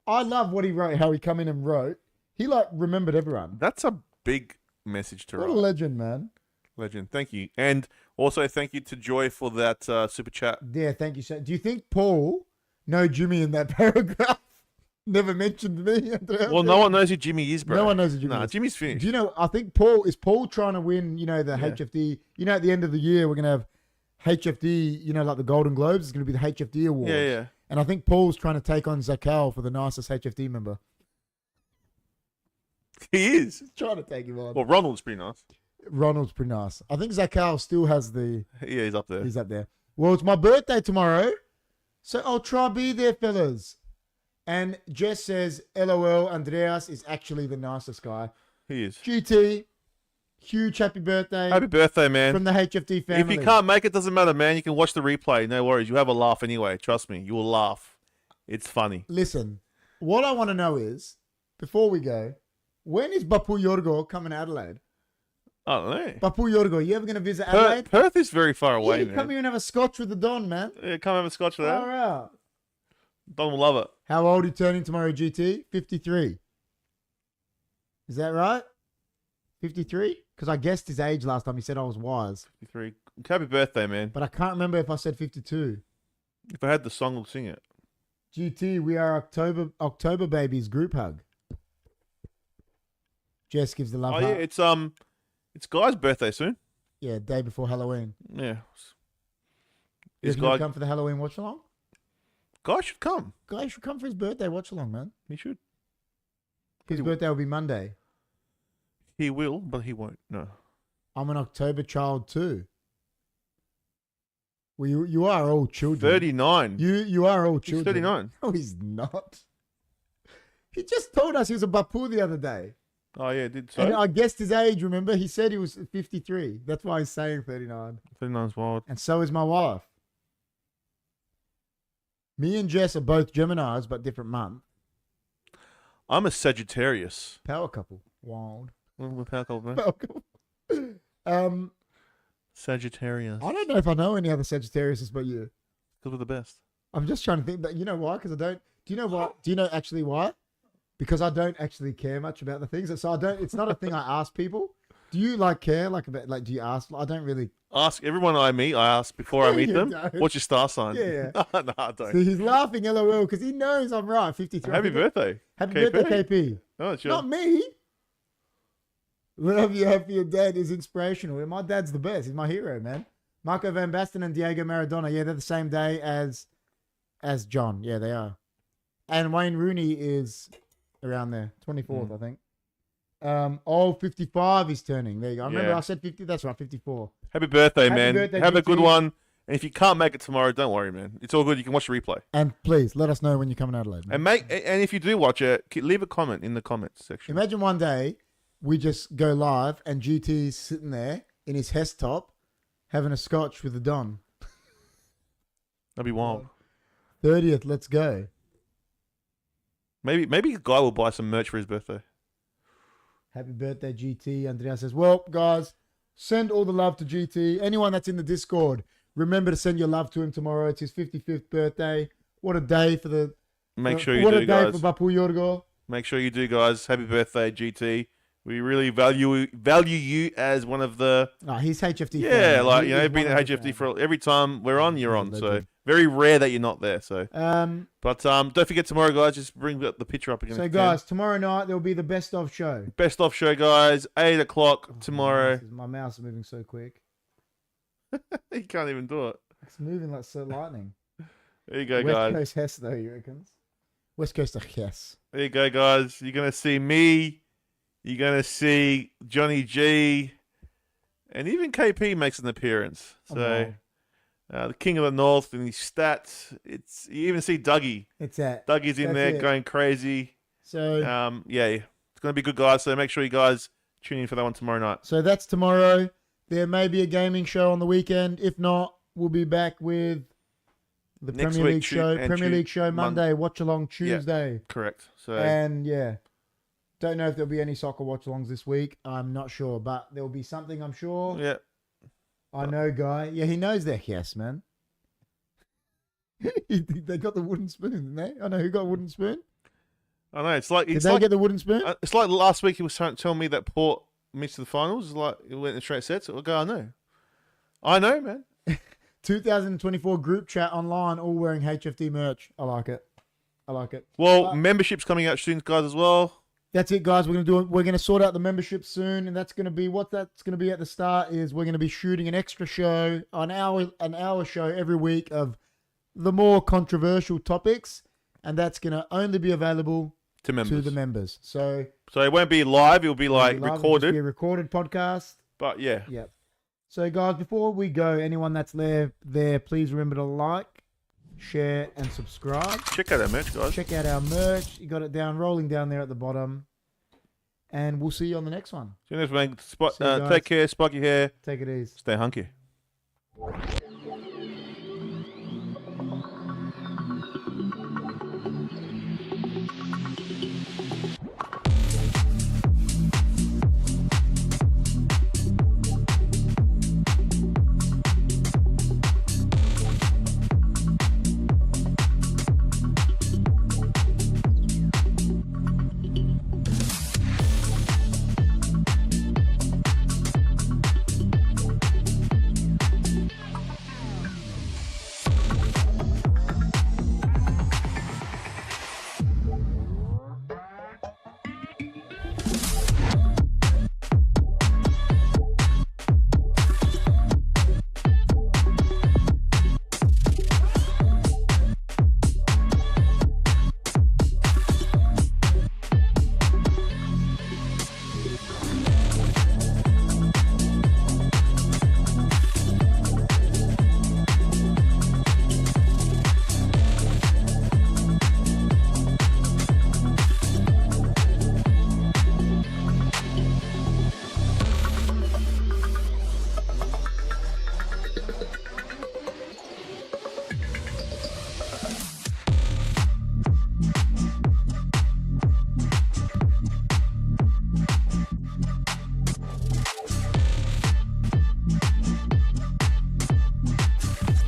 I love what he wrote, how he come in and wrote. He, remembered everyone. That's a big message to What a write. legend, man. Legend. Thank you. And also thank you to Joy for that super chat. Yeah, thank you, sir. Do you think Paul know Jimmy in that paragraph? Never mentioned me. Well, no one knows who Jimmy is, bro. No one knows who Jimmy Nah, is. Jimmy's finished. Do you know, I think Paul trying to win, the HFD, at the end of the year, we're going to have HFD, like the Golden Globes, it's going to be the HFD Awards. Yeah, yeah. And I think Paul's trying to take on Zakal for the nicest HFD member. He is. He's trying to take him on. Well, Ronald's pretty nice. Ronald's pretty nice. I think Zakal still has Yeah, he's up there. he's up there. Well, it's my birthday tomorrow, so I'll try be there, fellas. And Jess says, LOL, Andreas is actually the nicest guy. He is. GT, huge happy birthday Happy birthday, man. from the HFD family. If you can't make it, doesn't matter, man. You can watch the replay. No worries. You have a laugh anyway. Trust me. You will laugh. It's funny. Listen, what I want to know is, before we go, when is Bapu Yorgo coming to Adelaide? I don't know. Bapu Yorgo, you ever going to visit Adelaide? Perth is very far away, Yeah, man. come here and have a scotch with the Don, man. Yeah, come have a scotch for that. Far out. Don will love it. How old are you turning tomorrow, GT? 53. Is that right? 53? Because I guessed his age last time. He said I was wise. 53. Happy birthday, man. But I can't remember if I said 52. If I had the song, I'll sing it. GT, we are October babies group hug. Jess gives the love Oh, yeah. heart. It's Guy's birthday soon. Yeah, day before Halloween. Yeah. You Is reckon he'll Guy... come for the Halloween watch along? Guy should come. Guy should come for his birthday watch along, man. He should. His birthday will be Monday. He will, but he won't. No. I'm an October child too. Well, you are all children. 39. You are all He's children. 39. No, he's not. He just told us he was a Bapu the other day. Oh, yeah, did so. And I guessed his age, remember? He said he was 53. That's why he's saying 39. 39's wild. And so is my wife. Me and Jess are both Geminis, but different month. I'm a Sagittarius. Power couple. Wild. With how cold, man? Power couple. Sagittarius. I don't know if I know any other Sagittarius but you. Because we're the best. I'm just trying to think that, you know why? Because I don't. Do you know why? Do you know actually why? Because I don't actually care much about the things. So I don't. It's not a thing I ask people. Do you care about do you ask? I don't really. Ask everyone I meet. I ask before I meet You them. don't. What's your star sign? Yeah. No, I don't. See, he's laughing, LOL, because he knows I'm right. 53. Happy birthday. Happy KP. birthday, KP. Oh, sure. Not me. Whatever you have for your dad is inspirational. My dad's the best. He's my hero, man. Marco Van Basten and Diego Maradona. Yeah, they're the same day as John. Yeah, they are. And Wayne Rooney is around there. 24th, I think. Oh, 55 is turning. There you go. I remember Yeah. I said 50. That's right, 54. Happy birthday, Happy man. birthday, Have a good GT. one. And if you can't make it tomorrow, don't worry, man. It's all good. You can watch the replay. And please let us know when you're coming out of Adelaide. Man. And if you do watch it, leave a comment in the comments section. Imagine one day we just go live and GT's sitting there in his Hess top having a scotch with the Don. That'd be wild. 30th, let's go. Maybe a guy will buy some merch for his birthday. Happy birthday, GT. Andrea says, well, guys, send all the love to GT. Anyone that's in the Discord, remember to send your love to him tomorrow. It's his 55th birthday. What a day for the... Make sure you what do, a day guys. for Bapu Yorgo. Make sure you do, guys. Happy birthday, GT. We really value you as one of the... Oh, he's HFD. Yeah, fan. like, He you know, is been one at of the HFD fans. for every time we're on, you're on. So legend. very rare that you're not there. So, but don't forget tomorrow, guys. Just bring the picture up again. So, guys, tomorrow night there will be the best of show. Best of show, guys. 8 o'clock tomorrow. My mouse is moving so quick. You can't even do it. It's moving like so lightning. There you go, West guys. Coast Hess, though, you reckon? West Coast of Hess. There you go, guys. You're gonna see me. You're gonna see Johnny G, and even KP makes an appearance. So, the King of the North and his stats. You even see Dougie. It's that. Dougie's in That's there it. going crazy. So, Yeah, it's gonna be good, guys. So make sure you guys tune in for that one tomorrow night. so that's tomorrow. There may be a gaming show on the weekend. If not, we'll be back with the Next Premier week, League show. and Premier League show Monday. Watch along Tuesday. Correct. So And yeah, don't know if there'll be any soccer watch alongs this week. I'm not sure, but there will be something. I'm sure. yeah, I know, guy. Yeah, he knows their yes, man. They got the wooden spoon, didn't they? I know who got a wooden spoon. I know. It's like Did they get the wooden spoon? It's like last week he was telling me that Port missed the finals. It's like it went in straight sets. I go, I know, man. 2024 group chat online, all wearing HFD merch. I like it. Well, membership's coming out soon, guys, as well. That's it, guys. We're gonna sort out the membership soon, and that's gonna be at the start. Is we're gonna be shooting an extra show, an hour show every week of the more controversial topics, and that's gonna only be available To members. to the members. So it won't be live. It'll be like it'll be recorded. a recorded podcast. But yeah, Yep. So, guys, before we go, anyone that's there, please remember to like, share, and subscribe. check out our merch, guys. Check out our merch. You got it rolling down there at the bottom. And we'll see you on the next one. See you next week. See you guys. Take care. Spike your hair. Take it easy. Stay hunky.